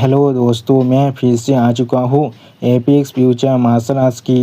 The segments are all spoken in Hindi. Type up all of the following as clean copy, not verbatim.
हेलो दोस्तों, मैं फिर से आ चुका हूँ एपेक्स फ्यूचर मार्शल आर्ट्स की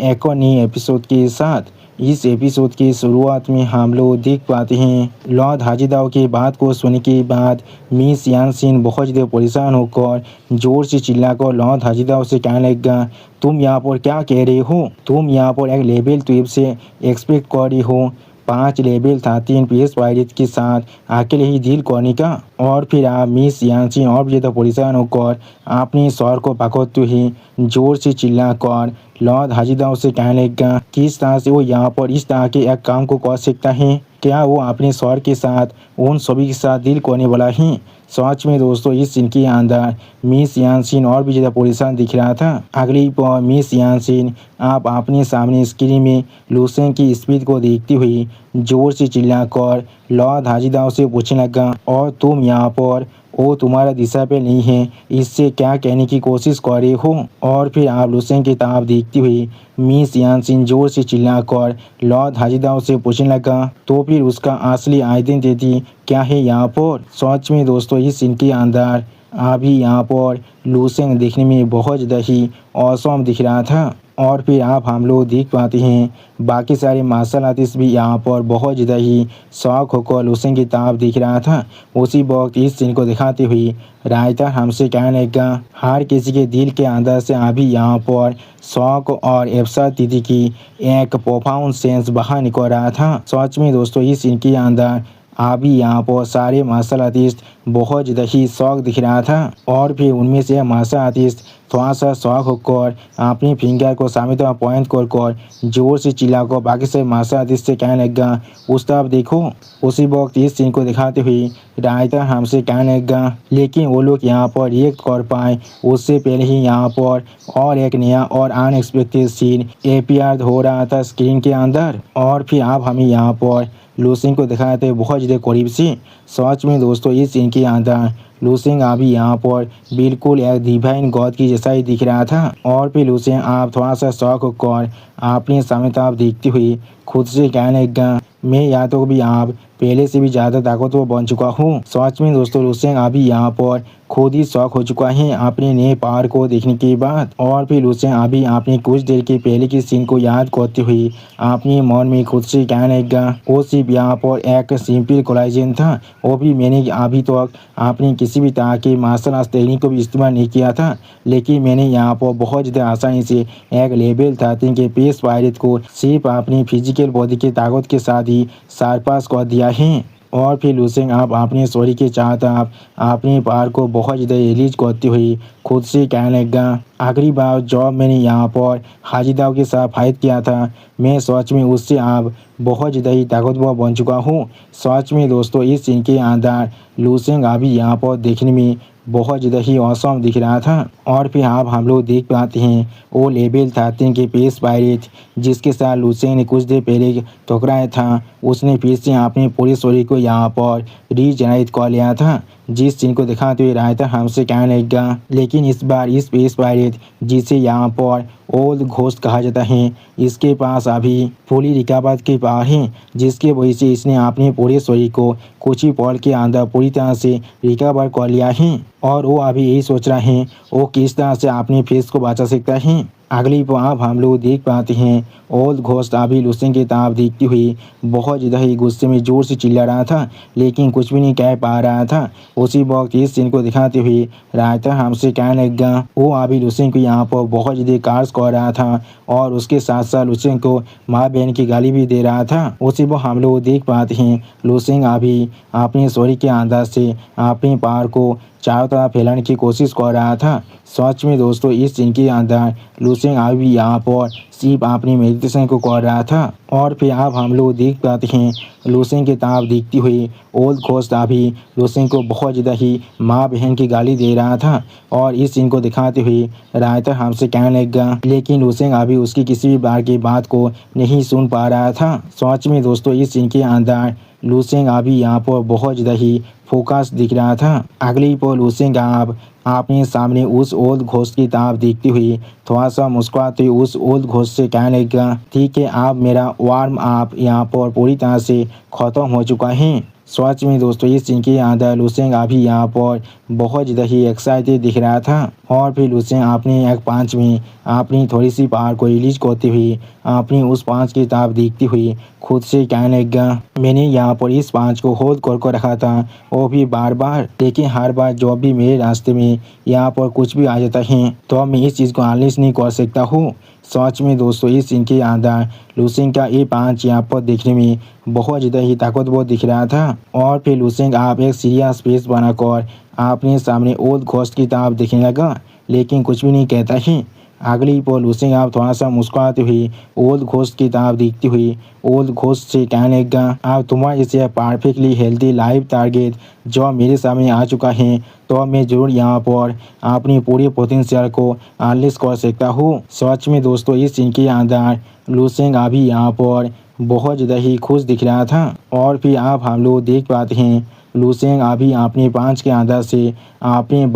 एक और नई एपिसोड के साथ। इस एपिसोड की शुरुआत में हम लोग देख पाते हैं लॉर्ड हाजीदाव की बात को सुनने के बाद मिस यानसिन बहुत ज़्यादा परेशान होकर जोर से चिल्लाकर लॉर्ड हाजीदाव से कहने लगा, तुम यहाँ पर क्या कह रहे हो? तुम यहाँ पर एक लेवल 12 से एक्सपेक्ट कर रही हो 5 लेवल 13 PS पायलट के साथ अकेले ही डील करने का? और फिर आप मिस यानसिन और भी ज़्यादा परेशान होकर अपने सर को पकड़ते ही जोर से चिल्लाकर लॉर्ड हाजीदाव से कहने लगा, किस तरह से वो यहाँ पर इस तरह के एक काम को कर सकता है? क्या वो अपने सर के साथ उन सभी के साथ डील करने वाला है? सच में दोस्तों, इस सीन के अंदर मिस यानसिन और भी ज़्यादा परेशान दिख रहा था। अगली पर मिस यानसिन आप अपने सामने स्क्रीन में लूसेन की स्पीड को देखती हुई जोर से चिल्लाकर लॉर्ड हाजीदाव से पूछने लगा, और तुम यहाँ पर वो तुम्हारा दिशा पे नहीं है, इससे क्या कहने की कोशिश कर रहे हो? और फिर आप लूसेन की तरफ देखती हुई मिस यानसिन जोर से चिल्लाकर लॉर्ड हाजीदाव से पूछने लगा, तो फिर उसका असली आइडेंटिटी क्या है यहाँ पर? सच में दोस्तों, इस सीन के अंदर अभी यहाँ पर लूसेन देखने में बहुत ज़्यादा ही औसम दिख रहा था। और फिर आप हम लोग देख पाते हैं बाकी सारे मार्शल आर्टिस्ट भी यहाँ पर बहुत ज़्यादा ही शौक होकर लूसेन की तरफ दिख रहा था। उसी वक्त इस सीन को दिखाते हुए रायता हमसे कहने लगा, हर किसी के दिल के अंदर से अभी यहाँ पर शौक और अफसर दीदी की एक प्रोफाउंड सेंस बाहर निकल रहा था। सच में दोस्तों, इस सीन के अंदर अभी यहाँ पर सारे मार्शल आर्टिस्ट बहुत ज़्यादा ही शौक दिख रहा था। और फिर उनमें से मार्शल आर्टिस्ट थोड़ा सा शौक होकर अपनी फिंगर को सामने तरफ पॉइंट कर जोर से चिल्लाकर बाकी से मार्शल आर्टिस्ट से कहने लगा, उस तरफ देखो। उसी वक्त इस सीन को दिखाते हुए रायता हमसे कहने लगा, लेकिन वो लोग यहाँ पर रिएक्ट कर पाए उससे पहले ही यहाँ पर और एक नया और अनएक्सपेक्टेड सीन अपीयर हो रहा था स्क्रीन के अंदर। और फिर आप हमें यहाँ पर लूसेन को दिखाते हैं बहुत ज़्यादा करीब से। सच में दोस्तों, इस सीन के अंदर लूसेन अभी यहाँ पर बिल्कुल एक डिवाइन गॉड की जैसा ही दिख रहा था। और फिर लूसेन आप थोड़ा सा शौक होकर अपने सामने तरफ देखते हुए खुद से कहने लगा, मैं या तो भी आप पहले से भी ज़्यादा ताकतवर बन चुका हूँ। सच में दोस्तों, लूसेन अभी यहाँ पर खुद ही शौक हो चुका है अपने नए पावर को देखने के बाद। और फिर लूसेन अभी अपने कुछ देर के पहले की सीन को याद करते हुए अपने मन में खुद से कहने लगा, वो सिर्फ यहाँ पर एक सिंपल कोलाइजन था, वो भी मैंने अभी तक अपनी किसी भी तरह के मार्शल आर्ट्स टेक्निक को भी इस्तेमाल नहीं किया था, लेकिन मैंने यहाँ पर बहुत ज़्यादा आसानी से एक लेवल 13 के पेस पायलट को सिर्फ अपनी फिजिकल बॉडी की ताकत के साथ ही सरपास कर दिया है। और फिर लूसेन आप अपने सॉरी के चाहता आप अपने पार को बहुत ज़्यादा रिलीज करते हुए खुद से कहने लगा, आखिरी बार जब मैंने यहाँ पर हाजीदाव के साथ फाइट किया था, मैं सच में उससे आप बहुत ज़्यादा ही ताकतवर बन चुका हूँ। सच में दोस्तों, इस सीन के अंदर लूसेन अभी यहाँ पर देखने में बहुत ज़्यादा ही औसम दिख रहा था। और फिर आप हम लोग देख पाते हैं वो लेवल 13 के पेस पायलट जिसके साथ लूसेन ने कुछ देर पहले टकराया था, उसने फिर से अपने पूरे शरीर को यहाँ पर रीजनरेट कर लिया था। जिस सीन को दिखाते हुए रायता हमसे कहने लगा, लेकिन इस बार इस पेस पायलट जिसे यहाँ पर ओल्ड घोस्ट कहा जाता है, इसके पास अभी फुली रिकवर के पावर है, जिसके वजह से इसने अपने पूरे शरीर को कुछ ही पल के अंदर पूरी तरह से रिकवर कर लिया है। और वो अभी यही सोच रहा है वो किस तरह से अपने फेस को बचा सकता है। अगली बार हम लोग देख पाते हैं ओल्ड घोस्ट अभी लूसेन की तरफ देखती हुई बहुत ज़्यादा ही गुस्से में जोर से चिल्ला रहा था, लेकिन कुछ भी नहीं कह पा रहा था। उसी वक्त इस सीन को दिखाते हुए रायता हमसे कहने लगा, वो अभी लूसेन को यहाँ पर बहुत ज़्यादा कार्स कर रहा था और उसके साथ साथ लूसेन को माँ बहन की गाली भी दे रहा था। उसी वक्त हम लोग देख पाते हैं लूसेन अभी अपने सॉरी के अंदर से अपने पावर को चारों तरफ फैलाने की कोशिश कर रहा था। सच में दोस्तों, इस सीन के अंदर लूसेन अभी यहाँ पर सिर्फ अपनी मेडिटेशन को कर रहा था। और फिर आप हम लोग देख पाते हैं लूसेन की तरफ देखती हुई ओल्ड घोस्ट अभी लूसेन को बहुत ज़्यादा ही माँ बहन की गाली दे रहा था। और इस सीन को दिखाते हुए रायता हमसे कहने लगा, लेकिन लूसेन अभी उसकी किसी भी बार की बात को नहीं सुन पा रहा था। सच में दोस्तों, इस सीन के अंदर लूसेन अभी यहाँ पर बहुत ज़्यादा ही फोकस दिख रहा था। अगली पर लूसेन आप अपने सामने उस ओल्ड घोस्ट की तरफ देखती हुई थोड़ा सा मुस्कुराते हुए उस ओल्ड घोस्ट से कहने लगा, ठीक है, आप मेरा वार्म अप यहाँ पर पूरी तरह से ख़त्म हो चुका है। सच में दोस्तों इस सीन के अंदर लुसेंग अभी यहाँ पर बहुत ज़्यादा ही एक्साइटेड दिख रहा था और फिर लुसेंग अपने एक पांच में अपनी थोड़ी सी पावर को रिलीज करते हुए अपनी उस पांच की तरफ देखती हुई खुद से कहने लगा, मैंने यहाँ पर इस पांच को होल्ड कर रखा था वो भी बार बार, लेकिन हर बार जब भी मेरे रास्ते में यहाँ पर कुछ भी आ जाता है तो मैं इस चीज़ को अनलीज नहीं कर सकता हूँ। सच में दोस्तों इस सीन के अंदर लुसेंग का ये पांच यहाँ पर देखने में बहुत ज़्यादा ही ताकतवर दिख रहा था और फिर लुसेंग आप एक सीरियस फेस बनाकर अपने सामने ओल्ड घोस्ट की तरफ देखने लगा, लेकिन कुछ भी नहीं कहता है। अगली पल लुसेंग आप थोड़ा सा मुस्कुराते हुए ओल्ड घोस्ट की तरफ देखती हुई ओल्ड घोस्ट से कहने लगा, आप तुम्हारे जैसे परफेक्टली हेल्दी लाइफ टारगेट जो मेरे सामने आ चुका है तो मैं जरूर यहाँ पर अपनी पूरी पोटेंशियल को अनलीज कर सकता हूँ। सच में दोस्तों इस सीन के अंदर लुसेंग अभी यहाँ पर बहुत ज़्यादा ही खुश दिख रहा था और फिर आप हम लोग देख पाते हैं लुसेंग अभी अपने पांच के अंदर से अपने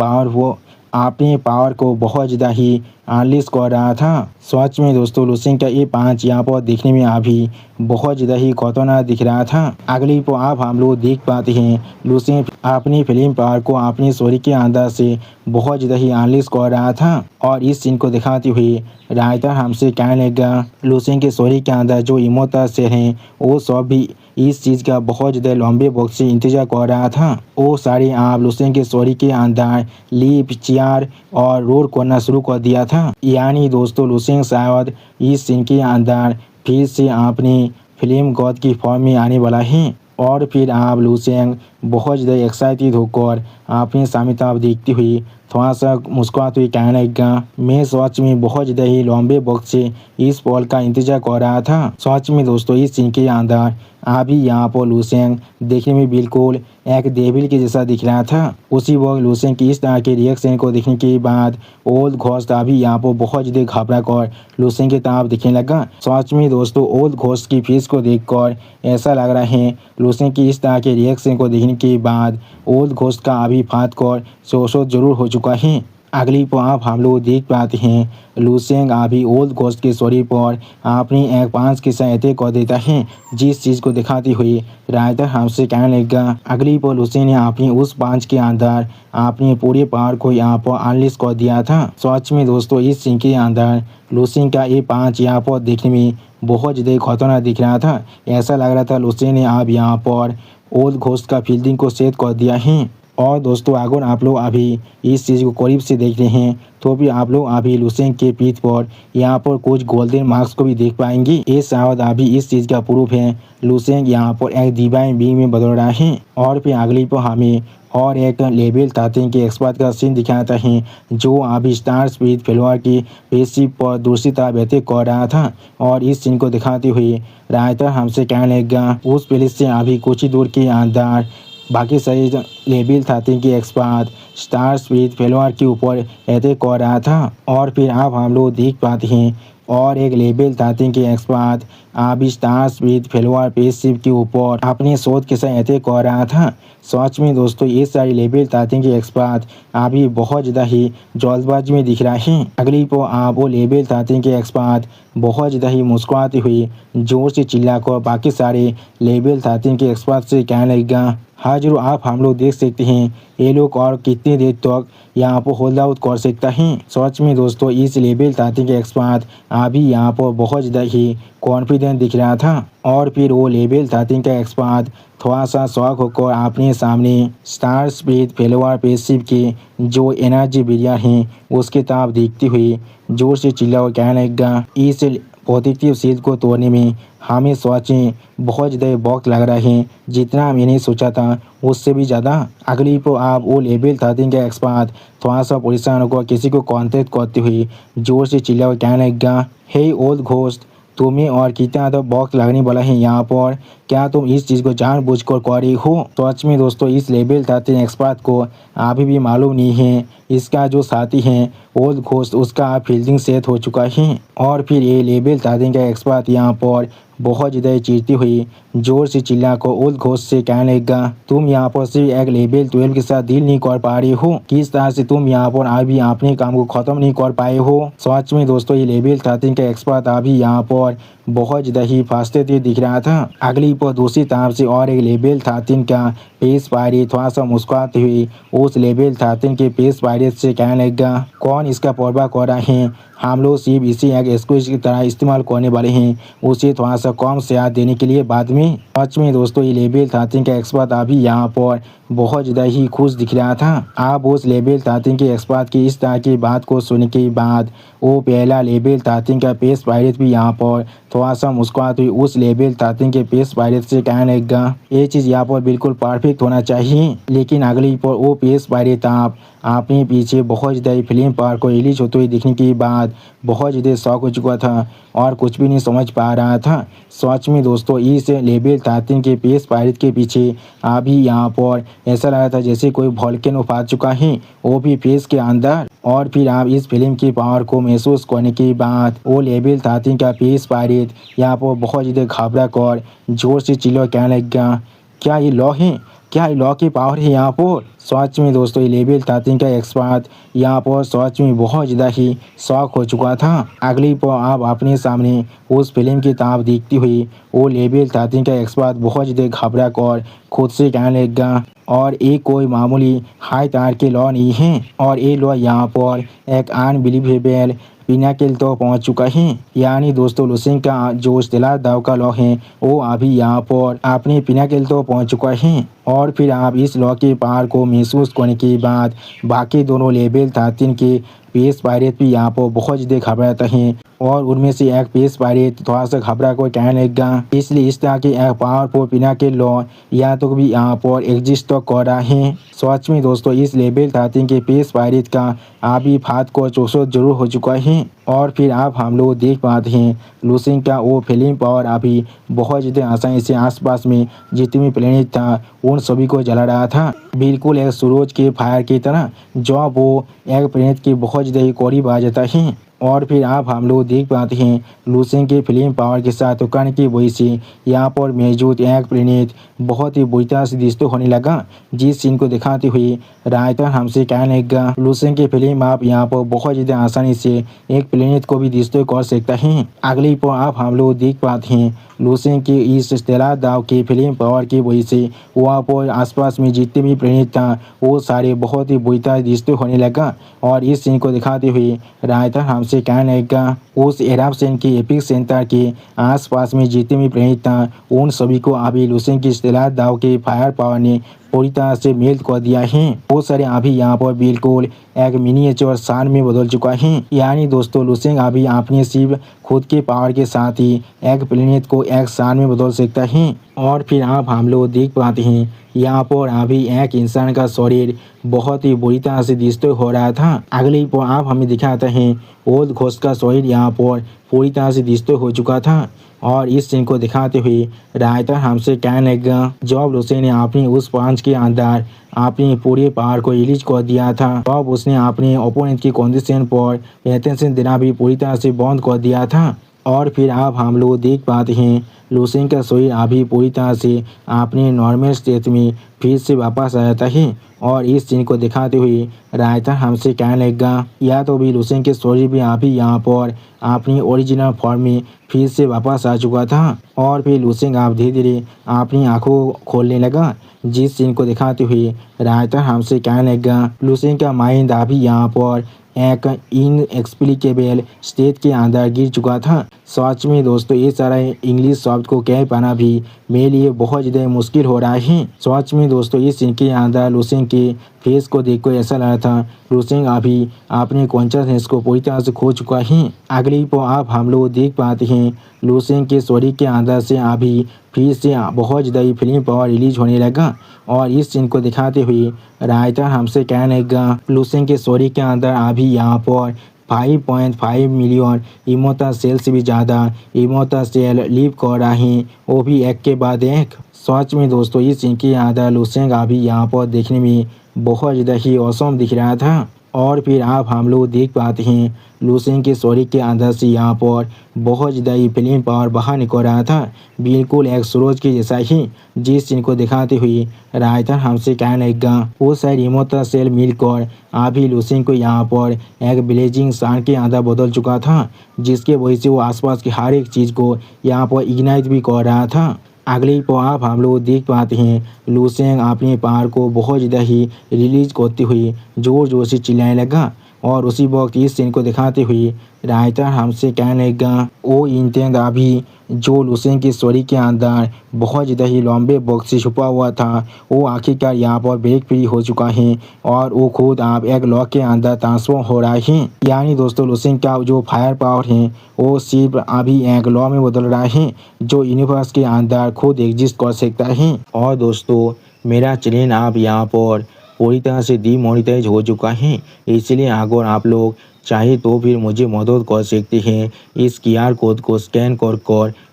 पावर को बहुत ज़्यादा ही अनलीज कर रहा था। सच में दोस्तों लुसेंग का ये पांच यहाँ पर देखने में अभी बहुत ज़्यादा ही खतरनाक दिख रहा था। अगली पर आप हम लोग देख पाते हैं लुसेंग अपनी फिल्म पावर को अपनी स्टोरी के अंदर से बहुत ज़्यादा ही अनलीज कर रहा था और इस सीन को दिखाते हुए राइटर हमसे कहने लगा, लुसेंग के स्टोरी के अंदर जो इमोशनल से हैं वो सब भी इस चीज़ का बहुत ज़्यादा लंबे वक्त से इंतजार कर रहा था। वो सारे आप लुसेंग के स्टोरी के अंदर लिप चेयर और रोल करना शुरू कर दिया था। यानी दोस्तों लुसेंग शायद इस सीन के अंदर फिर से अपनी फिल्म गॉड की फॉर्म में आने वाला है और फिर आप लुसेंग बहुत ज़्यादा एक्साइटेड होकर अपने सामने तरफ देखती हुई थोड़ा सा मुस्कुराते हुए कहने लगा, मैं सच में बहुत ज़्यादा ही लंबे वक्त से इस पल का इंतजार कर रहा था। सच में दोस्तों इस सीन के अंदर अभी यहाँ पर लुसेंग देखने में बिल्कुल एक डेविल के जैसा दिख रहा था। उसी वक्त लुसेंग की इस तरह के रिएक्शन को देखने के बाद ओल्ड घोस्ट अभी यहाँ पर बहुत ज़्यादा घबरा कर लुसेंग की तरफ दिखने लगा। सच में दोस्तों ओल्ड घोस्ट की फेस को देखकर ऐसा लग रहा है लुसेंग की इस तरह के रिएक्शन को देखने के बाद ओल्ड घोस्ट का अभी फाट कर शोषो जरूर हो चुका है। अगली पर आप हम लोग देख पाते हैं लुसेंग अभी ओल्ड घोस्ट के स्टोरी पर अपनी एक पांच के साथ अटैक कर देता है, जिस चीज़ को दिखाते हुए राइटर हमसे कहने लगा। अगली पर लुसेंग ने अपनी उस पांच के अंदर अपनी पूरी पावर को यहाँ पर अनलीज कर दिया था। सच में दोस्तों इस सीन के अंदर लुसेंग का ये पांच यहाँ पर देखने में बहुत ज़्यादा खतरनाक दिख रहा था। ऐसा लग रहा था लुसेंग ने अब यहाँ पर ओल्ड घोस्ट का फील्डिंग को सेट कर दिया है। और दोस्तों अगर आप लोग अभी इस चीज़ को करीब से देख रहे हैं तो भी आप लोग अभी लुसेंग के पीठ पर यहाँ पर कुछ गोल्डन मार्क्स को भी देख पाएंगे। ये शायद अभी इस चीज़ का प्रूफ है लुसेंग यहाँ पर एक डिवाइन बीइंग में बदल रहा है। और फिर अगली पर हमें और एक लेवल 13 के एक्सपर्ट का सीन दिखाता है जो अभी स्टार स्पीड फेलोअर की स्पेसशिप पर दूसरी तरफ अटैक कर रहा था और इस सीन को दिखाते हुए राइटर हमसे कहने लगा, उस पुलिस से अभी कुछ ही दूर के अंदर बाकी सही लेवल 13 के एक्सपर्ट स्टार स्पीड फेलोअर के ऊपर अटैक कर रहा था और फिर अब हम लोग देख पाते हैं और एक लेवल 13 के एक्सपर्ट अभी स्टार स्पीड फेलोअर स्पेसशिप के ऊपर अपने शोध के साथ अटैक कर रहा था। सच में दोस्तों ये सारी लेवल 13 के एक्सपर्ट अभी बहुत ज़्यादा ही जल्दबाजी में दिख रहा है। अगली को आप वो लेवल 13 के एक्सपर्ट बहुत ज़्यादा ही मुस्कुराते हुए जोर से चिल्लाकर बाकी सारे लेवल 13 के एक्सपर्ट से कहने लगा, हाँ जरूर आप हम लोग देख सकते हैं ये लोग और कितनी देर तक यहाँ पर होल्ड आउट कर सकता है। सच में दोस्तों इस लेवल 13 के एक्सपर्ट अभी यहाँ पर बहुत ज़्यादा ही कॉन्फिडेंट दिख रहा था और फिर वो लेवल 13 का एक्सपर्ट थोड़ा सा शौक होकर अपने सामने स्टार स्पीड फेलोअर स्पेसशिप के जो एनर्जी बैरियर हैं उसके तरफ देखते हुए जोर से चिल्ला कहने लगा, इस पॉजिटिव शील्ड को तोड़ने में हमें सोचें बहुत ज़्यादा वक्त लग रहा है, जितना मैंने सोचा था उससे भी ज़्यादा। अगली को आप वो लेवल 13 का एक्सपर्ट थोड़ा सा परेशान होकर किसी को कॉन्टेक्ट करते हुए जोर से चिल्ला कहने लगा, हे ओल्ड घोस्ट तुम्हें और कितना तो वक्त लगने वाला है यहाँ पर, क्या तुम इस चीज़ को जानबूझकर कर रही हो। सच में दोस्तों इस लेवल 13 एक्सपर्ट को अभी भी मालूम नहीं है इसका जो साथी है ओल्ड घोस्ट उसका फील्डिंग सेट हो चुका है। और फिर ये लेवल 13 का एक्सपर्ट यहाँ पर बहुत ज़्यादा चीरती हुई जोर से चिल्लाकर ओल्ड घोस्ट से कहने लगा, तुम यहाँ पर सिर्फ एक लेवल 12 के साथ डील नहीं कर पा रही हो, किस तरह से तुम यहाँ पर अभी अपने काम को ख़त्म नहीं कर पाए हो। सच में दोस्तों ये लेवल 13 का एक्सपर्ट अभी यहाँ पर बहुत ज़्यादा ही फांसते दिख रहा था। अगली पर दूसरी तरफ से और एक लेवल 13 का पेश पायरेट थोड़ा सा मुस्कुराते हुए उस लेवल 13 के पेश पायरेट से कहने लगा, कौन इसका परवाह कर रहा है, हम लोग सिर्फ इसी एक एक्सक्यूज की तरह इस्तेमाल करने वाले हैं, उसे थोड़ा सा कम शेयर देने के लिए बाद में। सच में दोस्तों ये लेवल 13 का एक्सपर्ट अभी यहाँ पर बहुत ज़्यादा ही खुश दिख रहा था। आप उस लेवल 13 के एक्सपर्ट की इस तरह की बात को सुनने के बाद वो पहला लेवल 13 का पेश पायरेट भी यहाँ पर थोड़ा सा मुस्कुराते हुए उस लेवल 13 के पेश पायरेट से कहने लगा, ये चीज़ यहाँ पर बिल्कुल परफेक्ट होना चाहिए। लेकिन अगली पर वो पेश पायरेट आप अपने पीछे बहुत ज़्यादा फिल्म पार को रिलीज होते हुए दिखने के बाद बहुत ज़्यादा शौक हो चुका था और कुछ भी नहीं समझ पा रहा था। सच में दोस्तों इस लेवल 13 के पेश पायरेट के पीछे अभी यहाँ पर ऐसा लगा था जैसे कोई वोल्केनो फाट चुका है, वो भी फेस के अंदर। और फिर आप इस फिल्म की पावर को महसूस करने के बाद वो लेवल 13 का पेश पायरेट यहाँ पर बहुत ज़्यादा घबरा कर जोर से चिल्ला कहने लगा, क्या ये लॉ है, क्या ये लॉ की पावर है यहाँ पर। सच में दोस्तों ये लेवल 13 का एक्सपर्ट यहाँ पर सच में बहुत ज़्यादा ही शौक हो चुका था। अगली पर आप अपने सामने उस फिल्म की तरफ देखती हुई वो लेवल 13 का एक्सपर्ट बहुत ज़्यादा घबरा कर खुद से कहने लगा, और ये कोई मामूली हाई तार के लॉ नहीं है, और ये लॉ यहाँ पर एक अनबिलीवेबल पिनाकिल तो पहुंच चुका है। यानी दोस्तों लूसेंट का जो स्टेलर दाव का लॉ है वो अभी यहाँ पर अपने पिनाकिल तो पहुंच चुका है। और फिर आप इस लॉ के पार को महसूस करने के बाद बाकी दोनों लेवल 13 के पेश पायरेट भी यहाँ पर बहुत ज़्यादा घबराते हैं, और उनमें से एक पेश पायरेट थोड़ा सा घबरा कर कहने लगा, इसलिए इस तरह के एक पावरफुल पिनाकिल लॉ या तो भी यहाँ पर एग्जिस्ट तो कर रहा है। सच में दोस्तों इस लेवल 13 के पेश पायरेट का अभी फात को चौसो जरूर हो चुका है। और फिर आप हम लोग देख पाते हैं लूसेंट का वो फिल्म पावर अभी बहुत ज़्यादा आसानी से आसपास में जितने भी प्लेनेट था उन सभी को जला रहा था, बिल्कुल एक सूरज के फायर की तरह जो वो एक प्लेनेट के बहुत ज़्यादा ही करीब आ जाता है। और फिर आप हम लोग देख पाते हैं लूसेंट के फिल्म पावर के साथ उकरण की वजह से यहाँ पर मौजूद एक प्लेनेट बहुत ही बुरी तरह से डिस्ट्रॉय होने लगा, जिस सीन को दिखाते हुए रायटर हमसे कहने लगा, लूसेंट की फिल्म आप यहाँ पर बहुत ज़्यादा आसानी से एक प्लेनेट को भी डिस्ट्रॉय कर सकता है। अगली पर आप हम लोग देख पाते हैं लूसेंट के इस स्टेलर दाव के फिल्म पावर की वजह से वहाँ पर आसपास में जितने भी प्लेनेट था वो सारे बहुत ही बुरी तरह डिस्ट्रॉय होने लगा। और इस सीन को दिखाते हुए रायटर हमसे कहने लगा, उस एरप्शन के एपिक सेंटर के आसपास में जितने भी प्लेनेट था उन सभी को अभी लूसेंट की स्टेलर दाव के फायर पावर ने पूरी तरह से मेल्ट कर दिया है। वो सारे अभी यहाँ पर बिल्कुल एक मिनिएचर सान में बदल चुका है। यानी दोस्तों लूसेंट अभी अपने सिर्फ खुद के पावर के साथ ही एक प्लेनेट को एक सान में बदल सकता है। और फिर आप हम लोग देख पाते हैं यहाँ पर अभी एक इंसान का शरीर बहुत ही बुरी तरह से डिस्ट्रॉय हो रहा था। अगली पर आप हमें दिखाते हैं ओल्ड घोस्ट का शरीर यहाँ पर पूरी तरह से डिस्ट्रॉय हो चुका था। और इस सीन को दिखाते हुए रायटर हमसे कहने लगा, जब लूसेंट ने अपनी उस पांच के अंदर अपनी पूरी पावर को रिलीज कर दिया था तब उसने अपने ओपोनेंट की कंडीशन पर अटेंशन देना भी पूरी तरह से बंद कर दिया था। और फिर आप हम लोग देख पाते हैं लूसेंट का शरीर अभी पूरी तरह से अपने नॉर्मल स्टेट में फिर से वापस आ जाता है। और इस सीन को दिखाते हुए रायटर हमसे कहने लगा, या तो भी लूसेंट के शरीर भी अभी यहाँ पर अपनी ओरिजिनल फॉर्म में फिर से वापस आ चुका था। और फिर लूसेंट आप धीरे धीरे अपनी आंखों खोलने लगा, जिस सीन को दिखाते हुए रायटर हमसे कहने लगा, लूसेंट का माइंड अभी यहाँ पर एक इनएक्सप्लिकेबल स्टेट के अंदर गिर चुका था। सच में दोस्तों ये सारा इंग्लिश शब्द को कह पाना भी मेरे लिए बहुत ज़्यादा मुश्किल हो रहा है। सच में दोस्तों इस सीन के अंदर लूसेंट के फेस को देखकर ऐसा लगा था लूसेंट अभी अपने कॉन्शियसनेस को पूरी तरह से खो चुका है। अगली पर आप हम लोग देख पाते हैं लूसेंट के शरीर के अंदर से अभी फिर से बहुत ज़्यादा फिल्म पावर रिलीज होने लगा। और इस सीन को दिखाते हुए रायटर हमसे कहने लगा, लूसेंट के शरीर के अंदर अभी यहाँ पर 5.5 मिलियन इमोर्टल सेल से भी ज़्यादा इमोर्टल सेल लिव कर रहे हैं, वो भी एक के बाद एक। सच में दोस्तों इस सीन के अंदर लूसेंट अभी यहाँ पर देखने में बहुत ज़्यादा ही औसम दिख रहा था। और फिर आप हम लोग देख पाते हैं लूसेंग के स्टोरी के अंदर से यहाँ पर बहुत ज़्यादा ही फिल्म पावर बाहर निकल रहा था, बिल्कुल एक सूरज के जैसा ही, जिस चीज़ को दिखाते हुए रायता हमसे कहने लगा वो शायद इमोता सेल मिलकर अभी लूसेंग को यहाँ पर एक ब्लेजिंग सन के अंदर बदल चुका था, जिसके वजह से वो आसपास की हर एक चीज़ को यहाँ पर इग्नाइट भी कर रहा था। अगले पर आप हम लोग देख पाते हैं लूसेंग अपने पावर को बहुत ज़्यादा ही रिलीज करते हुए जोर जोर से चिल्लाने लगा और उसी वक्त इस सीन को दिखाते हुए रायता हमसे कहने लगा वो इंटेंड अभी जो लूसेंग की स्टोरी के अंदर बहुत ज़्यादा ही लंबे वक्त से छुपा हुआ था वो आखिरकार यहाँ पर ब्रेक फ्री हो चुका है और वो खुद आप एक लॉक के अंदर ट्रांसफॉर्म हो रहा है। यानी दोस्तों लूसेंग का जो फायर पावर है वो सिर्फ अभी एक लॉ में बदल रहा है जो यूनिवर्स के अंदर खुद एग्जिस्ट कर सकता है। और दोस्तों मेरा चैनल आप यहाँ पर पूरी तरह से डीमोनेटाइज हो चुका है, इसलिए अगर आप लोग चाहे तो फिर मुझे मदद कर सकते हैं इस QR कोड को स्कैन कर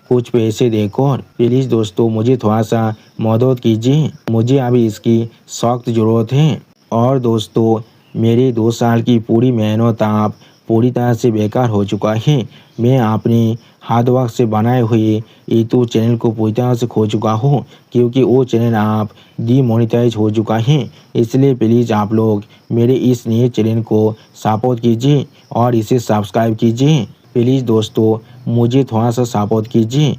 कुछ पैसे देकर। प्लीज़ दोस्तों मुझे थोड़ा सा मदद कीजिए, मुझे अभी इसकी सख्त ज़रूरत है। और दोस्तों मेरे 2 साल की पूरी मेहनत आप पूरी तरह से बेकार हो चुका है। मैं अपने हार्ड वर्क से बनाए हुए यूट्यूब चैनल को पूरी तरह से खो चुका हूँ क्योंकि वो चैनल आप डीमोनेटाइज हो चुका है। इसलिए प्लीज़ आप लोग मेरे इस नए चैनल को सपोर्ट कीजिए और इसे सब्सक्राइब कीजिए। प्लीज़ दोस्तों मुझे थोड़ा सा सपोर्ट कीजिए।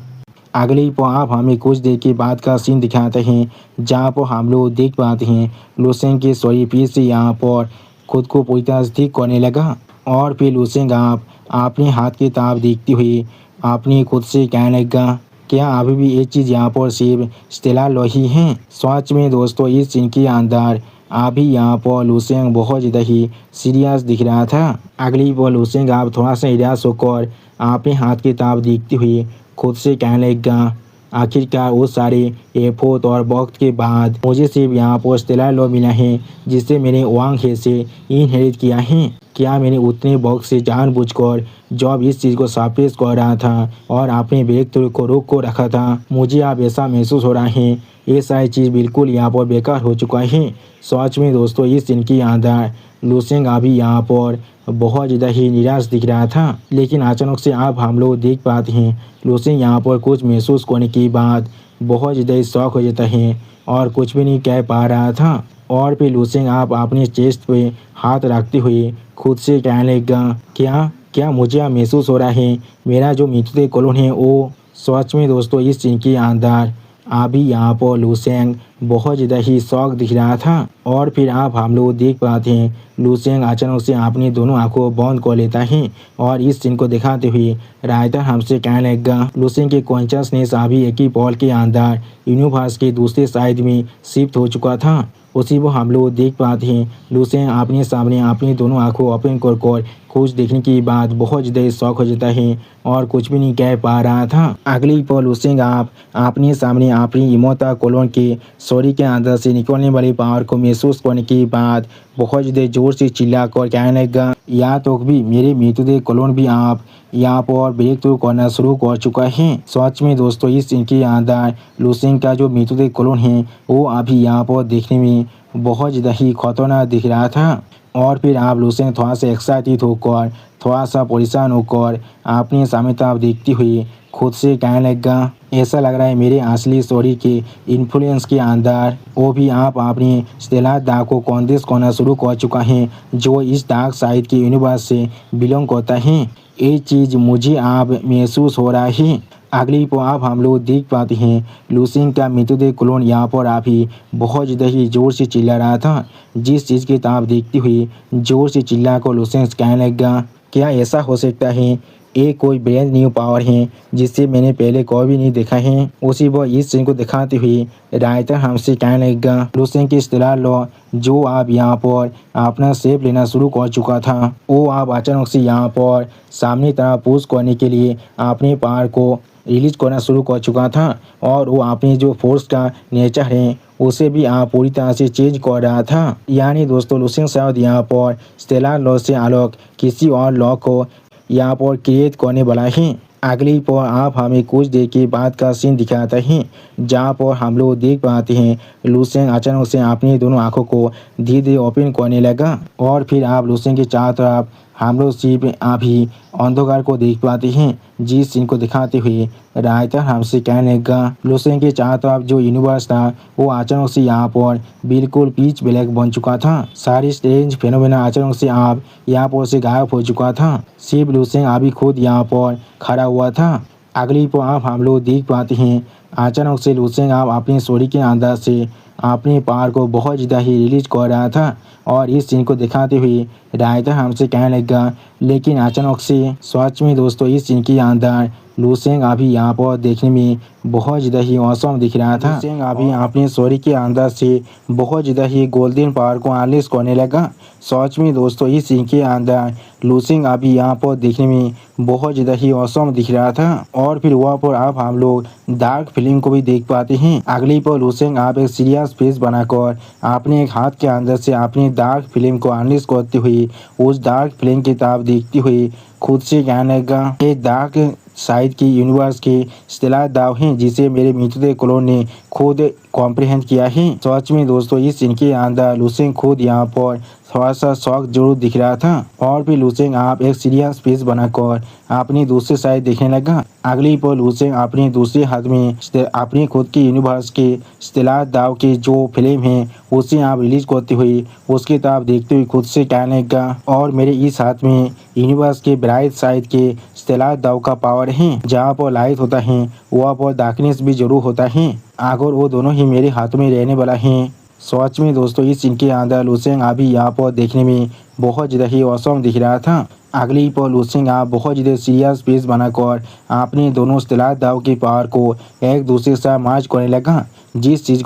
अगले पर आप हमें कुछ देर के बाद का सीन दिखाते हैं जहाँ पर हम लोग देख पाते हैं लूसेंग के सॉरी फिर से यहाँ पर खुद को पूरी तरह से ठीक करने लगा और फिर लूसेंग आप अपने हाथ की ताप देखते हुए अपनी खुद से कहने लगा क्या अभी भी एक चीज़ यहाँ पर सिर्फ स्टेलर लॉ ही है। सच में दोस्तों इस सीन के अंदर अभी यहाँ पर लूसेंग बहुत ज़्यादा ही सीरियस दिख रहा था। अगली पर लूसेंग आप थोड़ा सा निराश होकर अपने हाथ की ताप देखते हुए खुद से कहने लगा आखिरकार वो सारे एफर्ट और वक्त के बाद मुझे सिर्फ यहाँ पर स्टेलर लॉ मिला है जिसे मैंने वांग हे से इनहेरिट किया है। क्या मैंने उतने वक्त से जानबूझकर जब इस चीज़ को सप्रेस कर रहा था और अपने ब्रेक थ्रू को रोक को रखा था। मुझे अब ऐसा महसूस हो रहा है ये सारी चीज़ बिल्कुल यहाँ पर बेकार हो चुका है। सच में दोस्तों इस दिन की अंदर लूसेंग अभी यहाँ पर बहुत ज़्यादा ही निराश दिख रहा था, लेकिन अचानक से आप हम लोग देख पाते हैं लूसेंग यहाँ पर कुछ महसूस करने के बाद बहुत ज़्यादा ही शौक हो जाता है और कुछ भी नहीं कह पा रहा था। और फिर लूसेंग आप अपने चेस्ट पे हाथ रखते हुए खुद से कहने लगा क्या मुझे अब महसूस हो रहा है मेरा जो मृत्युदेह क्लोन है वो। सच में दोस्तों इस सीन के अंदर अभी यहाँ पर लूसेंग बहुत ज़्यादा ही शौक दिख रहा था। और फिर आप हम लोग देख पाते हैं लूसेंग अचानक से अपनी दोनों आंखों बंद कर लेता है और इस सीन को दिखाते हुए रायता हमसे कहने लगा लूसेंग के कॉन्शियसनेस अभी एक ही पल के अंदर यूनिवर्स के दूसरे साइड में शिफ्ट हो चुका था। उसी को हम लोग देख पाते हैं लूसेंग अपने सामने अपनी दोनों आंखों ओपन कर कुछ देखने के बाद बहुत ज़्यादा शौक हो जाता है और कुछ भी नहीं कह पा रहा था। अगली पल लूसेंग आप अपने सामने अपनी इमोता कोलोन के सॉरी के अंदर से निकलने वाली पावर को महसूस करने के बाद बहुत ज़्यादा जोर से चिल्ला कर कहने लगा या तो भी मेरे मृतदेह कोलोन भी आप यहाँ पर ब्रेक थ्रू करना शुरू कर चुका है। सच में दोस्तों इस सीन के अंदर लूसेंग का जो मृतदेह कोलोन है वो अभी यहाँ पर देखने में बहुत ज़्यादा ही खतरनाक दिख रहा था। और फिर आप लूसेंग थोड़ा सा एक्साइटेड होकर थोड़ा सा परेशान होकर अपने सामने तरफ देखते हुए खुद से कहने लगा ऐसा लग रहा है मेरे असली स्टोरी के इन्फ्लुएंस के अंदर वो भी आप अपनी स्टेलर दाग को कॉन्टेस्ट करना शुरू कर चुका है जो इस डार्क साइड के यूनिवर्स से बिलोंग करता है। ये चीज़ मुझे अब महसूस हो रहा है। अगली पर आप हम लोग देख पाते हैं लूसेंग का मृतदेह क्लोन यहाँ पर अभी बहुत ज़्यादा ही जोर से चिल्ला रहा था, जिस चीज़ की तरफ देखते हुए जोर से चिल्ला कर लूसेंग कहने लगा क्या ऐसा हो सकता है ये कोई ब्रांड न्यू पावर है जिससे मैंने पहले कभी भी नहीं देखा है। उसी वो इस सीन को दिखाते हुए रायता हमसे कहने लगा लूसेंग की स्टेलर लॉ जो आप यहाँ पर अपना शेप लेना शुरू कर चुका था वो आप अचानक से यहाँ पर सामने तरफ पुश करने के लिए अपने पावर को रिलीज करना शुरू कर चुका था और वो अपने जो फोर्स का नेचर है उसे भी आप पूरी तरह से चेंज कर रहा था। यानी दोस्तों लूसेंग शायद यहाँ पर स्टेलर लॉ से अलग किसी और लॉ को यहाँ पर क्रिएट करने वाला है। अगली पर आप हमें कुछ देर के बाद का सीन दिखाते हैं, जहाँ पर हम लोग देख पाते हैं लुसेंग अचानक से अपनी दोनों आंखों को धीरे धीरे ओपन करने लगा और फिर आप लुसेंग के चारों तरफ हम लोग सिर्फ अभी अंधकार को देख पाते हैं, जिस सीन को दिखाते हुए राइटर हमसे कहने लगा लुसेंग के चारों तरफ जो यूनिवर्स था वो अचानक से यहाँ पर बिल्कुल पिच ब्लैक बन चुका था। सारी स्ट्रेंज फेनोमेना अचानक से आप यहाँ पर से गायब हो चुका था। सिर्फ लुसेंग अभी खुद यहाँ पर खड़ा हुआ था। अगली पर आप हम लोग देख पाते हैं अचानक से लुसेंग आप अपनी स्टोरी के अंदर से अपने पावर को बहुत ज़्यादा ही रिलीज कर रहा था और इस सीन को दिखाते हुए राइटर हमसे कहने लगा, लेकिन अचानक से सच में दोस्तों इस सीन के अंदर लुसेंग अभी यहाँ पर देखने में बहुत ज़्यादा ही औसम दिख रहा था। लुसेंग अभी अपने स्टोरी के अंदर से बहुत ज़्यादा ही गोल्डन पावर को अनलीज करने लगा। सच में दोस्तों इस सीन के अंदर लुसेंग अभी यहाँ पर देखने में बहुत ज़्यादा ही औसम दिख रहा था और फिर वहाँ पर आप हम लोग डार्क फिल्म को भी देख पाते हैं। अगली पर लुसेंग आप एक सीरियस फेस बनाकर अपने एक हाथ के अंदर से अपनी डार्क फिल्म को अनलीज करते हुए उस डार्क फिल्म की तरफ देखते हुए खुद से कहने लगा ये डार्क साइड की यूनिवर्स के स्टेलर दाव हैं जिसे मेरे मित्रदेव क्लोन ने खुद कॉम्प्रिहेंड किया है। सच में दोस्तों इस सीन के अंदर लुसेंग खुद यहाँ पर थोड़ा सा शौक जरूर दिख रहा था और फिर लुसेंग आप एक सीरियस फेस बनाकर अपनी दूसरी साइड देखने लगा। अगली पर लुसेंग अपनी दूसरे हाथ में अपनी खुद की यूनिवर्स के स्टेलर दाव की जो फिल्म है उसे आप रिलीज करते हुए उसकी तरफ देखते हुए खुद से कहने लगा और मेरे इस हाथ में यूनिवर्स के ब्राइट साइड के स्टेलर दाव का पावर है। जहाँ पर लाइट होता है वहाँ पर डार्कनेस भी जरूर होता है, अगर वो दोनों ही मेरे हाथ में रहने वाला है। सच में दोस्तों इस सीन के अंदर लुसेंग अभी यहाँ पर देखने में बहुत ज़्यादा ही औसम दिख रहा था। अगली पर लुसेंग आप बहुत ज़्यादा सीरियस फेस बनाकर अपने दोनों स्टेलर दाव के पावर को एक दूसरे से मार्च करने लगा। जिस सीन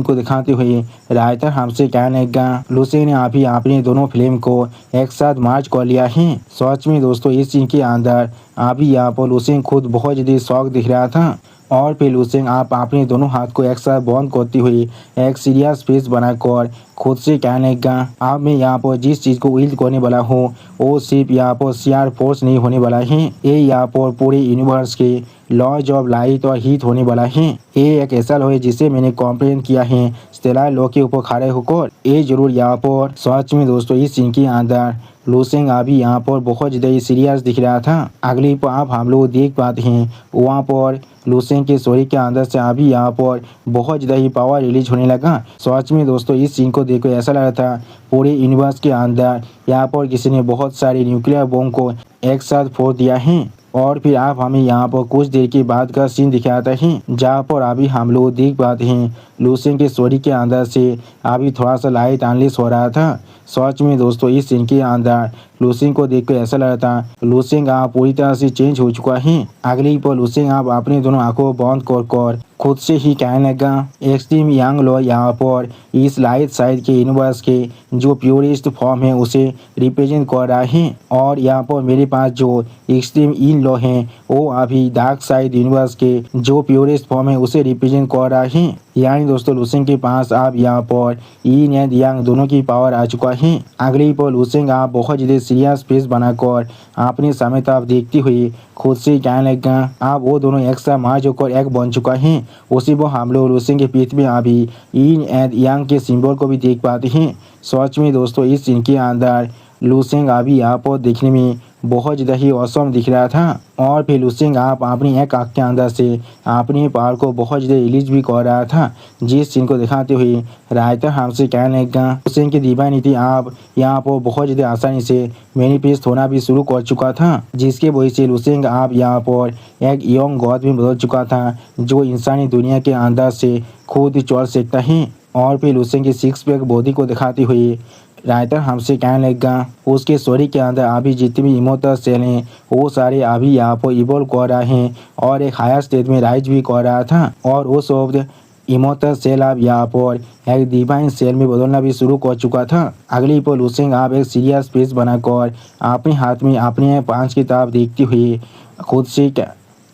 को दिखाते हुए राइटर हमसे कहने लगा लुसेंग ने अभी अपनी दोनों फिल्म को एक साथ मार्च कर लिया है। सच में दोस्तों इस सीन के अंदर अभी यहाँ पर लुसेंग खुद बहुत ज़्यादा शौक दिख रहा था और फिर लुसेंग आप अपने दोनों हाथ को एक साथ बंद करते हुए एक सीरियस फेस बनाकर खुद से कहने लगा अब मैं यहाँ पर जिस चीज़ को विल्ड करने वाला हूँ वो सिर्फ यहाँ पर शेयर फोर्स नहीं होने वाला है, ये यहाँ पर पूरे यूनिवर्स के लॉज ऑफ लाइट और हीट होने वाला है। ये एक ऐसा लॉ है जिसे मैंने कॉम्प्रिहेंड किया है स्टेलर लॉ के ऊपर खड़े होकर। ये जरूर यहाँ पर सच में दोस्तों इस सीन के अंदर लुसेंग अभी यहाँ पर बहुत ज़्यादा सीरियस दिख रहा था। अगली पर आप हम लोग देख पाते हैं वहाँ पर लुसेंग के स्टोरी के अंदर से अभी यहाँ पर बहुत ज़्यादा ही पावर रिलीज होने लगा। सच में दोस्तों इस सीन को देखकर ऐसा लग रहा था पूरे यूनिवर्स के अंदर यहाँ पर किसी ने बहुत सारे न्यूक्लियर बॉम्ब को एक साथ फोड़ दिया है। और फिर आप हमें यहाँ पर कुछ देर के बाद का सीन दिखाता है जहाँ पर अभी हम लोग देख पाते हैं लुसेंग के स्टोरी के अंदर से अभी थोड़ा सा लाइट अनलीज हो रहा था। सच में दोस्तों इस सीन के अंदर लुसेंग को देखकर ऐसा लगा था लुसेंग आप पूरी तरह से चेंज हो चुका है। अगली पर लुसेंग आप अपने दोनों आंखों बंद कर खुद से ही कहने लगा एक्सट्रीम यंग लॉ यहाँ पर इस लाइट साइड के यूनिवर्स के जो प्योरेस्ट फॉर्म है उसे रिप्रेजेंट कर रहा है और यहाँ पर मेरे पास जो एक्सट्रीम इन लॉ है वो अभी डार्क साइड यूनिवर्स के जो प्योरेस्ट फॉर्म है उसे रिप्रेजेंट कर रहा है। यानी दोस्तों लुसेंग के पास आप यहाँ पर इन एंड यांग दोनों की पावर आ चुका है। अगली पर लुसेंग आप बहुत ज़्यादा सीरियस फेस बनाकर अपने सामने तरफ देखते हुए खुद से कहने लगा आप वो दोनों एक साथ मार्च होकर एक बन चुका है। उसी पर हम लोग लुसेंग के पीठ में अभी इन एंड यांग के सिंबल को भी देख पाते हैं। सच में दोस्तों इस सीन के अंदर लुसेंग अभी यहाँ पर देखने में बहुत ज़्यादा ही औसम दिख रहा था और फिर लुसेंग आप अपनी एक आँख के अंदर से अपने पावर को बहुत ज़्यादा रिलीज भी कर रहा था। जिस सीन को दिखाते हुए राइटर हमसे कहने लगा लुसेंग की डिवाइनिटी आप यहाँ पर बहुत ज़्यादा आसानी से मैनिफेस्ट होना भी शुरू कर चुका था, जिसके वजह से लुसेंग आप यहाँ पर एक यंग गॉड में बदल चुका था जो इंसानी दुनिया के अंदर से खुद चल सकता है। और फिर लुसेंग की सिक्स पैक बॉडी को दिखाते हुए राइटर हमसे कहने लगा उसके स्टोरी के अंदर अभी जितने भी इमोटल सेल हैं वो सारे अभी यहाँ पर इवॉल्व कर रहे हैं और एक हायर स्टेज में राइज भी कर रहा था और वो सब इमोटल सेल अब यहाँ पर एक डिवाइन सेल में बदलना भी शुरू कर चुका था। अगली पर लुसेंग आप एक सीरियस फेस बनाकर अपने हाथ में अपने पांच की तरफ देखते हुए खुद से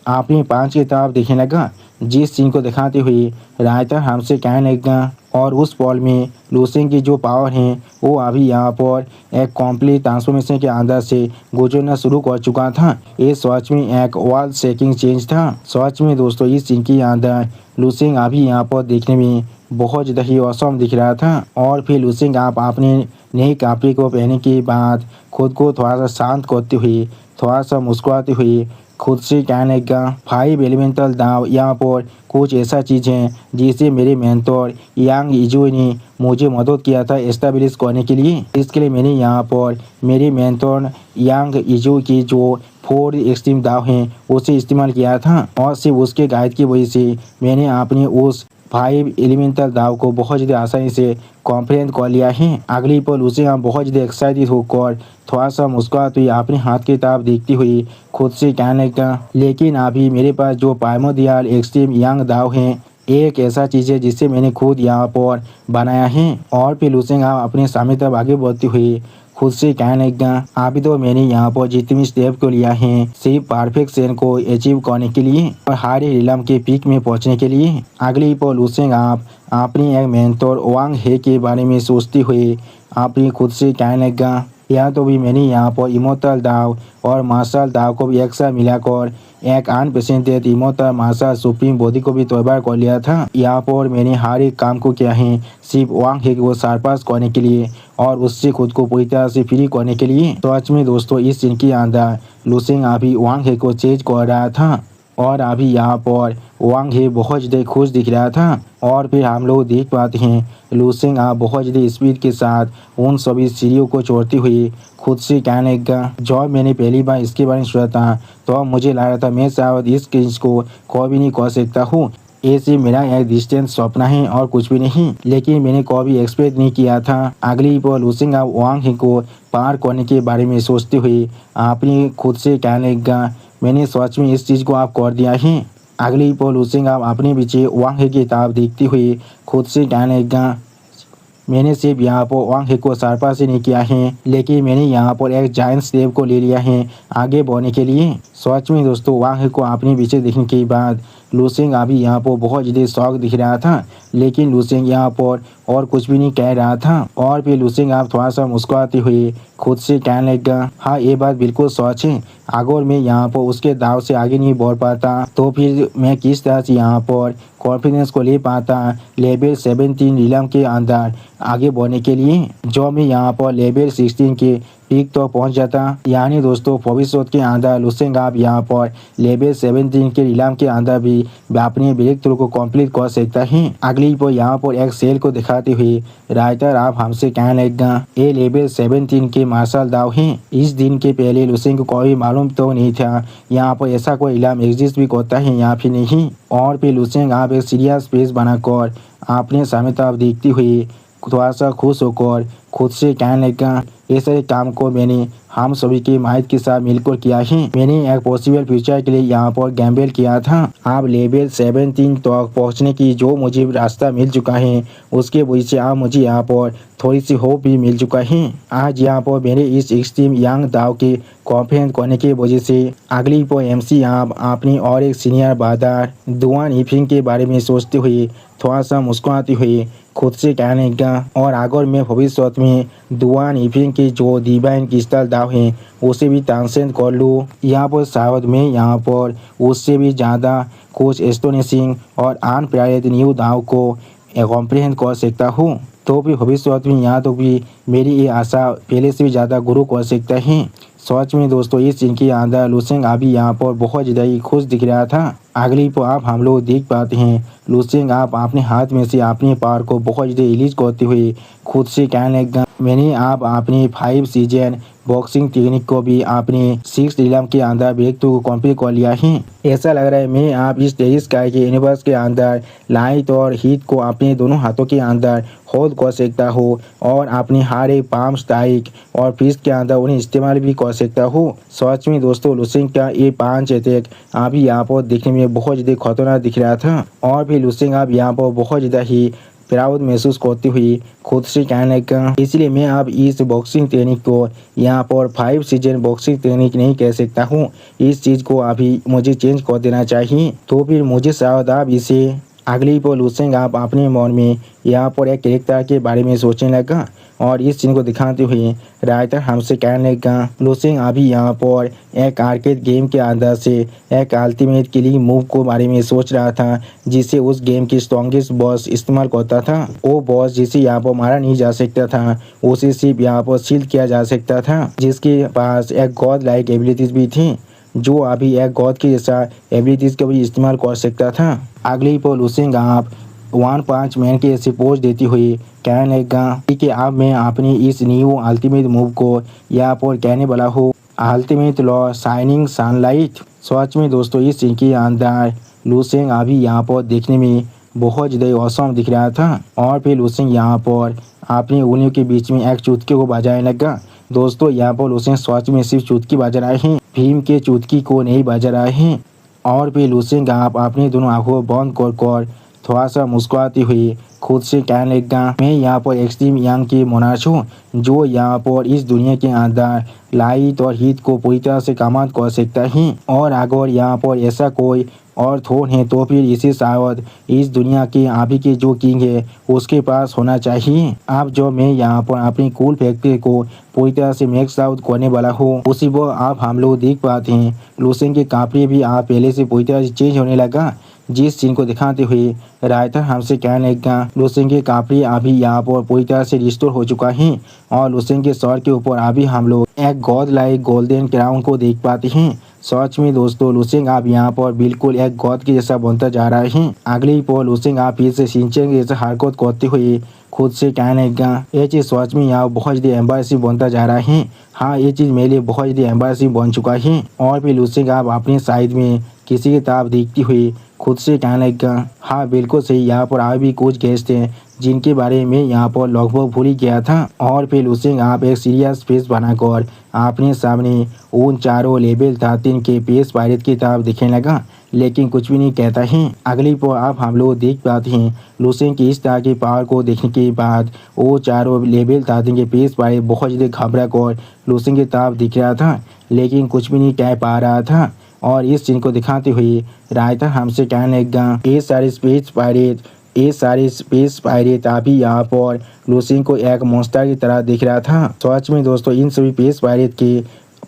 आपने 5 की तरफ देखने लगा। जिस सीन को दिखाते हुए राइटर हमसे कहने लगा और उस पल में लूसिंग की जो पावर है वो अभी यहाँ पर एक कॉम्प्लीट ट्रांसफॉर्मेशन के अंदर से गुजरना शुरू कर चुका था। ये सच में एक वर्ल्ड शेकिंग चेंज था। सच में दोस्तों इस सीन के अंदर लूसिंग अभी यहाँ पर देखने में बहुत ज़्यादा ही औसम दिख रहा था। और फिर लूसिंग आप अपने नए कपड़े को पहनने के बाद खुद को थोड़ा सा शांत करते हुए, थोड़ा सा मुस्कुराते हुए खुद से कहने लगा 5 एलिमेंटल दाव यहाँ पर कुछ ऐसा चीज़ है जिसे मेरे मेंटर यांग इजो ने मुझे मदद किया था एस्टेब्लिश करने के लिए। इसके लिए मैंने यहाँ पर मेरे मेंटर यांग इजो की जो 4 एक्सट्रीम दाव हैं उसे इस्तेमाल किया था और सिर्फ उसके गाइड की वजह से मैंने अपने उस 5 एलिमेंटल दाव को बहुत ज़्यादा आसानी से कॉम्प्रेंड कर लिया है। अगली पल उसे हम बहुत ज़्यादा एक्साइटेड होकर थोड़ा सा मुस्कुराते हुए अपने हाथ की तरफ देखती हुई खुद से कहने लगा लेकिन अभी मेरे पास जो प्राइमोर्डियल एक्सट्रीम यांग दाव है एक ऐसा चीज़ है जिसे मैंने खुद यहाँ पर बनाया है। और फिर लूसिंग अपने सामने तरफ आगे बढ़ते हुए खुद से कहने लगा अभी तो मैंने यहाँ पर जितनी स्टेप को लिया है सिर्फ परफेक्शन को अचीव करने के लिए और हर रिलम के पीक में पहुँचने के लिए। अगली पल लूसिंग आप अपनी एक मेंटर वांग हे के बारे में सोचते हुए अपनी खुद से कहने लगा या तो भी मैंने यहाँ पर इमोर्टल दाव और मार्शल दाव को भी एक साथ मिलाकर एक unprecedented immortal martial supreme body को भी तैयार कर लिया था। यहाँ पर मैंने हर एक काम को किया है सिर्फ वांग हे को सरपास करने के लिए और उससे खुद को पूरी तरह से फ्री करने के लिए। तो सच में दोस्तों इस सीन के अंदर लूसिंग अभी वांग हे को चेंज कर रहा था और अभी यहाँ पर वांग हे बहुत ज़्यादा खुश दिख रहा था। और फिर हम लोग देख पाते हैं लूसिंग आप बहुत ज़्यादा स्पीड के साथ उन सभी सीढ़ियों को छोड़ते हुए खुद से कहने लगा जब मैंने पहली बार इसके बारे में सुना था तो मुझे लग रहा था मैं शायद इस चीज़ को कभी नहीं कर सकता हूँ, ये सिर्फ मेरा एक डिस्टेंट सपना है और कुछ भी नहीं। लेकिन मैंने कभी एक्सपेक्ट नहीं किया था। अगली पल लूसिंग आप वांग हे को पार करने के बारे में सोचते हुए आपने खुद से कहने लगा मैंने सच में इस चीज़ को आप कर दिया है। अगली पल लूसिंग आप अपने पीछे वांग हे की तरफ देखते हुए खुद से कहने लगा मैंने सिर्फ यहाँ पर वांग हे को सरपास ही नहीं किया है लेकिन मैंने यहाँ पर एक जायंट स्टेप को ले लिया है आगे बढ़ने के लिए। सच में दोस्तों वांग हे को अपने पीछे देखने के बाद लूसिंग अभी यहाँ पर बहुत ज़्यादा शौक दिख रहा था लेकिन लूसिंग यहाँ पर और कुछ भी नहीं कह रहा था। और फिर लूसिंग आप थोड़ा सा मुस्कुराते हुए खुद से कहने लगा हाँ ये बात बिल्कुल सच है, अगर मैं यहाँ पर उसके दाव से आगे नहीं बढ़ पाता तो फिर मैं किस तरह से यहाँ पर कॉन्फिडेंस को ले पाता लेवल 17 रिलम के अंदर आगे बढ़ने के लिए जो मैं यहाँ पर लेवल 16 के पीक तो पहुंच जाता। यानी दोस्तों भविष्य के अंदर लूसिंग आप यहाँ पर लेवल 17 के रिलम के अंदर भी अपने ब्रेक थ्रू को कंप्लीट कर सकता है। अगली पर यहाँ पर एक सेल को दिखाते हुए राइटर आप हमसे कहने लगा ये लेवल 17 के मार्शल दाव हैं। इस दिन के पहले लूसिंग को कोई मालूम तो नहीं था यहाँ पर ऐसा कोई इलाम एग्जिस्ट भी करता है यहाँ फिर नहीं। और फिर लूसिंग आप एक सीरियस पेज बनाकर अपने सामने तरफ देखती हुई थोड़ा सा खुश होकर खुद से कहने लगा ये सारे काम को मैंने हम सभी के माहिर के साथ मिलकर किया है। मैंने एक पॉसिबल फ्यूचर के लिए यहाँ पर गैम्बल किया था। अब लेवल 17 तक पहुँचने की जो मुझे रास्ता मिल चुका है उसके वजह से अब मुझे यहाँ पर थोड़ी सी होप भी मिल चुका है। आज यहाँ पर मेरे इस एक्सट्रीम यांग दाव के कॉन्फ्रेंस करने की वजह से अगली पर MC आप अपनी और एक सीनियर बादार दुआन इफिंग के बारे में सोचते हुए थोड़ा सा मुस्कुराते हुए खुद से कहने लगा और अगर मैं भविष्य में दुआन इफिंग के जो डिवाइन क्रिस्टल दाव हैं उसे भी ट्रांसेंड कर लूँ यहाँ पर शायद मैं यहाँ पर उससे भी ज़्यादा कुछ एस्टोनिशिंग और अनप्रेरित न्यू दाव को कॉम्प्रिहेंड कर सकता हूँ तो भी भविष्य में यहाँ तो भी मेरी ये आशा पहले से भी ज़्यादा गुरु कर सकता है। सच में दोस्तों इस सीन के अंदर लूसिंग अभी यहाँ पर बहुत ज़्यादा ही खुश दिख रहा था। अगली पर आप हम लोग देख पाते हैं लूसिंग आप अपने हाथ में से अपने पावर को बहुत ज़्यादा रिलीज करते हुए खुद से कहने लगा मैंने आप अपनी 5 सीजन बॉक्सिंग टेक्निक को भी अपने 6 रिलम के अंदर ब्रेक थ्रू को कंप्लीट कर लिया है। ऐसा लग रहा है मैं आप इस टेरिस स्काई के यूनिवर्स के अंदर लाइट और हीट को अपने दोनों हाथों के अंदर होल्ड कर सकता हूँ और अपने हर एक पाम स्ट्राइक और फिस्ट के अंदर उन्हें इस्तेमाल भी कर सकता हूँ। सच में दोस्तों लूसिंग का ये 5 अटैक अभी यहाँ पर देखने में बहुत ज़्यादा खतरनाक दिख रहा था। और भी लूसिंग आप यहाँ पर बहुत ज़्यादा ही प्राउड महसूस करती हुई खुद से कहने लगा, इसलिए मैं अब इस बॉक्सिंग ट्रेनिंग को यहाँ पर 5 सीजन बॉक्सिंग ट्रेनिंग नहीं कह सकता हूँ। इस चीज़ को अभी मुझे चेंज कर देना चाहिए। तो फिर मुझे शायद आप इसे अगली पर लूसेंग आप अपने मन में यहाँ पर एक कैरेक्टर के बारे में सोचने लगा और इस चीज़ को दिखाते हुए राइटर हमसे कहने लगा, लूसेंग अभी यहाँ पर एक आर्केड गेम के अंदर से एक अल्टीमेट किलिंग मूव को बारे में सोच रहा था जिसे उस गेम की स्ट्रॉन्गेस्ट बॉस इस्तेमाल करता था। वो बॉस जिसे यहाँ पर मारा नहीं जा सकता था, उसे सिर्फ यहाँ पर शील्ड किया जा सकता था, जिसके पास एक गॉड लाइक एबिलिटीज भी थी जो अभी एक गॉड के जैसा एबिलिटीज का भी इस्तेमाल कर सकता था। अगली पर लूसेंग आप 1 पंच मैन के ऐसी पोज देती हुई कहने लगा कि अब मैं अपनी इस न्यू अल्टीमेट मूव को यहाँ पर कहने वाला हूँ, अल्टीमेट लॉ शाइनिंग सनलाइट। सच में दोस्तों इस सीन के अंदर लूसेंग अभी यहाँ पर देखने में बहुत ज़्यादा औसम दिख रहा था और फिर लूसेंग यहाँ पर अपनी उंगलियों के बीच में एक चुटकी को बजाने लगा। दोस्तों यहाँ पर लूसेंग सच में सिर्फ चुटकी बजा रहे हैं, भीम के चुटकी को नहीं बजा रहे हैं। और फिर लूसेंग आप अपनी दोनों आंखों बंद कर थोड़ा सा मुस्कुराती हुई खुद से कहने लगा, मैं यहाँ पर एक्सट्रीम यंग की मोनार्च हूँ जो यहाँ पर इस दुनिया के अंदर लाइट और हीट को पूरी तरह से कमांड कर सकता है और अगर यहाँ पर ऐसा कोई और थ्रोन है तो फिर इसे शायद इस दुनिया के अभी के जो किंग है उसके पास होना चाहिए। अब जो मैं यहाँ पर अपनी कूल फैक्ट्री को पूरी तरह से मैक्स आउट करने वाला हूँ उसी वो आप हम लोग देख पाते हैं लूसेंग के कापड़े भी आप पहले से पूरी तरह से चेंज होने लगा, जिस सीन को दिखाते हुए राइटर हमसे कहने लगा, लूसेंग के कापड़े अभी यहाँ पर पूरी तरह से रिस्टोर हो चुका है और लूसेंग के सर के ऊपर अभी हम लोग एक गॉड लाइक गोल्डन क्राउन को देख पाते हैं। सच में दोस्तों लूसेंग आप यहाँ पर बिल्कुल एक गॉड के जैसा बनता जा रहा है। अगली पर लूसेंग आप फिर से शिनचैन जैसा हरकत करते हुए खुद से कहने लगा, ये चीज़ सच में यहाँ बहुत ज़्यादा एम्बैरेसिंग बनता जा रहा है। हाँ ये चीज़ मेरे लिए बहुत ज़्यादा एम्बैरेसिंग बन चुका है। और फिर लूसेंग आप अपने साइड में किसी की तरफ देखती हुई खुद से कहने लगा, हाँ बिल्कुल सही, यहाँ पर और भी कुछ गेस्ट हैं जिनके बारे में यहाँ पर लगभग भूल ही गया था। और फिर लूसेंग आप एक सीरियस फेस बनाकर अपने सामने उन चारों लेवल 13 के पेस पायरेट की तरफ दिखने लगा लेकिन कुछ भी नहीं कहता है। अगली पर आप हम लोग देख पाते हैं लूसेंग की इस तरह की पावर को देखने के बाद वो चारों लेवल 13 के पेस पायरेट बहुत ज़्यादा घबरा कर लूसेंग की तरफ दिख रहा था लेकिन कुछ भी नहीं कह पा रहा था। और इस सीन को दिखाते हुए राइटर हमसे कहने लगा, ये सारे स्पेस पायरेट अभी यहाँ पर लूसेंग को एक मॉन्स्टर की तरह दिख रहा था। सच में दोस्तों इन सभी स्पेस पायरेट के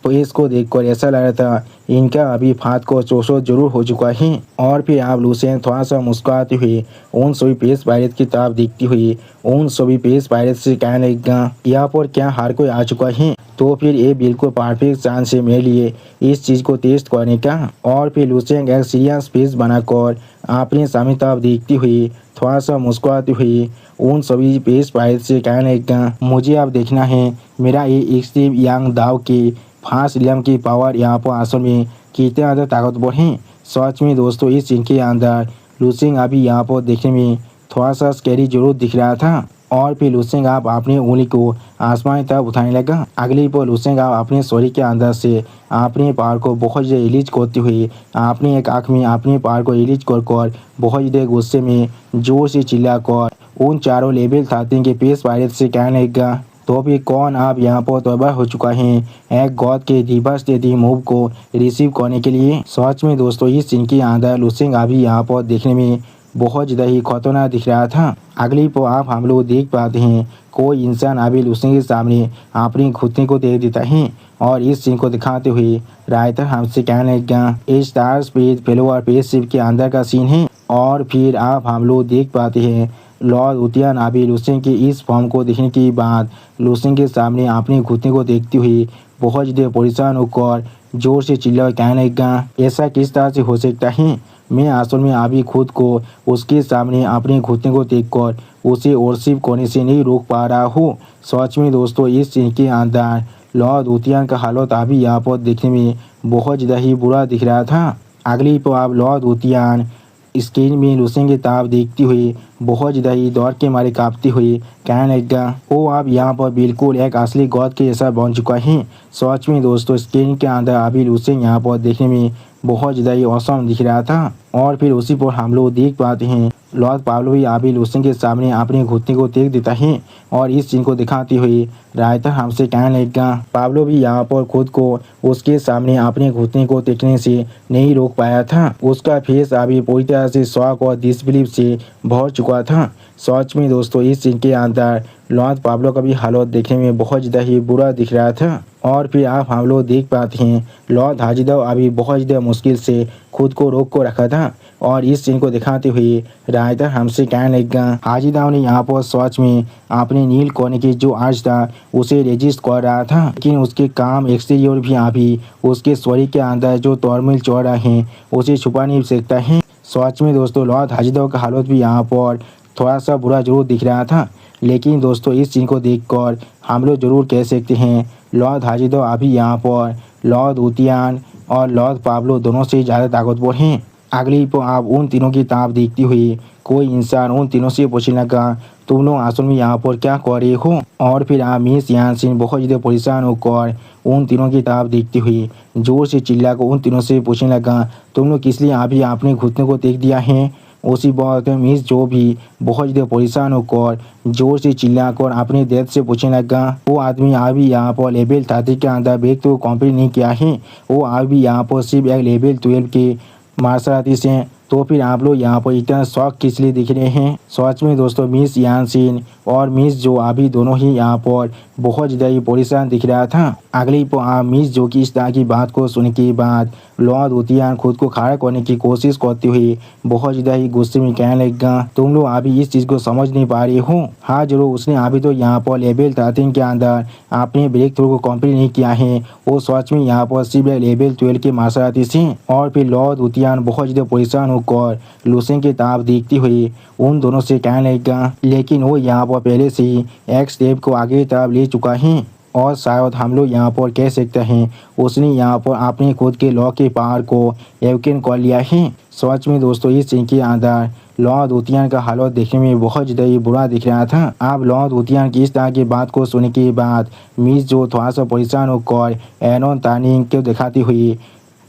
पेस को देखकर ऐसा लग रहा था इनका अभी फात को चोसो जरूर हो चुका है। और फिर आप लूसेंग थोड़ा सा मुस्कुराते हुए उन सभी स्पेस पायरेट की तरफ देखती हुई उन सभी स्पेस पायरेट से कहने लगा, यहाँ पर क्या हर कोई आ चुका है तो फिर ये बिल्कुल परफेक्ट चांस है मेरे लिए इस चीज़ को टेस्ट करने का। और फिर लूसेंग एक सीरियस फेस बनाकर अपने सामने तरफ देखती हुई थोड़ा सा मुस्कुराती हुई उन सभी स्पेस पायरेट से कहने लगा, मुझे अब देखना है मेरा ये एक्सट्रीम यंग दाव के 5 इलम की पावर यहाँ पर असल में कितने ज़्यादा ताकतवर हैं। सच में दोस्तों इस सीन के अंदर लूसेंग अभी यहाँ पर देखने में थोड़ा सा स्कैरी जरूर दिख रहा था। और फिर लूसेंग आप अपनी उंगली को आसमान की तरफ उठाने लगा। अगली पर लूसेंग आप अपने शरीर के अंदर से अपने पावर को बहुत ज़्यादा रिलीज करते हुए अपनी एक आँख में अपने पावर को रिलीज कर बहुत ज़्यादा गुस्से में जोर से चिल्लाकर उन चारों लेवल 13 के पेस पायरेट से कहने लगा, तो भी कौन आप यहाँ पर तैयार हो चुका है एक गॉड के डिवास्टेटिंग मूव को रिसीव करने के लिए। सच में दोस्तों इस सीन के अंदर लूसेंग अभी यहाँ पर देखने में बहुत ज़्यादा ही खतरनाक दिख रहा था। अगली पर आप हम लोग देख पाते हैं कोई इंसान अभी लूसेंग के सामने अपनी घुटने को दे देता है और इस सीन को दिखाते हुए राइटर हमसे कहने लगा, इस स्टार स्पेस फेलोवर स्पेसशिप के अंदर का सीन है। और फिर आप हम लोग देख पाते हैं लॉर्ड उतियान अभी लूसेंग की इस फॉर्म को देखने के बाद लूसेंग के सामने अपने घुटने को देखती हुई बहुत ज़्यादा परेशान होकर जोर से चिल्ला कहने लगा, ऐसा किस तरह से हो सकता है, मैं असल में अभी खुद को उसके सामने अपने घुटने को देखकर उसे वर्शिप करने से नहीं रोक पा रहा हूँ। सच में दोस्तों इस सीन के अंदर लॉर्ड उतियान का हालत अभी यहाँ पर देखने में बहुत ज़्यादा ही बुरा दिख रहा था। अगली पर आप लॉर्ड उतियान स्क्रीन में लूसेंग की तरफ देखती हुई बहुत ज़्यादा ही दौड़ के मारे कांपती हुई कहने लगा, वो आप यहाँ पर बिल्कुल एक असली गॉड के जैसा बन चुका है। सच में दोस्तों स्क्रीन के अंदर अभी लूसेंग यहाँ पर देखने में बहुत ज़्यादा ही औसम दिख रहा था। और फिर उसी पर हम लोग देख पाते हैं लॉर्ड पाब्लो भी अभी लूसेंट के सामने अपने घुटने को टेक देता है और इस चीज को दिखाते हुए रायता हमसे कहने लगेगा। पाब्लो भी यहाँ पर खुद को उसके सामने अपने घुटने को टेकने से नहीं रोक पाया था। उसका फेस अभी पूरी तरह से शॉक और डिसबिलीफ से भर चुका था। सच में दोस्तों इस सीन के अंदर लॉर्ड पाब्लो का भी हालत देखने में बहुत ज़्यादा ही बुरा दिख रहा था। और फिर आप हम लोग देख पाते हैं लॉर्ड हाजिदाव अभी बहुत ज़्यादा मुश्किल से खुद को रोक को रखा था और इस सीन को दिखाते हुए रायता हमसे कहने लगेगा। हाजिदाव ने यहाँ पर सच में अपने नील करने की जो अर्ज था उसे रजिस्ट कर रहा था, लेकिन उसके काम एक्सटीरियर भी अभी उसके शरीर के अंदर जो तोड़मिल चढ़ रहा है उसे छुपा नहीं सकता है। सच में दोस्तों लॉर्ड हाजिदाव का हालत भी यहाँ पर थोड़ा सा बुरा जरूर दिख रहा था, लेकिन दोस्तों इस सीन को देखकर हम लोग जरूर कह सकते हैं लॉर्ड हाजिदाव अभी यहाँ पर लॉर्ड उतियान और लॉर्ड पाब्लो दोनों से ज़्यादा ताकतवर हैं। अगली पर आप उन तीनों की ताप देखती हुई कोई इंसान उन तीनों से पूछने लगा तुम लोग असल में यहाँ पर क्या कर रहे हो। और फिर आप मिस यानसिन बहुत ज़्यादा परेशान होकर उन तीनों की ताप देखती हुई जोर से चिल्ला कर उन तीनों से पूछने लगा तुम लोग किस लिए अभी अपने घुटने को देख दिया है। उसी बात में मिस जो भी बहुत ज़्यादा परेशान होकर जोर से चिल्लाकर अपने डेथ से पूछने लगा वो आदमी अभी यहाँ पर लेवल 30 के अंदर ब्रेक तो कंप्लीट नहीं किया है, वो अभी यहाँ पर सिर्फ एक लेवल 12 के मार्शल आर्टिस्ट हैं। तो फिर आप लोग यहाँ पर इतना शौक किस लिए दिख रहे हैं। सच में दोस्तों मिस यानसिन और मिस जो अभी दोनों ही यहाँ पर बहुत ज़्यादा ही परेशान दिख रहा था। अगली पर आप मिस जो की इस तरह की बात को सुनने के बाद लॉर्ड उतियान खुद को खड़ा करने की कोशिश करते हुए बहुत ज़्यादा ही गुस्से में कहने लगेगा तुम लोग अभी इस चीज़ को समझ नहीं पा रहे हो। हाँ जरूर उसने अभी तो यहाँ पर लेवल 13 के अंदर अपने ब्रेक थ्रू को कंप्लीट नहीं किया है, वो सच में यहाँ पर सिर्फ लेवल 12 के मार्शल आर्टिस्ट हैं। और फिर लॉर्ड उतियान बहुत ज़्यादा परेशान होकर लूसेंट की ताप देखते हुए उन दोनों से कहने लगेगा लेकिन वो यहाँ पर पहले से ही एक स्टेप को आगे तरफ ले चुका है और शायद हम लोग यहाँ पर कह सकते हैं उसने यहाँ पर अपने खुद के लॉ के पावर को एवकेन कर लिया है। सच में दोस्तों इस सीन के अंदर लॉर्ड उतियान का हालत देखने में बहुत ज़्यादा ही बुरा दिख रहा था। आप लॉर्ड उतियान की इस तरह की बात को सुनने के बाद मिस जो थोड़ा सा परेशान होकर एनोन तानिंग को दिखाती हुई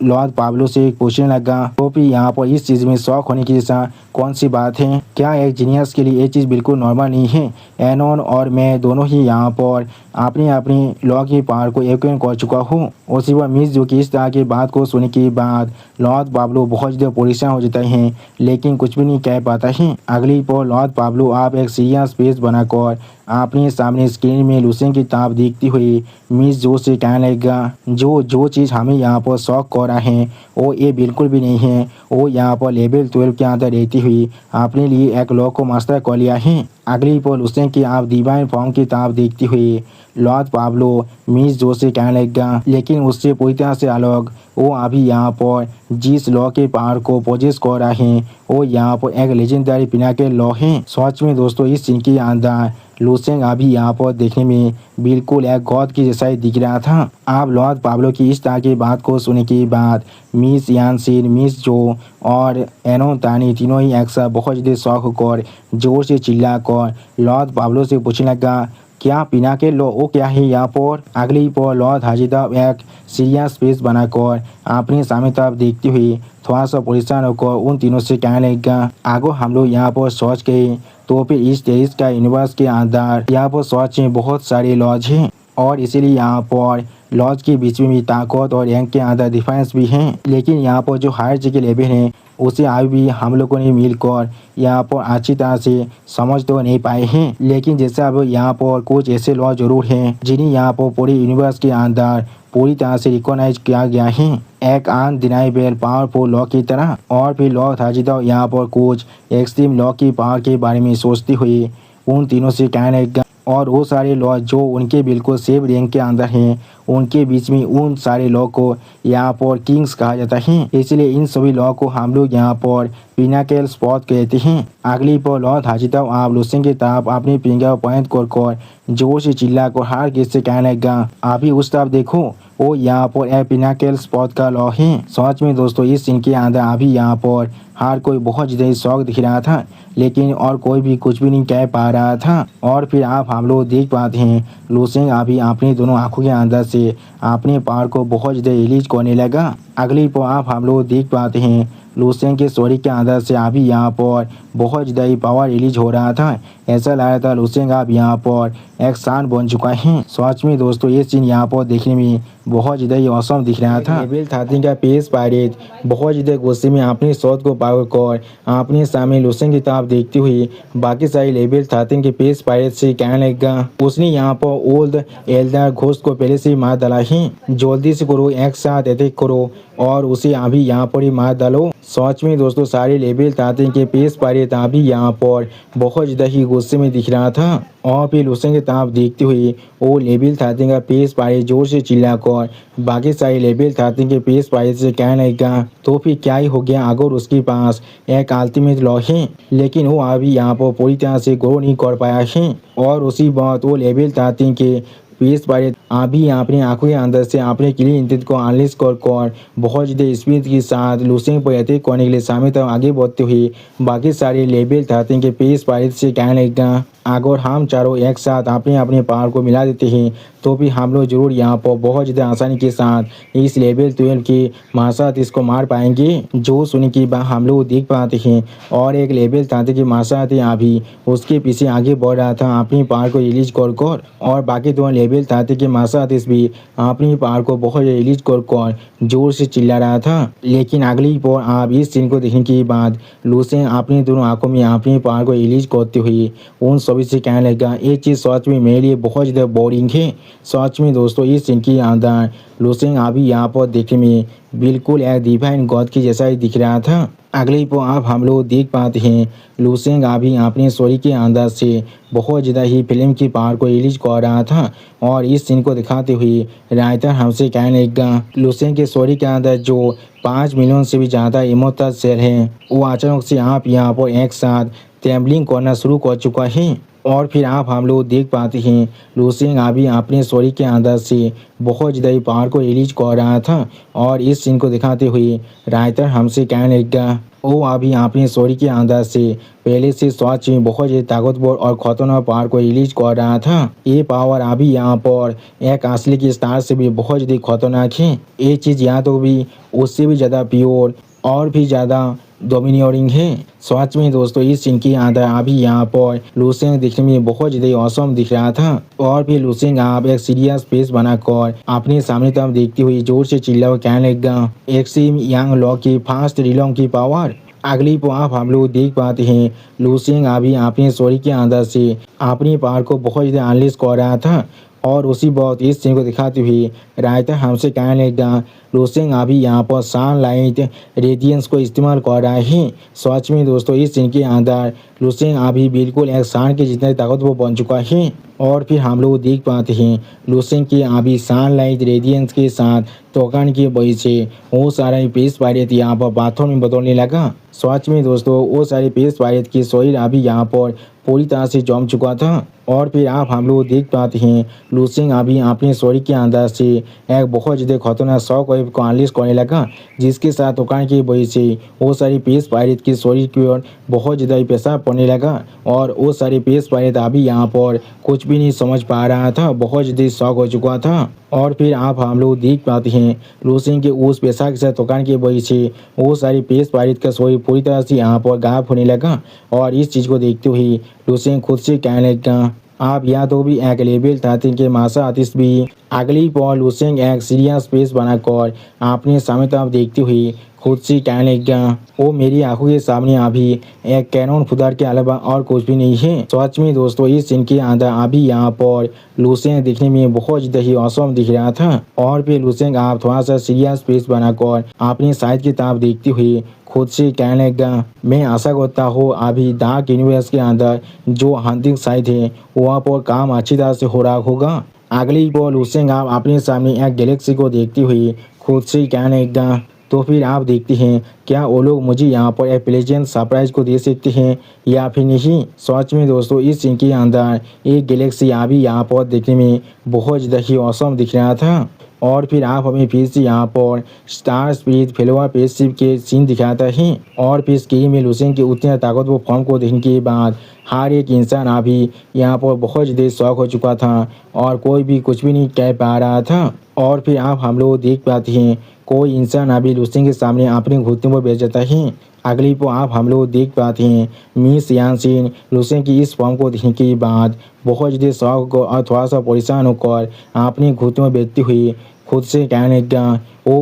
लॉर्ड पाब्लो से पूछने लगा तो फिर यहाँ पर इस चीज़ में शौक होने की जैसा कौन सी बात है, क्या एक जीनियस के लिए ये चीज़ बिल्कुल नॉर्मल नहीं है। एनोन और मैं दोनों ही यहाँ पर अपनी अपनी लॉ की पावर को एवकेन कर चुका हूँ। उसी पर मिस जो कि इस तरह की बात को सुनने के बाद लॉर्ड पाब्लो बहुत ज़्यादा परेशान हो जाते हैं लेकिन कुछ भी नहीं कह पाता है। अगली पर लॉर्ड पाब्लो आप एक सीरियस पेज बनाकर अपने सामने स्क्रीन में लूसेंट की ताप देखती हुई मिस जो से कहने लगेगा जो चीज़ हमें यहाँ पर शौक कर रहा है वो ये बिल्कुल भी नहीं है। वो यहाँ पर लेवल 12 के अंदर रहती हुई अपने लिए एक लॉ को मास्टर कर लिया है। अगली पर लूसेंट की आप डिवाइन फॉर्म की ताप देखती हुई लॉर्ड पाब्लो मिस जो से कहने लगेगा लेकिन उससे पूरी तरह से अलग वो अभी यहाँ पर जिस लॉ के पावर को पोजेस कर रहा है वो यहाँ पर एक लेजेंडरी पिनाकल लॉ है। सच में दोस्तों इस सीन के अंदर लूसेंट अभी यहाँ पर देखने में बिल्कुल एक गॉड की जैसा ही दिख रहा था। आप लॉर्ड पाब्लो की इस तरह की बात को सुनने के बाद मिस यानसिन मिस जो और एनोन तानी तीनों ही एक साथ बहुत ज़्यादा शौक होकर जोर से चिल्ला कर लॉर्ड पाब्लो से पूछने लगा क्या पिनाकल लॉ वो क्या है यहाँ पर। अगली पर लॉर्ड हाजिदाव एक सीरियस फेस बनाकर अपने सामने तरफ देखते हुए थोड़ा सा परेशान होकर उन तीनों से कहने लगेगा आगो हम लोग यहाँ पर सोच गए तो फिर इस टेरिस का यूनिवर्स के अंदर यहाँ पर सच में बहुत सारे लॉज हैं और इसीलिए यहाँ पर लॉज के बीच में भी ताकत और रैंक के अंदर डिफरेंस भी हैं, लेकिन यहाँ पर जो हायर जी के लेवल हैं उसे अभी भी हम लोगों ने मिलकर यहाँ पर अच्छी तरह से समझ तो नहीं पाए हैं। लेकिन जैसे अब यहाँ पर कुछ ऐसे लॉ जरूर हैं जिन्हें यहाँ पर पूरी यूनिवर्स के अंदर पूरी तरह से रिकॉग्नाइज किया गया है एक अनडिनाइबल पावरफुल लॉ की तरह। और फिर लॉर्ड हाजिदाव यहाँ पर कुछ एक्सट्रीम लॉ की पावर के बारे में सोचती हुई उन तीनों से कहने लगेगा और वो सारे लॉ जो उनके बिल्कुल सेम रैंक के अंदर हैं उनके बीच में उन सारे लॉ को यहाँ पर किंग्स कहा जाता है, इसलिए इन सभी लॉ को हम लोग यहाँ पर पिनाकल स्पॉट कहते हैं। अगली पर लॉर्ड हाजिदाव आप लूसेंट की तरफ अपनी फिंगर पॉइंट कर जोर से चिल्ला कर हर किस से कहने लगा अभी उस तरफ देखो वो यहाँ पर एक पिनाकल स्पॉट का लॉ है। सच में दोस्तों इस सीन के अंदर अभी यहाँ पर हर कोई बहुत ज़्यादा शौक दिख रहा था, लेकिन और कोई भी कुछ भी नहीं कह पा रहा था। और फिर आप हम लोग देख पाते हैं लुसेंग अभी अपनी दोनों आंखों के अंदर से अपने पावर को बहुत ज़्यादा रिलीज करने लगा। अगली पर आप हम लोग देख पाते हैं लुसेंग के शरीर के अंदर से अभी यहाँ पर बहुत ज़्यादा ही पावर रिलीज हो रहा था। ऐसा लग रहा था लुसेंग अब यहाँ पर एक शान बन चुका है। सच में दोस्तों ये सीन यहाँ पर देखने में बहुत ज़्यादा ही औसम दिख रहा था। लेवल 13 का पेस पायरेट बहुत ज़्यादा गुस्से में अपने शॉट को पावर कर अपने सामने लुसेंग की तरफ देखते हुए बाकी सारे लेवल 13 के पेस पायरेट से कहने लगा, उसने यहाँ पर ओल्ड एल्डर घोस्ट को पहले से ही मार डाला है, जल्दी से करो, एक साथ अटैक करो और उसे अभी यहाँ पर ही मार डालो। सच में दोस्तों सारे लेवल 13 के पेस पायरेट अभी यहाँ पर बहुत ज़्यादा ही गुस्से में दिख रहा था। और फिर लुसेंग की तरफ देखते हुए वो लेवल 13 का पेस पायरेट जोर से चिल्लाकर बाकी सारे लेवल 13 के पेस पायरेट से कहने लगा, तो फिर क्या ही हो गया अगर उसके पास एक अल्टीमेट लॉ है, लेकिन वो अभी यहाँ पर पूरी तरह से ग्रो नहीं कर पाया है। और उसी बात वो लेवल 13 के पेस पायरेट अभी अपनी आंखों के अंदर से अपने क्लीन इंटेंट को अनलिस्ट कर बहुत ज़्यादा स्पीड के साथ लुसेंग पर अटैक करने के लिए सामने तक आगे बढ़ते हुए बाकी सारे लेवल 13 के पेस पायरेट से कहने लगा, अगर हम चारों एक साथ अपने अपने पावर को मिला देते हैं तो भी हम लोग जरूर यहाँ पर बहुत ज़्यादा आसानी के साथ इस लेवल 12 के मार्शल इसको मार पाएंगे। जो सुनने की बात हम लोग देख पाते हैं और एक लेवल 13 की मार्शल अभी उसके पीछे आगे बढ़ रहा था अपनी पावर को रिलीज कर और बाकी दोनों लेवल 13 के मार्शल भी अपनी पावर को बहुत रिलीज कर जोर से चिल्ला रहा था। लेकिन अगली पर आप इस सीन को देखने के बाद लुसेंग अपनी दोनों आंखों में अपनी पावर को रिलीज करते हुए उन सभी से कहने लगा, ये चीज़ सच में मेरे लिए बहुत ज़्यादा बोरिंग है। सच में दोस्तों इस सीन के अंदर लुसेंग अभी यहाँ पर देखने में बिल्कुल एक डिवाइन गॉड के जैसा ही दिख रहा था। अगले पर आप हम लोग देख पाते हैं लुसेंग अभी अपने शरीर के अंदर से बहुत ज़्यादा ही फिल्म की पावर को रिलीज कर रहा था। और इस सीन को दिखाते हुए राइटर हमसे कहने लगा, लुसेंग के शरीर के अंदर जो 5 मिलियन से भी ज़्यादा इमोर्टल सेल हैं वो अचानक से आप यहाँ पर एक साथ टैम्बलिंग करना शुरू कर चुका है। और फिर आप हम लोग देख पाते हैं लुसेंग अभी अपने शरीर के अंदर से बहुत ज़्यादा पावर को रिलीज कर रहा था। और इस सीन को दिखाते हुए राइटर हमसे कहने लगा, वो अभी अपने शरीर के अंदर से पहले से सच में बहुत ज़्यादा ताकतवर और खतरनाक पावर को रिलीज कर रहा था। ये पावर अभी यहाँ पर एक असली के स्टार से भी बहुत ज़्यादा खतरनाक है। ये चीज़ यहाँ तो भी उससे भी ज़्यादा प्योर और भी ज़्यादा डोमिनियरिंग है। सच में दोस्तों इस सीन के अंदर अभी यहाँ पर लुसेंग दिखने में बहुत ज़्यादा औसम दिख रहा था। और फिर लुसेंग आप एक सीरियस फेस बनाकर अपने सामने तरफ देखती हुई जोर से चिल्ला कहने लगा, एक्सिम यांग लॉ की फास्ट रिलोंग की पावर। अगली पर आप हम लोग देख पाते हैं लुसेंग अभी अपने शरीर के अंदर से अपनी पावर को बहुत ज़्यादा अनलिस्ट कर रहा था। और उसी बात इस सीन को दिखाते हुए राइटर हमसे कहने लगा, लुसेंग अभी यहाँ पर सनलाइट रेडियंस को इस्तेमाल कर रहा है। सच में दोस्तों इस सीन के अंदर लुसेंग अभी बिल्कुल एक सान के जितना ताकतवर बन चुका है। और फिर हम लोग देख पाते हैं लुसेंग की अभी सनलाइट रेडियंस के साथ टोकन की वजह से वो सारे पेस पायरेट यहाँ पर बाथरूम में बदलने लगा। सच में दोस्तों वो सारे पेस पायरेट की शरीर अभी यहाँ पर पूरी तरह से जम चुका था। और फिर आप हम लोग देख पाते हैं लुसेंग अभी अपने शरीर के अंदर से एक बहुत ज़्यादा खतरनाक शॉक वेव को अनलिस्ट करने लगा, जिसके साथ टोकन की वजह से वो सारी पेस पायरेट के शरीर की ओर बहुत ज़्यादा पेशाब पड़ने लगा। और वो सारे पेस पायरेट अभी यहाँ पर कुछ भी नहीं समझ पा रहा था, बहुत ज़्यादा शॉक हो चुका था। और फिर आप हम लोग देख पाते हैं लुसेंग के उस पेशा के साथ टोकन की वजह से वो सारी पेस पायरेट का शरीर पूरी तरह से यहाँ पर गायब होने लगा। और इस चीज़ को देखते हुए लुसेंग खुद से कहने लगा, आप या तो भी एक लेवल 13 के मार्शल आर्टिस्ट भी। अगली पर लुसेंग एक सीरियस फेस बनाकर अपने सामने तरफ देखते हुए खुद से कहने लगा, वो मेरी आंखों के सामने अभी एक कैनन फुदार के अलावा और कुछ भी नहीं है। सच में दोस्तों इस सीन के अंदर अभी यहाँ पर लुसेंग दिखने में बहुत ज़्यादा ही औसम दिख रहा था। और फिर लुसेंग आप थोड़ा सा सीरियस फेस बनाकर अपने साइड की तरफ देखते हुए खुद से कहने लगा, मैं आशा करता हूँ अभी डार्क यूनिवर्स के अंदर जो हंटिंग साइट है वहाँ पर काम अच्छी तरह से हो रहा होगा। अगली पर लुसेंग आप अपने सामने एक गैलेक्सी को देखते हुए खुद से कहने लगा, तो फिर आप देखते हैं क्या वो लोग मुझे यहाँ पर एक प्लेजेंट सरप्राइज को दे सकते हैं या फिर नहीं। सच में दोस्तों इस सीन के अंदर एक गैलेक्सी अभी यहाँ पर देखने में बहुत ज़्यादा ही औसम दिख रहा था। और फिर आप हमें फिर से यहाँ पर स्टार स्पिरिट फेलोवा पेशिप के सीन दिखाता है और फिर स्क्रीन में लुसेंग के उतने ताकतवर फॉर्म को देखने के बाद हर एक इंसान अभी यहाँ पर बहुत ज़्यादा शौक हो चुका था और कोई भी कुछ भी नहीं कह पा रहा था। और फिर आप हम लोग देख पाते हैं कोई इंसान अभी लुसेंग के सामने अपने घुटनों पर बैठ जाता है। अगली को आप हम लोग देख पाते हैं मिस यानसिन लुसेंग की इस फॉर्म को देखने के बाद बहुत ज़्यादा शौक और थोड़ा सा परेशान होकर अपने घुटनों में बैठती हुई खुद से कहने लगा वो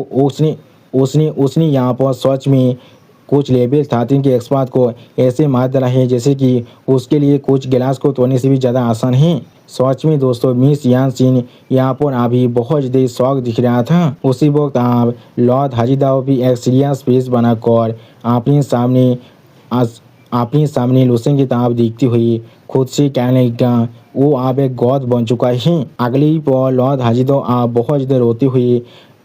उसने यहाँ पर सच में कुछ लेवल 13 के एक्सपर्ट को ऐसे मार डाला है जैसे कि उसके लिए कुछ गिलास को तोड़ने से भी ज़्यादा आसान है। सच में दोस्तों मिस यानसिन यहाँ पर अभी बहुत ज़्यादा शौक दिख रहा था। उसी वक्त आप लॉर्ड हाजिदाओ भी एक सीरियस फेस बनाकर अपने सामने लुसेंग की तरफ देखती हुई खुद से कहने लगा वो आप एक गॉड बन चुका है। अगली पर लॉर्ड हाजिदाओ आप बहुत ज़्यादा रोती हुई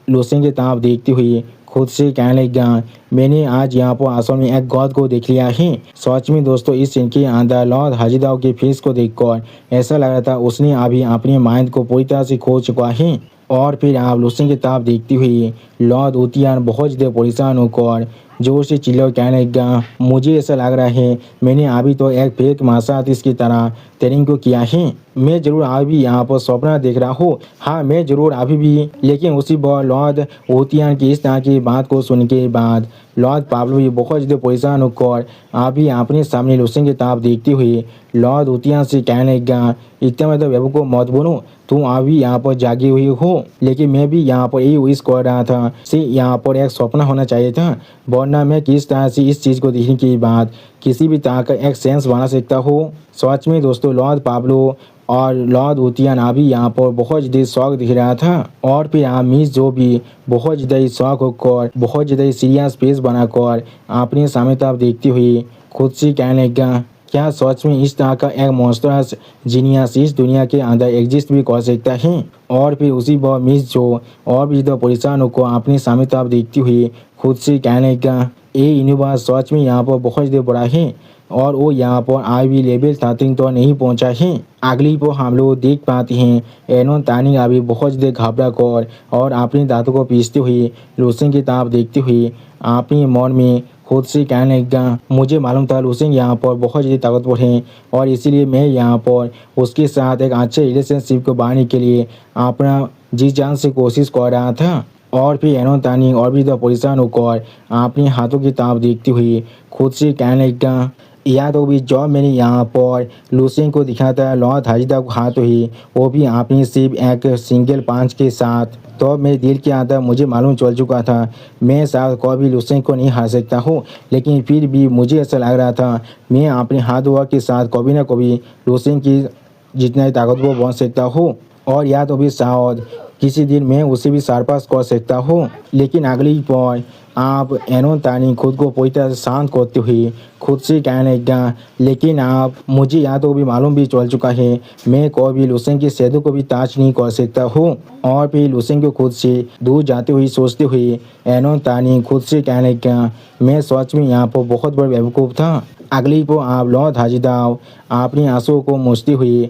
लुसेंग की तरफ देखती हुई खुद से कहने लगा मैंने आज यहाँ पर असल में एक गॉड को देख लिया है। सच में दोस्तों इस सीन के अंदर लॉर्ड हाजिदाओ के फेस को देखकर ऐसा लग रहा था उसने अभी अपने माइंड को पूरी तरह से खो चुका है। और फिर आप लुसेंग की तरफ देखती हुई लॉर्ड उतियान बहुत ज़्यादा परेशान होकर जोर से चिल्ला कहने लगा मुझे ऐसा लग रहा है मैंने अभी तो एक फेक मार्शल आर्टिस्ट की तरह ट्रेनिंग को किया है। मैं जरूर अभी यहाँ पर सपना देख रहा हूँ, हाँ मैं जरूर अभी भी। लेकिन उसी बार लॉर्ड ओतियान की इस तरह की बात को सुन के बाद लॉर्ड पाब्लो भी बहुत ज़्यादा परेशान होकर अभी अपने सामने लुसेंग की तरफ देखती हुई लॉर्ड ओतियान से कहने लगा इतना मतलब बेबू को मत बोलो, तुम अभी यहाँ पर जागी हुई हो। लेकिन मैं भी यहाँ पर यही विश कर रहा था से यहाँ पर एक सपना होना चाहिए था, वरना मैं किस तरह से इस चीज़ को देखने के बाद किसी भी तरह का एक सेंस बना सकता हूँ। सच में दोस्तों लॉर्ड पाब्लो और लॉर्ड ओतियान अभी यहाँ पर बहुत ज़्यादा शौक दिख रहा था। और फिर यहाँ मिस जो भी बहुत ज़्यादा शौक होकर बहुत ज़्यादा सीरियस फेस बनाकर अपने सामने तरफ देखती हुई खुद से कहने लगा क्या सच में इस तरह का एक मॉन्स्टरस जीनियस इस दुनिया के अंदर एग्जिस्ट भी कर सकता है। और फिर उसी बार मिस जो और भी ज़्यादा परेशान होकर अपने सामने तरफ देखती हुई खुद से कहने लगा ये यूनिवर्स सच में यहाँ पर बहुत ज़्यादा बड़ा है और वो यहाँ पर आज भी लेवल 13 तो नहीं पहुँचा है। अगली पर हम लोग देख पाते हैं एनोन तानी अभी बहुत ज़्यादा घबरा कर और अपने दांतों को पीसती हुई लुसेंग की तरफ देखती हुई अपने मन में खुद से कहने लगा मुझे मालूम था लुसेंग यहाँ पर बहुत ज़्यादा ताकतवर है और इसीलिए मैं यहाँ पर उसके साथ एक अच्छे रिलेशनशिप को बनाने के लिए अपना जी जान से कोशिश कर रहा था। और फिर एनोन तानी और भी ज़्यादा परेशान होकर अपने हाथों की तरफ देखती हुई खुद से कहने लगा या तो भी जब मैंने यहाँ पर लुसेंग को दिखाया था लॉर्ड हाजिदा को हाथ हुई वो भी अपनी सिर्फ एक सिंगल पांच के साथ, तो मेरे दिल के अंदर मुझे मालूम चल चुका था मैं शायद कभी लुसेंग को नहीं हार सकता हूँ। लेकिन फिर भी मुझे ऐसा लग रहा था मैं अपने हाथ वर्क के साथ कभी ना कभी लुसेंग की जितना ताकतवर बन सकता हूँ और या तो भी शायद किसी दिन मैं उसे भी सरपास कर सकता हूँ। लेकिन अगली पर आप एनोन तानी खुद को पूरी तरह से शांत करते हुए खुद से कहने लगा लेकिन आप मुझे यहाँ तो भी मालूम भी चल चुका है मैं कभी लुसेंग की सेहत को भी टच नहीं कर सकता हूँ। और फिर लुसेंग को खुद से दूर जाते हुए सोचते हुए एनोन तानी खुद से कहने लगा मैं सच में यहाँ पर बहुत बड़ा बेवकूफ़ था। अगली को आप लॉर्ड हाजिदाओ अपनी आंसुओं को मूछते हुए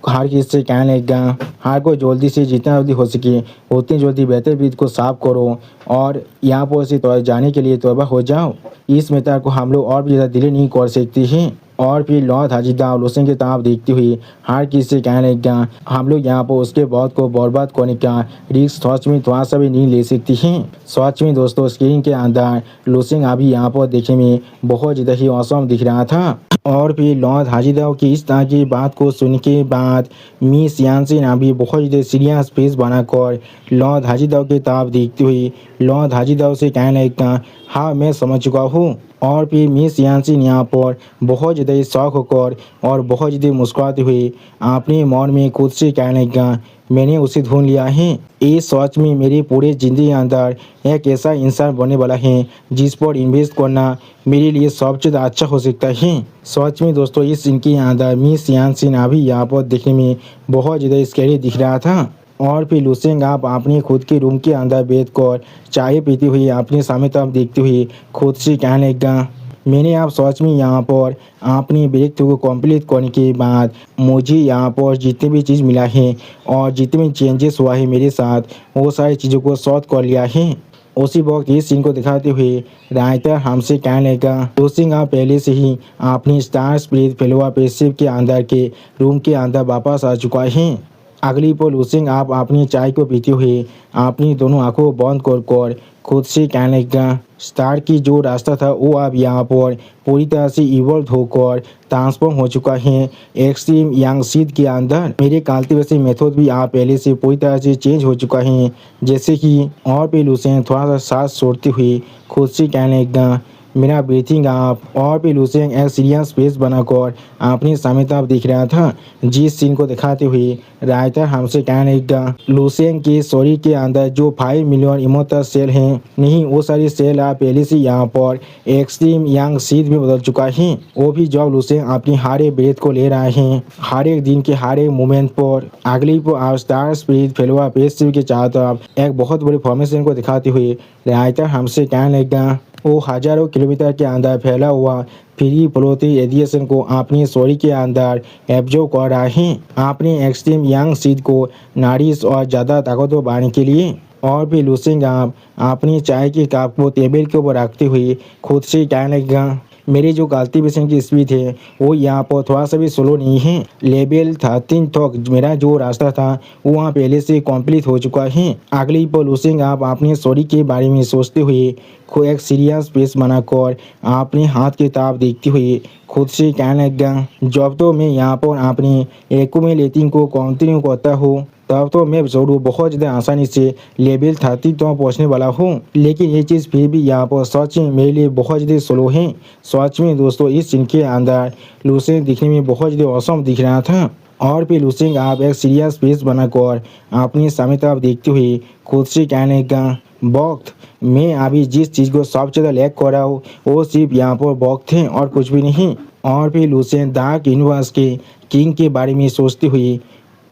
हर किसी से कहने लगा हर को जल्दी से जितना जल्दी हो सके उतनी जल्दी बेहतर ब्रीथ को साफ करो और यहाँ पर से तो जाने के लिए तौबा हो जाओ। इस मेथड को हम लोग और भी ज़्यादा डिले नहीं कर सकते हैं। और फिर लॉर्ड हाजिदाओ लुसेंग की तरफ देखती हुई हर किसी से कहने लगा हम लोग यहाँ पर उसके बहुत को बर्बाद करने का रिस्क सच में थोड़ा सा भी नहीं ले सकती हैं। सच में दोस्तों स्क्रीन के अंदर लुसेंग अभी यहाँ पर देखने में बहुत ज़्यादा ही औसम दिख रहा था। और फिर लॉर्ड हाजिदाओ की इस तरह की बात को सुन के बाद मिस यानसिन अभी बहुत ज़्यादा सीरियस फेस बनाकर लॉर्ड हाजिदाओ की तरफ देखती हुई लॉर्ड हाजिदाओ से कहने लगा हाँ मैं समझ चुका हूँ। और फिर मिस यानसिन यहाँ पर बहुत ज़्यादा शौक होकर और बहुत ज़्यादा मुस्कुराते हुए अपने मन में खुद से कहने लगा मैंने उसे ढूंढ लिया है। इस सोच में मेरी पूरी ज़िंदगी अंदर एक ऐसा इंसान बनने वाला है जिस पर इन्वेस्ट करना मेरे लिए सबसे ज़्यादा अच्छा हो सकता है। सच में दोस्तों इस सीन के अंदर मिस यानसिन अभी यहाँ पर देखने में बहुत ज़्यादा स्कैरी दिख रहा था। और फिर लुसेंग आप अपने खुद के रूम के अंदर बैठकर चाय पीती हुई अपने सामने तरफ देखती हुई खुद से कहने लगा मैंने आप सच में यहाँ पर अपनी ब्रेक थ्रू को कंप्लीट करने के बाद मुझे यहाँ पर जितने भी चीज़ मिला है और जितने भी चेंजेस हुआ है मेरे साथ, वो सारी चीज़ों को सॉल्व कर लिया है। उसी वक्त इस सीन को दिखाते हुए राइटर हमसे कहने लगा, दोस्तों आप पहले से ही अपनी स्टार स्पिरिट फेलोआ पेशिव के अंदर के रूम के अंदर वापस आ चुका है। अगली पल लूसिंग आप अपनी चाय को पीते हुए अपनी दोनों आंखों को बंद कर खुद से कहने लगा, स्टार की जो रास्ता था वो अब यहाँ पर पूरी तरह से इवॉल्व होकर ट्रांसफॉर्म हो चुका है एक्सट्रीम यंग सीड के अंदर। मेरे कल्टीवेशन मेथड भी आप पहले से पूरी तरह से चेंज हो चुका है। जैसे कि और भी लूसेन थोड़ा सा सांस छोड़ते हुए खुद से कहने लगा, मेरा ब्रीथिंग आप और भी लूसेन एक सीरियस फेस बनाकर अपने सामने तरफ दिख रहा था। जिस सीन को दिखाते हुए राइटर हमसे कहने लगा, लूसेन के शरीर के अंदर जो 5 मिलियन इमोटल सेल हैं, नहीं वो सारी सेल आप पहले से यहाँ पर एक्सट्रीम यंग सीड में बदल चुका है। वो भी जब लूसेन अपनी हर एक ब्रेथ को ले रहे हैं, हर एक दिन के हर एक मोमेंट पर। अगली को आप स्टार स्पिरिट फेलोआ पेशिव के चारों तरफ एक बहुत बड़ी फॉर्मेशन को दिखाते हुए राइटर हमसे कहने लगा, वो हजारों किलोमीटर के अंदर फैला हुआ फ्री फ्लोटिंग रेडिएशन को अपने शरीर के अंदर एब्जॉर्ब कर रहा है अपने एक्सट्रीम यंग सीड को नारिश और ज़्यादा ताकतवर बनाने के लिए। और भी लूसिंग आप अपनी चाय के कप को टेबल के ऊपर रखते हुए खुद से कहने लगा, मेरी जो कल्टीवेशन की स्पीड है वो यहाँ पर थोड़ा सा भी स्लो नहीं है। लेवल 13 तक मेरा जो रास्ता था वो वहाँ पहले से कंप्लीट हो चुका है। अगली पर लूसिंग आप अपने शरीर के बारे में सोचते हुए खुद एक सीरियस फेस बनाकर अपने हाथ की तरफ देखते हुए खुद से कहने लगा, जब तो मैं यहाँ पर अपनी एक्यूमुलेटिंग को कंटिन्यू करता हूँ तब तो मैं जरूर बहुत ज़्यादा आसानी से लेवल 30 तक पहुँचने वाला हूँ, लेकिन ये चीज़ फिर भी यहाँ पर सच में मेरे लिए बहुत ज़्यादा स्लो है। सच में दोस्तों इस सीन के अंदर लूसेन दिखने में बहुत ज़्यादा औसम दिख रहा था। और फिर लूसेन आप एक सीरियस फेस बनाकर अपनी सामने तरफ देखते हुए खुद से कहने का, वक्त मैं अभी जिस चीज़ को सबसे ज़्यादा लैक कर रहा हूँ वो सिर्फ यहाँ पर वक्त है और कुछ भी नहीं। और फिर लूसेन डार्क यूनिवर्स के किंग के बारे में सोचते हुए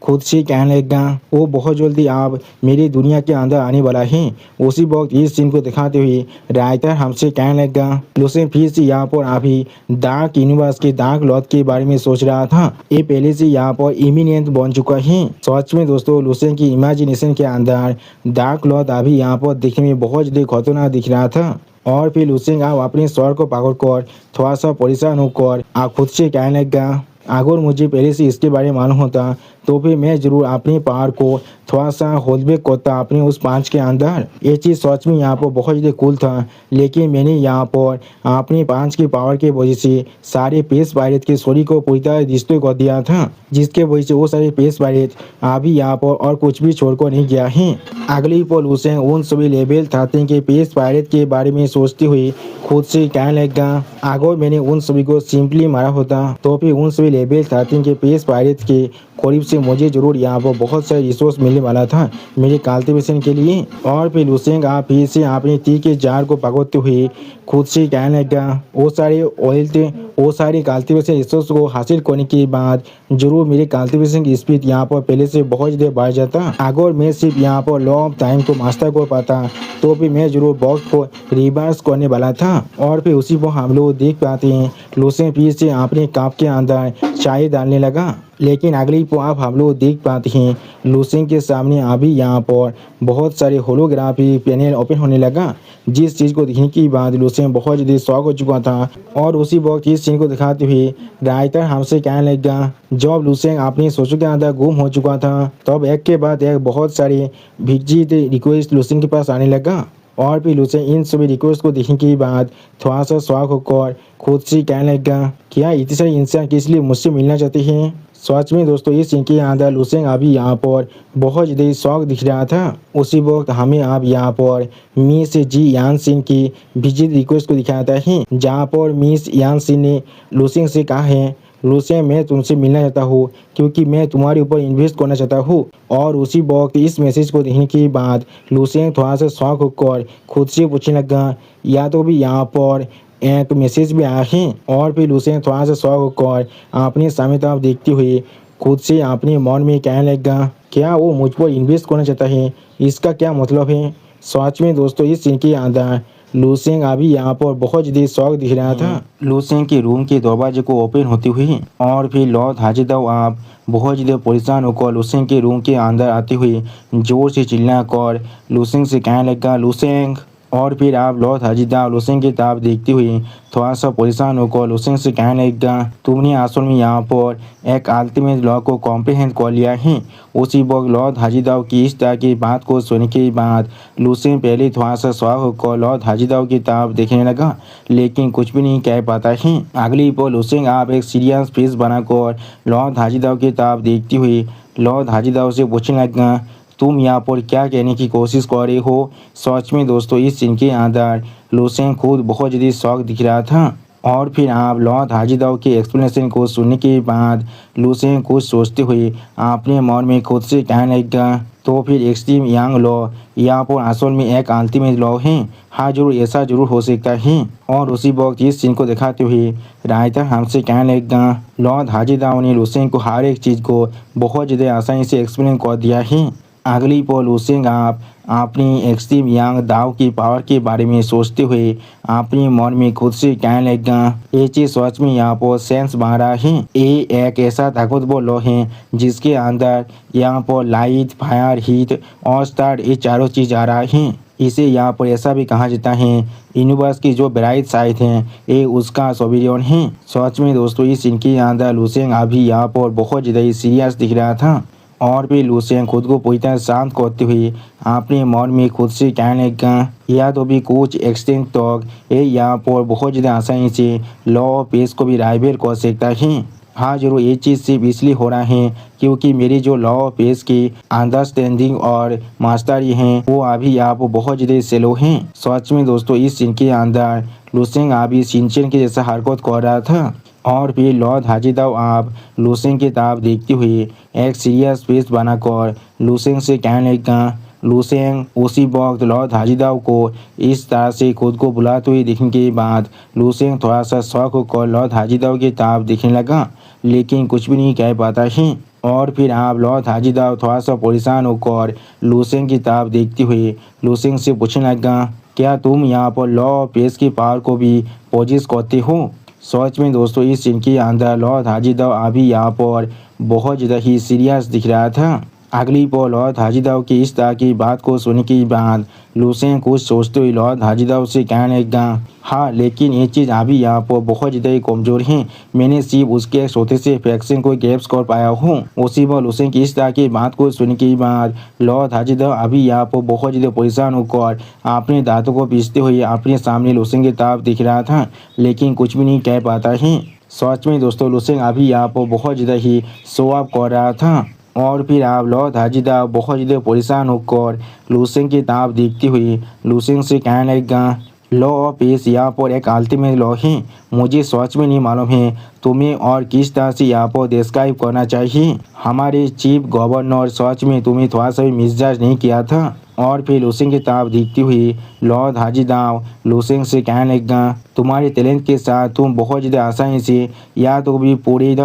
खुद से कहने लगा, वो बहुत जल्दी आप मेरी दुनिया के अंदर आने वाला है। उसी वक्त इस सीन को दिखाते हुए राइटर हमसे कहने लगा, लूसेन फिर से यहाँ पर अभी डार्क यूनिवर्स के डार्क लॉर्ड के बारे में सोच रहा था। ये पहले से यहाँ पर इमिनेंट बन चुका है। सच में दोस्तों लूसेन की इमेजिनेशन के अंदर डार्क लॉर्ड अभी यहाँ पर दिखने में बहुत ज़्यादा खतरनाक दिख रहा था। और फिर लूसेन आप अपने स्वर को पकड़कर थोड़ा सा परेशान होकर आप खुद से कहने लगा, अगर मुझे पहले से इसके बारे में मालूम होता तो फिर मैं जरूर अपनी पावर को थोड़ा सा होल्ड बैक करता अपने उस पांच के अंदर। ये चीज़ सच में यहाँ पर बहुत ज़्यादा कूल था, लेकिन मैंने यहाँ पर अपनी पांच की पावर के वजह से सारे पेस पायरेट के शरीर को पूरी तरह डिस्ट्रॉय कर दिया था, जिसके वजह से वो सारे पेस पायरेट अभी यहाँ पर और कुछ भी छोड़कर नहीं गया है। अगली पल लूसेन उन सभी लेवल 13 के पेस पायरेट के बारे में सोचते हुए खुद से कहने लगा, अगर मैंने उन सभी को सिंपली मारा होता तो फिर उन सभी लेवल 13 के पेस पायरेट के करीब से मुझे जरूर यहाँ पर बहुत सारे रिसोर्स मिलने वाला था मेरे कल्टीवेशन के लिए। और फिर लूसेन आप फिर से अपने टी के जार को पकड़ते हुए खुद से कहने लगा, वो सारे ऑयल थे वो सारे कल्टीवेशन रिसोर्स को हासिल करने के बाद जरूर मेरे कल्टीवेशन की स्पीड यहाँ पर पहले से बहुत ज़्यादा बढ़ जाता। अगर मैं सिर्फ यहाँ पर लॉ ऑफ टाइम को मास्टर कर पाता तो भी मैं जरूर वक्त को रिवर्स करने वाला था। और फिर उसी को हम लोग देख पाते हैं लूसेन फिर से अपने कप के अंदर चाय डालने लगा। लेकिन अगली को आप हम लोग देख पाते हैं लूसेन के सामने अभी यहाँ पर बहुत सारे होलोग्राफी पैनल ओपन होने लगा, जिस चीज़ को देखने के बाद लूसेन बहुत ज़्यादा शॉक हो चुका था। और उसी वक्त इस सीन को दिखाते हुए राइटर हमसे कहने लगा, जब लूसेन अपनी सोचों के अंदर गुम हो चुका था तब एक के बाद एक बहुत सारे भिजिट रिक्वेस्ट लूसेन के पास आने लगा। और फिर लूसेन इन सभी रिक्वेस्ट को देखने के बाद थोड़ा सा शॉक होकर खुद से कहने लगा, क्या इतने सारे इंसान किस लिए मुझसे मिलना चाहते हैं। सच में दोस्तों इस सीन के अंदर लूसेन अभी यहाँ पर बहुत ज़्यादा शौक दिख रहा था। उसी वक्त हमें अब यहाँ पर मिस जी यान सिंह की विजिट रिक्वेस्ट को दिखाता है, जहाँ पर मिस यान सिंह ने लूसेन से कहा है, लूसेन मैं तुमसे मिलना चाहता हूँ क्योंकि मैं तुम्हारे ऊपर इन्वेस्ट करना चाहता हूँ। और उसी वक्त इस मैसेज को देखने के बाद लूसेन थोड़ा सा शौक होकर खुद से पूछने लगा, या तो भी यहाँ पर एक मैसेज भी आया है। और फिर लूसेन थोड़ा सा शौक होकर अपने सामने तरफ देखते हुए खुद से अपने मन में कहने लगा, क्या वो मुझ पर इन्वेस्ट करना चाहता है, इसका क्या मतलब है। सच में दोस्तों इस सीन के अंदर लूसेंग अभी यहाँ पर बहुत ज़्यादा शौक दिख रहा था। लूसेंग के रूम के दरवाजे को ओपन होती हुई और फिर लॉर्ड हाजिदाव आप बहुत ज़्यादा परेशान होकर लूसेंग के रूम के अंदर आते हुए जोर से चिल्लाकर लूसेंग से कहने लगा लूसेंग। और फिर आप लॉर्ड हाजिदाव लूसेंग की तरफ देखते हुए थोड़ा सा परेशान होकर लूसेंग से कहने लगा तुमने असल में यहाँ पर एक अल्टीमेट लॉ को कॉम्प्रिहेंड कर लिया है। उसी वक्त लॉर्ड हाजिदाव की इस तरह की बात को सुनने के बाद लूसेंग पहले थोड़ा सा शॉक होकर लॉर्ड हाजिदाव की तरफ देखने लगा, लेकिन कुछ भी नहीं कह पाता है। अगली पल लूसेंग आप एक सीरियस फेस बनाकर लॉर्ड हाजिदाव की तरफ देखती हुई लॉर्ड हाजिदाव से पूछने लगा तुम यहाँ पर क्या कहने की कोशिश कर रहे हो। सच में दोस्तों इस सीन के अंदर लूसेंग खुद बहुत ज़्यादा शौक दिख रहा था। और फिर आप लॉर्ड हाजिदाव के एक्सप्लेनेशन को सुनने के बाद लूसेंग कुछ सोचते हुए अपने मन में खुद से कहने लगा तो फिर एक्सट्रीम यंग लॉ यहाँ पर असल में एक अल्टीमेट लॉ है। हाँ जरूर ऐसा जरूर हो सकता है। और उसी वक्त इस सीन को दिखाते हुए राइटर हमसे कहने लगा लॉर्ड हाजिदाव ने लूसेंग को हर एक चीज़ को बहुत ज़्यादा आसानी से एक्सप्लेन कर दिया है। अगली पल लूसेंग आप अपनी एक्सट्रीम यंग दाव की पावर के बारे में सोचते हुए अपने मन में खुद से कहने लगा ये चीज़ सच में यहाँ पर सेंस बन रहा है। ये एक ऐसा ताकतवर लॉ है जिसके अंदर यहाँ पर लाइट फायर हीट और स्टार ये चारों चीज़ आ रहा है। इसे यहाँ पर ऐसा भी कहा जाता है यूनिवर्स की जो ब्राइट साइड है ये उसका सोवेरियन है। सच में दोस्तों इस इनके अंदर लूसेंग अभी यहाँ पर बहुत ज़्यादा सीरियस दिख रहा था। और भी लूसेंग खुद को पूरी तरह शांत करते हुए अपने मन में खुद से कहने लगा या तो भी कुछ एक्सटेंट तक ये यहाँ पर बहुत ज़्यादा आसानी से लॉ ऑफ पेस को भी राइवल कर सकता है। हाँ जरूर ये चीज़ सिर्फ इसलिए हो रहा है क्योंकि मेरी जो लॉ ऑफ पेस की अंडरस्टैंडिंग और मास्टरी हैं वो अभी यहाँ पर बहुत ज़्यादा सेलो हैं। सच में दोस्तों इस सीन के अंदर लूसेंग अभी शिनचैन के जैसा हरकत कर रहा था। और फिर लॉर्ड हाजिदाव आप लूसेंग की तरफ देखते हुए एक सीरियस फेस बनाकर लूसेंग से कहने लगा लूसेंग। उसी वक्त लॉर्ड हाजिदाव को इस तरह से खुद को बुलाते हुए देखने के बाद लूसेंग थोड़ा सा शौक होकर लॉर्ड हाजिदाव की तरफ देखने लगा, लेकिन कुछ भी नहीं कह पाता है। और फिर आप लॉर्ड हाजिदाव थोड़ा सा परेशान होकर लूसेंग की तरफ देखते हुए लूसेंग से पूछने लगा क्या तुम यहाँ पर लॉ ऑफ पेस की पावर को भी पोजेस करते हो। सच में दोस्तों इस सीन के अंदर लॉर्ड हाजिदाव अभी यहाँ पर बहुत ज़्यादा ही सीरियस दिख रहा था। अगली पल लॉर्ड हाजिदाव की इस तरह की बात को सुनने के बाद लूसेंग कुछ सोचते हुए लॉर्ड हाजिदाव से कहने लगा हाँ लेकिन ये चीज़ अभी यहाँ पर बहुत ज़्यादा कमज़ोर है। मैंने सिर्फ उसके एक छोटे से फैक्शन को ग्रैप्स कर पाया हूँ। उसी पर लूसेंग की इस तरह की बात को सुनने के बाद लॉर्ड हाजिदाव अभी यहाँ पर बहुत ज़्यादा परेशान होकर अपने दांतों को पीसते हुए अपने सामने लूसेंग की तरफ दिख रहा था, लेकिन कुछ भी नहीं कह पाता है। सच में दोस्तों लूसेंग अभी यहाँ पर बहुत ज़्यादा ही शो ऑफ कर रहा था। और फिर आप लॉर्ड हाजिदाव बहुत ज़्यादा परेशान होकर लूसेंग की तरफ देखते हुए लूसेंग से कहने लगा लॉ ऑफ पेस यहाँ पर एक अल्टीमेट लॉ है। मुझे सच में नहीं मालूम है तुम्हें और किस तरह से यहाँ पर डिस्क्राइब करना चाहिए। हमारे चीफ गवर्नर सच में तुम्हें थोड़ा सा भी मिसजाज नहीं किया था। और फिर लूसेंग की तरफ देखती हुई लॉर्ड हाजिदाव लूसेंग से कहने लगा तुम्हारे टैलेंट के साथ तुम बहुत ज़्यादा आसानी से या तो भी पूरी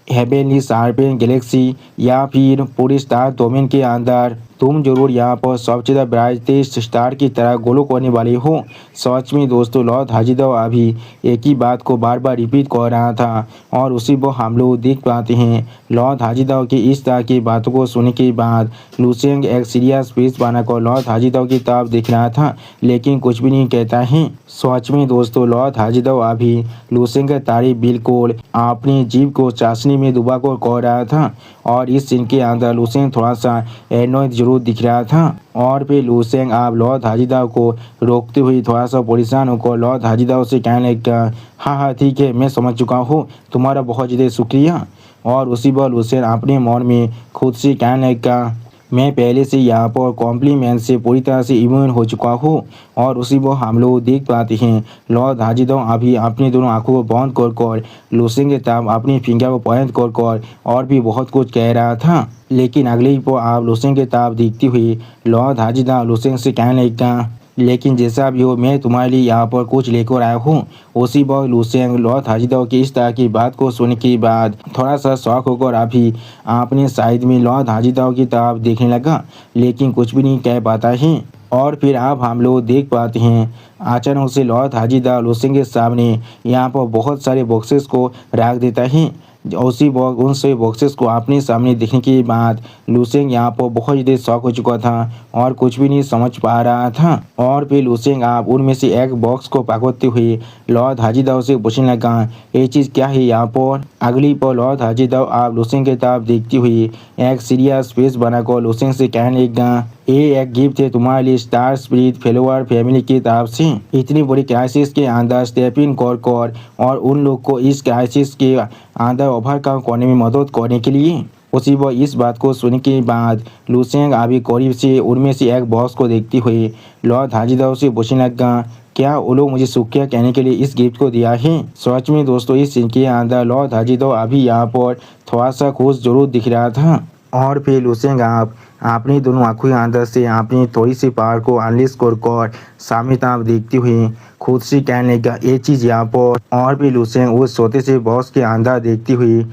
हेवेनली शार्पेन गैलेक्सी या फिर पूरे स्टार डोमेन के अंदर तुम जरूर यहाँ पर सबसे ज़्यादा ब्राइटेस्ट स्टार की तरह गोलो करने वाले हो। सच में दोस्तों लॉर्ड हाजिदाव अभी एक ही बात को बार बार रिपीट कर रहा था और उसी पर हम लोग देख पाते हैं लॉर्ड हाजिदाव की इस तरह की बातों को सुनने के बाद लूसेंग एक सीरियस फेस बनाकर लॉर्ड हाजिदाव की तरफ देख रहा था, लेकिन कुछ भी नहीं कहता है। सच में दोस्तों लॉर्ड हाजिदाव अभी लूसेंग की तारीफ बिल्कुल अपनी जीभ को चाशनी में डुबा कर कह रहा था। और इस सीन के अंदर लूसेंग थोड़ा सा एनोयड जरूर दिख रहा था। और फिर लूसेंग आप लॉर्ड हाजिदाव को रोकते हुए थोड़ा सा परेशान होकर लॉर्ड हाजिदाव से कहने लगा हाँ ठीक है मैं समझ चुका हूँ, तुम्हारा बहुत ज़्यादा शुक्रिया। और उसी पर लूसेंग अपने मन में खुद से कहने लगा मैं पहले से यहाँ पर कॉम्प्लीमेंट से पूरी तरह से इम्यून हो चुका हूँ। और उसी को हम लोग देख पाते हैं लॉर्ड हाजिदाव अभी अपनी दोनों आंखों को बंद कर लूसेंग के तरफ अपनी फिंगर को पॉइंट कर और भी बहुत कुछ कह रहा था। लेकिन अगले पर आप लूसेंग के तरफ देखती हुई लॉर्ड हाजिदाव लूसेंग से कहने लगा लेकिन जैसा भी हो मैं तुम्हारे लिए यहाँ पर कुछ लेकर आया हूँ। उसी वक्त लूसेंग लॉर्ड हाजिदाव की इस तरह की बात को सुनने के बाद थोड़ा सा शौक होकर अभी अपने साइड में लॉर्ड हाजिदाव की तरफ देखने लगा, लेकिन कुछ भी नहीं कह पाता है। और फिर आप हम लोग देख पाते हैं अचानक से लॉर्ड हाजीदा लुसेंग के सामने यहाँ पर बहुत सारे बॉक्सेस को रख देता है। उन सभी बॉक्सेस को अपने सामने देखने के बाद लुसेंग यहाँ पर बहुत ज़्यादा शॉक हो चुका था और कुछ भी नहीं समझ पा रहा था। और फिर लुसेंग आप उनमें से एक बॉक्स को पकड़ते हुए लॉर्ड हाजीदाव से पूछने लगा ये चीज़ क्या है यहाँ पर। अगली पर लॉर्ड हाजीदाव आप लुसेंग की तरफ देखती हुई एक सीरियस फेस बनाकर लुसेंग से कहने लगा ये एक गिफ्ट है तुम्हारे लिए स्टार स्पिरिट फेलोवर फैमिली की तरफ से। इतनी बड़ी क्राइसिस के अंदर स्टेप इन कर और उन लोग को इस क्राइसिस के अंदर ओवरकम करने में मदद करने के लिए। उसी वह इस बात को सुनने के बाद लुसेंग अभी करीब से उनमें से एक बॉक्स को देखती हुई लॉर्ड हाजीदाव से पूछने लगा क्या वो लोग मुझे शुक्रिया कहने के लिए इस गिफ्ट को दिया है। सच में दोस्तों इस सीन के अंदर लॉर्ड हाजीदाव अभी यहाँ पर थोड़ा सा खुश जरूर दिख रहा था। और फिर लुसेंग आप अपनी दोनों आंखों के अंदर से अपनी थोड़ी सी पावर को अनलिश कर सामने तरफ देखती हुई खुद से कहने लगा ये चीज़ यहाँ पर। और फिर लुसेंग उस छोटे से बॉक्स के अंदर देखती हुई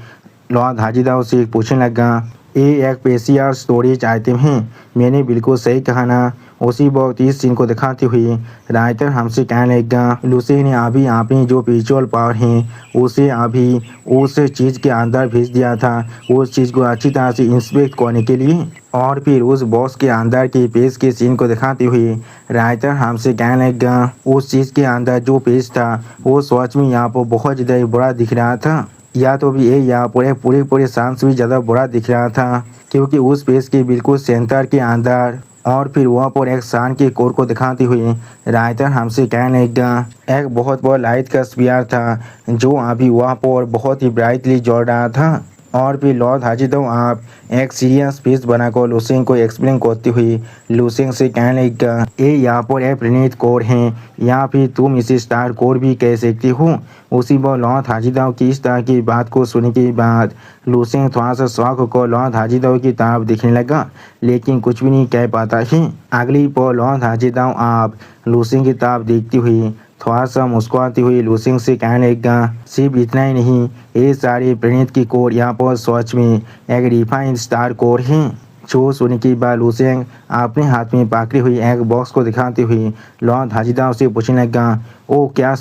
लॉर्ड हाजीदाव से पूछने लगा ये एक पेशियर स्टोरेज आइटम है। मैंने बिल्कुल सही कहा ना। उसी वक्त इस सीन को दिखाती हुई राइटर हमसे कहने लगा लुसेंग ने अभी अपनी जो स्पिरिचुअल पावर है उसे अभी उस चीज़ के अंदर भेज दिया था उस चीज़ को अच्छी तरह से इंस्पेक्ट करने के लिए। और फिर उस बॉक्स के अंदर के पेज के सीन को दिखाती हुई राइटर हमसे कहने लगा उस चीज़ के अंदर जो पेज था वो सच में यहाँ पर बहुत ज़्यादा बड़ा दिख रहा था। या तो भी ये यहाँ पर पूरे शाम से भी ज़्यादा बड़ा दिख रहा था क्योंकि उस पेज के बिल्कुल सेंटर के अंदर। और फिर वहाँ पर एक सान के कोर को दिखाती हुई राइटर हमसे कहने लगा एक बहुत बड़ा लाइट का स्फीयर था जो अभी वहाँ पर बहुत ही ब्राइटली जल रहा था। और फिर लॉर्ड हाजीदाव आप एक सीरियस फेस बनाकर लुसेंग को एक्सप्लेन करती हुई लुसेंग से कहने लगा ये यहाँ पर एक प्लेनेट कोर है या फिर तुम इसे स्टार कोर भी कह सकती हो। उसी पर लॉर्ड हाजीदाव की इस तरह की बात को सुनने के बाद लुसेंग थोड़ा सा शौक होकर लॉर्ड हाजीदाव की तरफ देखने लगा लेकिन कुछ भी नहीं कह पाता है। अगली पर लॉर्ड हाजीदाव आप लुसेंग की तरफ देखती हुई थोड़ा सा मुस्कुराती हुई लुसेंग से कहने लगा सिर्फ इतना ही नहीं ये सारे प्लेनेट की कोर यहाँ पर सच में एक रिफाइंड स्टार कोर है। जो सुनने के बाद लुसेंग अपने हाथ में पकड़ी हुई एक बॉक्स को दिखाती हुई लॉर्ड हाजीदाव से पूछने लगा ओ क्या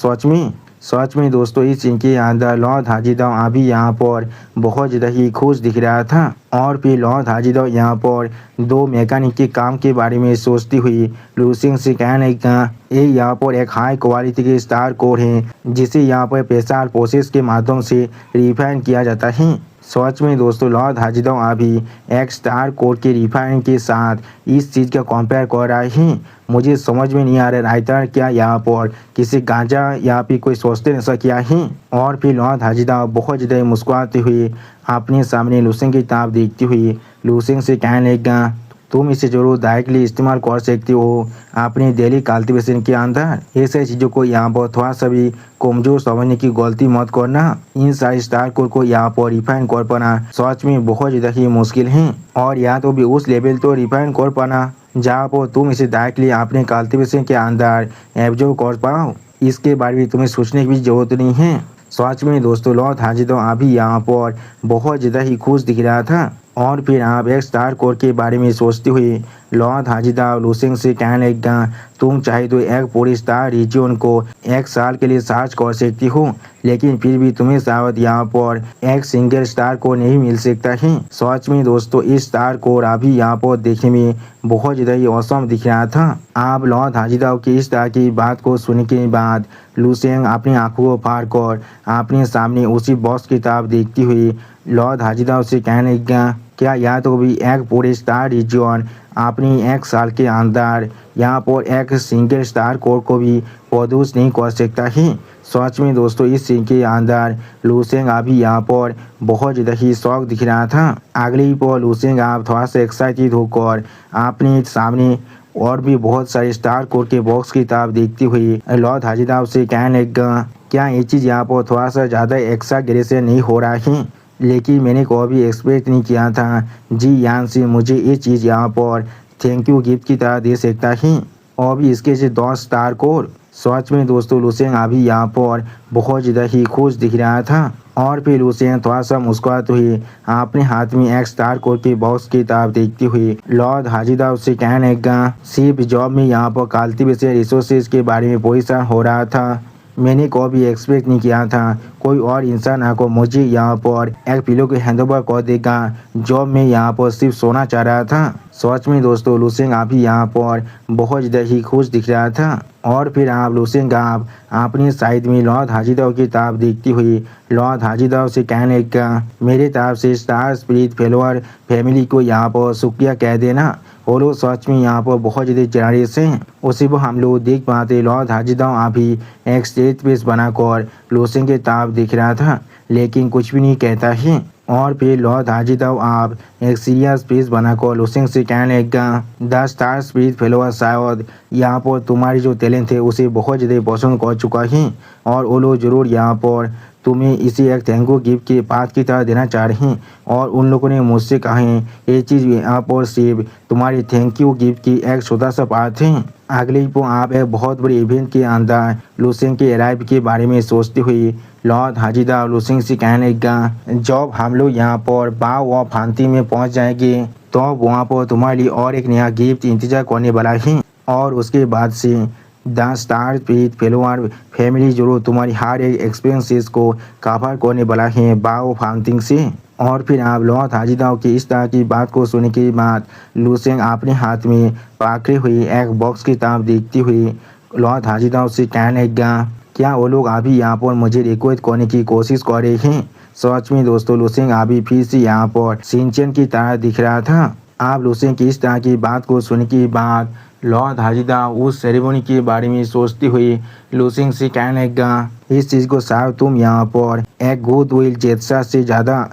सच में दोस्तों इस सीन के अंदर लॉर्ड हाजीदाव अभी यहाँ पर बहुत ज़्यादा ही खुश दिख रहा था। और फिर लॉर्ड हाजीदाव यहाँ पर दो मैकेनिक के काम के बारे में सोचती हुई लुसेंग से कहने लगा ये यहाँ पर एक हाई क्वालिटी के स्टार कोर है जिसे यहाँ पर स्पेशल प्रोसेस के माध्यम से रिफाइन किया जाता है। सच में दोस्तों लॉर्ड हाजीदाव अभी एक स्टार कोर के रिफाइन के साथ इस चीज़ का कंपेयर कर रहा है। मुझे समझ में नहीं आ रहा राइटर क्या यहाँ पर किसी गांजा या फिर कोई सोचते ऐसा किया है। और फिर लॉर्ड हाजीदाव बहुत ज़्यादा मुस्कुराते हुए अपने सामने लुसेंग की तरफ देखती हुई लुसेंग से कहने लगा तुम इसे जरूर डायरेक्टली इस्तेमाल कर सकती हो अपनी डेली कल्टीवेशन के अंदर। ऐसे चीज़ों को यहाँ पर थोड़ा सा भी कमजोर समझने की गलती मत करना। इन सारे स्टार कोर को यहाँ पर रिफाइन कर पाना सच में बहुत ज़्यादा ही मुश्किल है और या तो भी उस लेवल तो रिफाइन कर पाना जहाँ पर तुम इसे डायरेक्टली अपने कल्टीवेशन के अंदर एब्जॉर्ब कर पाओ। इसके बारे में तुम्हें सोचने की भी जरूरत नहीं है। सच में दोस्तों लॉर्ड हाजीदाव अभी यहाँ पर बहुत ज़्यादा ही खुश दिख रहा था। और फिर आप एक स्टार कोर के बारे में सोचते हुए लॉर्ड हाजीदाव लुसेंग से कहने लगा तुम चाहे तो एक पूरी स्टार रीजन को एक साल के लिए सर्च कर सकती हो लेकिन फिर भी तुम्हें शायद यहाँ पर एक सिंगल स्टार कोर नहीं मिल सकता है। सच में दोस्तों इस स्टार कोर अभी यहाँ पर देखने में बहुत ज़्यादा ही औसम दिख रहा था। आप लॉर्ड हाजीदाव की इस तरह की बात को सुनने के बाद लुसेंग अपनी आंखों को फाड़ कर अपने सामने उसी बॉक्स की तरफ देखती हुई लॉर्ड हाजीदाव से कहने लगा क्या या तो भी एक पूरे स्टार रीजन अपनी एक साल के अंदर यहाँ पर एक सिंगल स्टार कोर को भी प्रोड्यूस नहीं कर सकता है। सच में दोस्तों इस सीन के अंदर लुसेंग अभी यहाँ पर बहुत ज़्यादा ही शौक दिख रहा था। अगली पर लुसेंग आप थोड़ा सा एक्साइटेड होकर अपने सामने और भी बहुत सारे स्टार कोर के बॉक्स की तरफ देखती हुई लॉर्ड हाजीदाव से कहने लगा क्या ये चीज़ यहाँ पर थोड़ा सा ज़्यादा एक्साग्रेशन नहीं हो रहा है लेकिन मैंने कभी एक्सपेक्ट नहीं किया था जी यान से मुझे ये चीज़ यहाँ पर थैंक यू गिफ्ट की तरह दे सकता है और भी इसके से 10 स्टार कोर। सच में दोस्तों लुसेंग अभी यहाँ पर बहुत ज़्यादा ही खुश दिख रहा था। और फिर लूसियन थोड़ा सा मुस्कुराते हुए अपने हाथ में एक स्टार कोड की बॉक्स की किताब देखती हुई लॉर्ड हाजिदा उससे कहने लगा, सिर्फ जॉब में यहाँ पर कल्टीवेशन रिसोर्सेज के बारे में परेशान हो रहा था। मैंने कभी एक्सपेक्ट नहीं किया था कोई और इंसान आकर मुझे यहाँ पर एक पिलो के हैंडओवर कर देगा। जॉब में यहाँ पर सिर्फ सोना चाह रहा था। सच में दोस्तों लूसियन आप ही यहाँ पर बहुत ज़्यादा ही खुश दिख रहा था। और फिर आप लूसियन आप अपनी साइड में लॉर्ड हाजिदाव की किताब देखती हुई लॉर्ड हाजिदाव से कहने लगा, मेरे तरफ से स्टार स्पिरिट फेलोअर फैमिली को यहाँ पर शुक्रिया कह देना। वो लोग सच में यहाँ पर बहुत ज़्यादा जेनरस हैं। उसी पर हम लोग देख पाते लॉर्ड हाजिदाव अभी एक स्टेज पेस बनाकर लूसियन की किताब दिख रहा था लेकिन कुछ भी नहीं कहता है। और फिर लॉर्ड हाजिदाव आप एक सीरियस पेस बनाकर लूसियन से कहने लगा, द स्टार स्पिरिट फेलोअर शायद यहाँ पर तुम्हारी जो टैलेंट है उसे बहुत ज़्यादा पसंद कर चुका है और वो लोग ज़रूर यहाँ पर तुम्हें इसी एक थैंक यू गिफ्ट के पार्ट की तरह देना चाह रहे हैं। और उन लोगों ने मुझसे कहा है ये चीज़ यहाँ पर सिर्फ तुम्हारी थैंक यू गिफ्ट की एक छोटा सा पार्ट है। अगले को आप एक बहुत बड़े इवेंट के अंदर लूसियन के अराइव के बारे में सोचते हुए लॉर्ड हाजिदा लूसियन से कहने लगा, जब हम लोग यहाँ पर बाव और फांती में पहुँच जाएंगे तो वहाँ पर तुम्हारे लिए और एक नया गिफ्ट इंतजार करने वाला है। और उसके बाद से द स्टार स्पिरिट फेलोअर फैमिली जरूर तुम्हारी हर एक एक्सपीरियंसेस को कवर करने वाला है बाव फांतिंग से। और फिर आप लॉर्ड हाजिदाव की इस तरह की बात को सुनने के बाद लूसियन अपने हाथ में पकड़े हुई एक बॉक्स की किताब देखती हुई लॉर्ड हाजिदाव से कहने लगा, क्या वो लोग अभी यहाँ पर मुझे रिक्वेस्ट करने की कोशिश कर रहे हैं। सच में दोस्तों लूसियन अभी फिर से यहाँ पर सिंचन की तरह दिख रहा था। आप लूसियन की इस तरह की बात को सुनने के बाद लॉर्ड हाजिदाव उस सेरेमनी के बारे में सोचती हुई लूसियन से कहने लगा, इस चीज़ को शायद तुम यहाँ पर एक गुड विल जेस्चर से ज़्यादा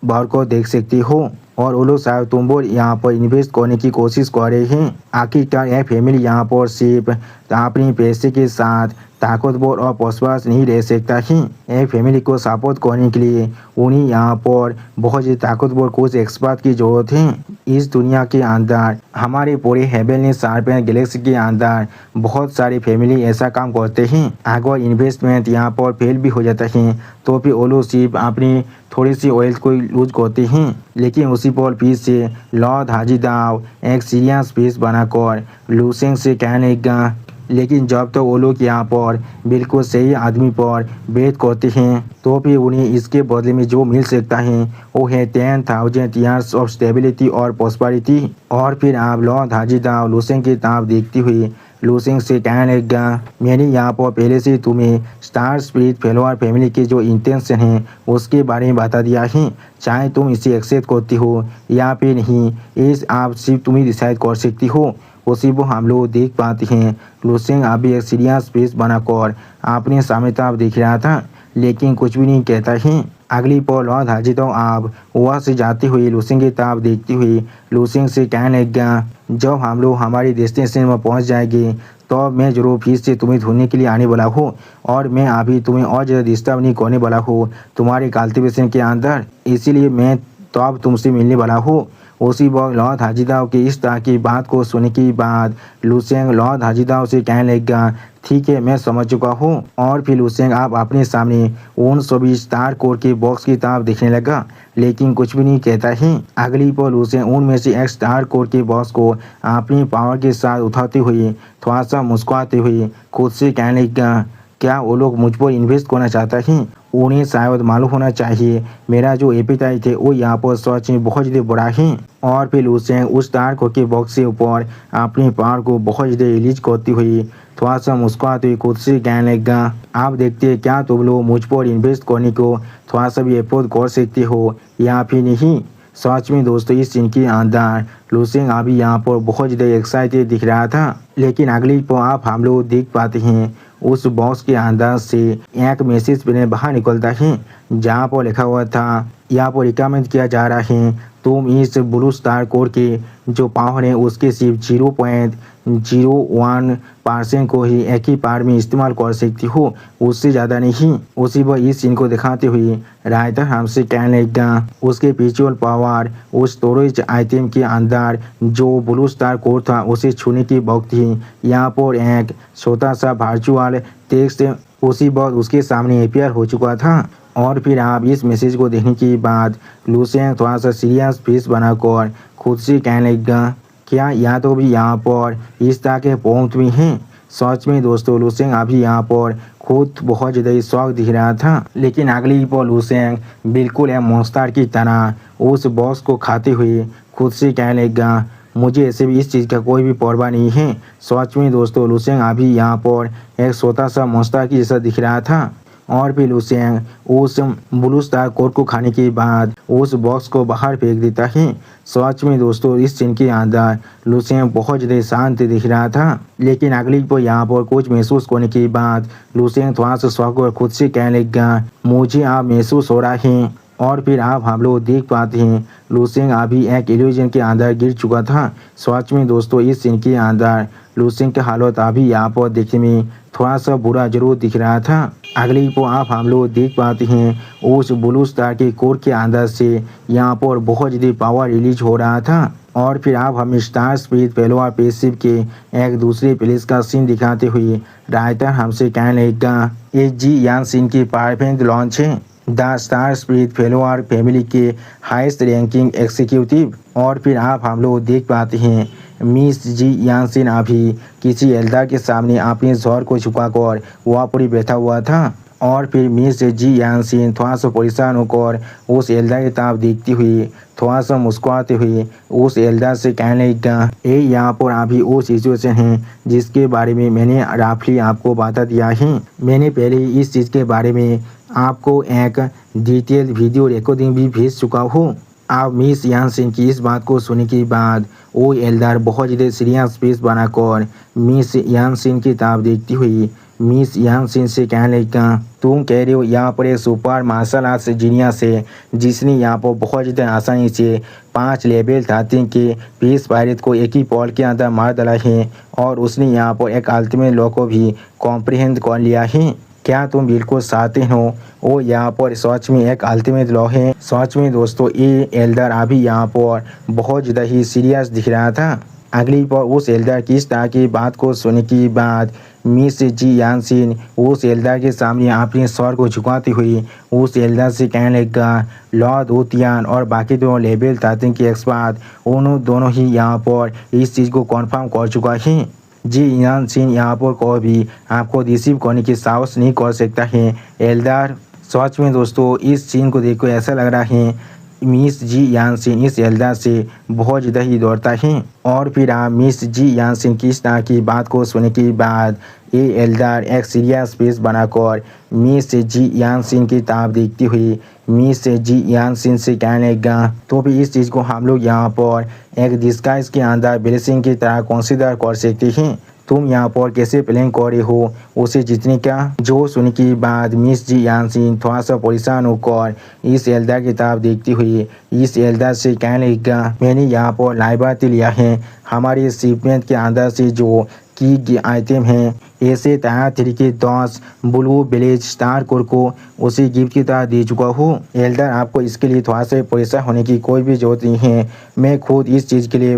बढ़ को देख सकती हो और वो लोग शायद तुम पर यहाँ पर इन्वेस्ट करने की कोशिश कर रहे हैं। आखिरकार यह फैमिली यहाँ पर सिर्फ अपने पैसे के साथ ताकतवर और पॉस्परस नहीं रह सकता है। यह फैमिली को सपोर्ट करने के लिए उन्हें यहाँ पर बहुत ही ताकतवर कुछ एक्सपर्ट की जरूरत है। इस दुनिया के अंदर हमारे पूरे हेवनली शार्पेन गैलेक्सी के अंदर बहुत सारी फैमिली ऐसा काम करते हैं। अगर इन्वेस्टमेंट यहाँ पर फेल भी हो जाता है तो फिर वो लोग सिर्फ अपनी थोड़ी सी ऑयल को लूज करते हैं। लेकिन उसी पर फिर से लॉर्ड हाजिदाव एक सीरियस फेस बनाकर लूसियन से कहने लगा, लेकिन जब तो वो लोग यहाँ पर बिल्कुल सही आदमी पर बेट करते हैं तो फिर उन्हें इसके बदले में जो मिल सकता है वो है 10,000 ईयर्स ऑफ स्टेबिलिटी और प्रॉस्पेरिटी। और फिर आप लॉर्ड हाजिदाव लूसियन की तरफ देखती हुई लूसियन से कहने लगा, मैंने यहाँ पर पहले से तुम्हें स्टार स्पिरिट फेलोअर फैमिली के जो इंटेंशन हैं उसके बारे में बता दिया है। चाहे तुम इसे एक्सेप्ट करती हो या फिर नहीं इस आप सिर्फ तुम्हें डिसाइड कर सकती हो। उसी को हम लोग देख पाते हैं लूसियन अभी एक सीरियस फेस बनाकर अपने सामने तरफ देख रहा था लेकिन कुछ भी नहीं कहता है। अगली पर लॉर्ड हाजिदाव आप वहाँ से जाते हुए लूसियन की तरफ देखती हुई लूसियन से कहने लगा, जब हम लोग हमारी डेस्टिनेशन में पहुँच जाएंगे तो मैं जरूर फिर से तुम्हें ढूंढने के लिए आने वाला हूँ और मैं अभी तुम्हें और ज़्यादा डिस्टर्ब नहीं करने वाला हूँ तुम्हारे कल्टीवेशन के अंदर, इसीलिए मैं तो अब तुमसे मिलने वाला हूँ। उसी वक्त लॉर्ड हाजिदाव की इस तरह की बात को सुनने के बाद लूसियन लॉर्ड हाजिदाव से कहने लगा, ठीक है मैं समझ चुका हूँ। और फिर लूसियन आप अपने सामने उन सभी स्टार कोड के बॉक्स की तरफ देखने लगा लेकिन कुछ भी नहीं कहता है। अगली पर लूसियन उनमें से एक स्टार कोड के बॉक्स को अपनी पावर के साथ उठाते हुए थोड़ा सा मुस्कुराते हुए खुद से कहने लगा, क्या वो लोग मुझ पर इन्वेस्ट करना चाहता है। उन्हें शायद मालूम होना चाहिए मेरा जो एपेटाइट है वो यहाँ पर सच में बहुत ज़्यादा बड़ा है। और फिर लूसियन उस स्टार कोड के बॉक्स के ऊपर अपनी पावर को बहुत ज़्यादा रिलीज करती हुई थोड़ा सा मुस्कुराते हुए खुद से कहने लगा, आप देखते हैं क्या तुम लोग मुझ पर इन्वेस्ट करने को थोड़ा सा भी एफोर्ड कर सकते हो या फिर नहीं। सच में दोस्तों इस सीन के अंदर लूसियन अभी यहाँ पर बहुत ज़्यादा एक्साइटेड दिख रहा था। लेकिन अगली पर आप हम लोग देख पाते हैं उस बॉक्स के अंदर से एक मैसेज पहले बाहर निकलता है जहाँ पर लिखा हुआ था, यहाँ पर रिकमेंड किया जा रहा है तुम इस ब्लू स्टार कोड के जो पावर है उसके सिर्फ 0.01% को ही एक ही बार में इस्तेमाल कर सकती हो, उससे ज़्यादा नहीं। उसी पर इस सीन को दिखाते हुए राइटर हमसे कहने लगा, उसके पिक्चुअल पावर उस स्टोरेज आइटम के अंदर जो ब्लू स्टार कोड था उसे छूने की वक्त ही यहाँ पर एक छोटा सा वर्चुअल टेक्स्ट उसी वक्त उसके सामने अपियर हो चुका था। और फिर आप इस मैसेज को देखने के बाद लुसेंग थोड़ा सा सीरियस फेस बनाकर खुद से कहने लगेगा, क्या या तो भी यहाँ पर इस तरह के पॉइंट भी हैं। सच में दोस्तों लुसेंग अभी यहाँ पर खुद बहुत ज़्यादा शौक दिख रहा था, लेकिन अगली पल लुसेंग बिल्कुल एक मॉन्स्टर की तरह उस बॉक्स को खाते हुए खुद से कहने लगेगा, मुझे ऐसे भी इस चीज़ का कोई भी परवाह नहीं है। सच में दोस्तों लुसेंग अभी यहाँ पर एक छोटा सा मॉन्स्टर की जैसा दिख रहा था। और फिर लुसेंग उस ब्लू स्टार कोड को खाने के बाद उस बॉक्स को बाहर फेंक देता है। सच में दोस्तों इस सीन के अंदर लुसेंग बहुत ज़्यादा शांत दिख रहा था, लेकिन अगली पर यहाँ पर कुछ महसूस करने के बाद लुसेंग थोड़ा सा शौक और खुद से कहने लगा, मुझे आप महसूस हो रहा है। और फिर आप हम लोग देख पाते हैं लुसेंग अभी एक इल्यूजन के अंदर गिर चुका था। सच में दोस्तों इस सीन के अंदर लुसेंग की हालत अभी यहाँ पर देखने में थोड़ा सा बुरा जरूर दिख रहा था। अगली को आप हम लोग देख पाते हैं उस ब्लू स्टार के कोर के अंदर से यहाँ पर बहुत ज़्यादा पावर रिलीज हो रहा था। और फिर आप हमें स्टार स्पीड फेलोअर पेसिव के एक दूसरे प्लेस का सीन दिखाते हुए राइटर हमसे कहने लगेगा, ये जी यान सीन की परफेक्ट लॉन्च है द स्टार स्पिरिट फेलोअर फैमिली के हाईएस्ट रैंकिंग एग्जीक्यूटिव। और फिर आप हम लोग देख पाते हैं मिस जी यानसिन अभी किसी एल्डर के सामने अपने जोर को छुपाकर वहाँ पर बैठा हुआ था। और फिर मिस जी यानसिन थोड़ा सा परेशान होकर उस एल्डर की तरफ देखती हुई थोड़ा सा मुस्कुराते हुए उस एल्डर से कहने लगा, ये यहाँ पर अभी वो सिचुएशन है जिसके बारे में मैंने रफली आपको बता दिया है। मैंने पहले ही इस चीज़ के बारे में आपको एक डिटेल वीडियो रिकॉर्डिंग भी भेज चुका हूँ। अब मिस यानसिन की इस बात को सुनने के बाद वो एल्डर बहुत ज़्यादा सीरियस फेस बनाकर मिस यानसिन की तरफ देखती हुई मिस यानसिन से कहने लगा, तुम कह रहे हो यहाँ पर एक सुपर मार्शल आर्ट्स जीनियस है जिसने यहाँ पर बहुत ज़्यादा आसानी से 5 लेवल 13 के पीस पायरेट को एक ही पॉल के अंदर मार डाला है और उसने यहाँ पर एक अल्टीमेट लॉ को भी कॉम्प्रिहेंड कर लिया है। क्या तुम बिल्कुल चाहते हो वो यहाँ पर सच में एक अल्टीमेट लॉ है। सच में दोस्तों ये एल्डर अभी यहाँ पर बहुत ज़्यादा ही सीरियस दिख रहा था। अगली पर उस एल्डर की इस तरह की बात को सुनने के बाद मिस जी यानसिन उस एल्डर के सामने अपने सर को झुकाते हुए उस एल्डर से कहने लगा, लॉर्ड वुतियान और बाकी दोनों लेवल 13 के एक्सपर्ट उन्होंने दोनों ही यहाँ पर इस चीज़ को कन्फर्म कर चुका है। जी यानसिन यहाँ पर कोई भी आपको रिसीव करने की साहस नहीं कर सकता है एल्डर। सच में दोस्तों इस सीन को देखकर ऐसा लग रहा है मिस जी यानसिन इस एल्डर से बहुत ज़्यादा ही दौड़ता है। और फिर आप मिस जी यानसिन की इस तरह की बात को सुनने के बाद ये एल्डर एक सीरियस फेस बनाकर मिस जी यानसिन की तरफ देखती हुई मिस जी यानसिन से कहने लगा, तो भी इस चीज़ को हम लोग यहाँ पर एक डिस्गाइज के अंदर ब्लेसिंग की तरह कंसीडर कर सकते हैं। तुम यहाँ पर कैसे प्लान कर रहे हो उसे जीतने का। जो सुनने के बाद मिस जी यानसिन थोड़ा सा परेशान होकर इस एल्डर की तरफ देखती हुई इस एल्डर से कहने लगा, मैंने यहाँ पर लाइबार्टी लिया है हमारे शिपमेंट के अंदर से जो की आइटम है ऐसे तैयार तरीके 10 ब्लू विलेज स्टार कोर को उसी गिफ्ट की तरह दे चुका हूँ। एल्डर आपको इसके लिए थोड़ा सा परेशान होने की कोई भी जरूरत नहीं है, मैं खुद इस चीज़ के लिए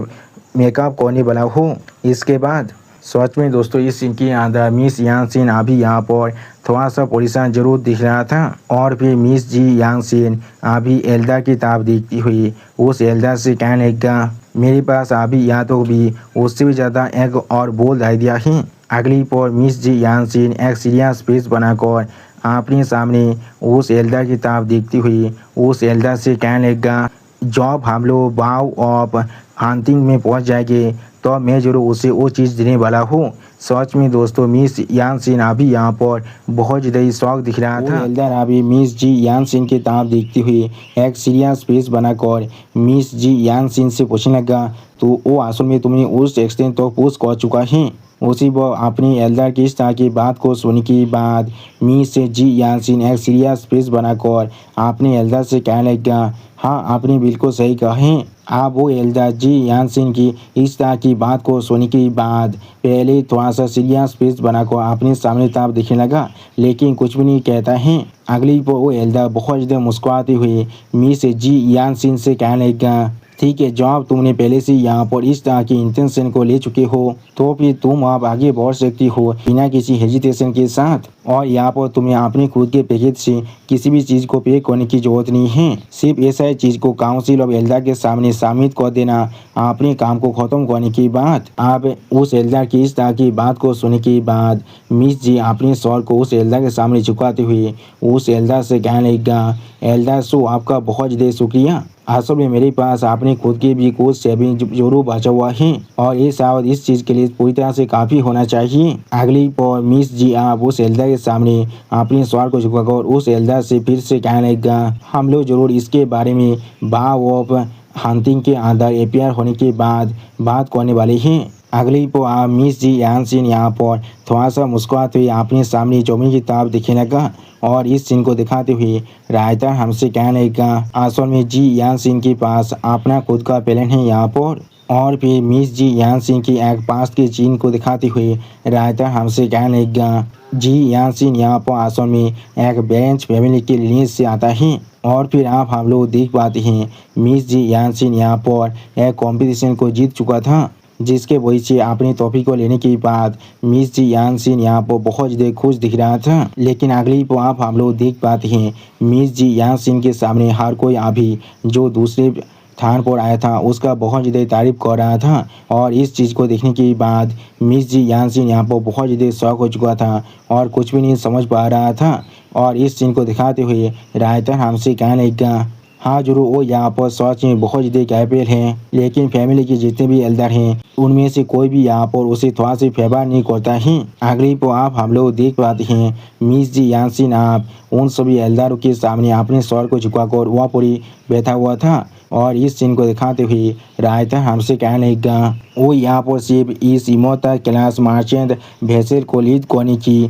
मेकअप करने वाला हूँ। इसके बाद सच में दोस्तों इस सीन के अंदर मिस यानसिन अभी यहाँ पर थोड़ा सा परेशान जरूर दिख रहा था। और फिर मिस जी यानसिन अभी एल्डर की तरफ देखती हुई उस एल्डर से कहने लगा, मेरे पास अभी या तो भी उससे भी ज़्यादा एक और बोल्ड आइडिया है। अगली पर मिस जी यानसिन एक सीरियस फेस बनाकर अपने सामने उस एल्डर की तरफ देखती हुई उस एल्डर से कहने लगा, जब हम लोग वाव ऑफ हंटिंग में पहुंच जाएंगे तो मैं जरूर उसे वो चीज़ देने वाला हूँ। सच में दोस्तों मिस यानसिन अभी यहाँ पर बहुत ज़्यादा ही शौक दिख रहा था। एल्डर अभी मिस जी यानसिन की तरफ देखती हुई एक सीरियस फेस बनाकर मिस जी यानसिन से पूछने लगा, तो वो असल में तुम्हें उस एक्सटेंट तो पूछ कर चुका है। उसी पर अपनी एल्डर की इस तरह की बात को सुनने के बाद मिस जी यानसिन एक सीरियस फेस बनाकर अपने एल्डर से कहने लगा, हाँ आपने बिल्कुल सही कहा है, आप वो एल्डर जी यानसिन की इस तरह की बात को सुनने के बाद पहले थोड़ा सा सीरियस फेस बनाकर अपने सामने ताप दिखने लगा, लेकिन कुछ भी नहीं कहता है। अगली पर वो एल्डर बहुत ज़्यादा मुस्कुराते हुए मिस जी यानसिन से कहने लगा, ठीक है, जब तुमने पहले से यहाँ पर इस तरह की इंटेंशन को ले चुके हो तो फिर तुम अब आगे बढ़ सकती हो बिना किसी हेजिटेशन के साथ। और यहाँ पर तुम्हें अपने खुद के पैकेज से किसी भी चीज़ को पे करने की जरूरत नहीं है। सिर्फ ऐसा चीज़ को काउंसिल ऑफ एल्डर के सामने साबित कर देना अपने काम को ख़त्म करने की बात। आप उस एल्डर की इस तरह की बात को सुनने के बाद मिस जी अपने सर को उस एल्डर के सामने झुकाते हुए उस एल्डर से कहने लगा, एल्डर सो आपका बहुत ज़्यादा शुक्रिया। असल में मेरे पास अपने खुद के भी कुछ सेविंग जरूर बचा हुआ है और ये शायद इस चीज़ के लिए पूरी तरह से काफ़ी होना चाहिए। अगली पर मिस जी आप उस एल्डर के सामने अपने सवाल को झुकाकर उस एल्डर से फिर से कहने लगा, हम लोग जरूर इसके बारे में बाव ऑफ हंटिंग के अंदर अपेयर होने के बाद बात करने वाले हैं। अगली पर आप मिस जी यानसिन यहाँ पर थोड़ा सा मुस्कुराते हुए अपने सामने जमीन की ताब दिखने लगा और इस सीन को दिखाते हुए रायता हमसे कहने लगा, असल में जी यानसिन के पास अपना खुद का प्लान है यहाँ पर। और फिर मिस जी यानसिन की एक पास के चीन को दिखाते हुए रायता हमसे कहने लगा, जी यानसिन यहाँ पर असल में एक बेंच फैमिली के लिए से आता है। और फिर आप हम लोग देख पाते हैं मिस जी यानसिन यहाँ पर एक कंपटीशन को जीत चुका था, जिसके वजह से अपने टॉफी को लेने के बाद मिस जी यानसिन यहाँ पर बहुत ज़्यादा खुश दिख रहा था। लेकिन अगली पर आप हम लोग देख पाते हैं मिस जी यानसिन के सामने हर कोई अभी जो दूसरे स्थान पर आया था उसका बहुत ज़्यादा तारीफ कर रहा था। और इस चीज़ को देखने के बाद मिस जी यानसिन यहाँ पर बहुत ज़्यादा शौक हो चुका था और कुछ भी नहीं समझ पा रहा था। और इस सीन को दिखाते हुए रायता हमसे कहने लगा, हाँ जरूर वो यहाँ पर सच में बहुत ज़्यादा कैपेबल हैं, लेकिन फैमिली के जितने भी एल्डर हैं उनमें से कोई भी यहाँ पर उसे थोड़ा सा फेवर नहीं करता है। अगली पर आप हम लोग देख पाते हैं मिस जी यानसिन आप उन सभी एल्डरों के सामने अपने सर को झुकाकर वहाँ पर ही बैठा हुआ था। और इस सीन को दिखाते हुए रायता हमसे कहने लगा, वो यहाँ पर सिर्फ इस इमोर्टल क्लास मर्चेंट वेसल को लीड करने की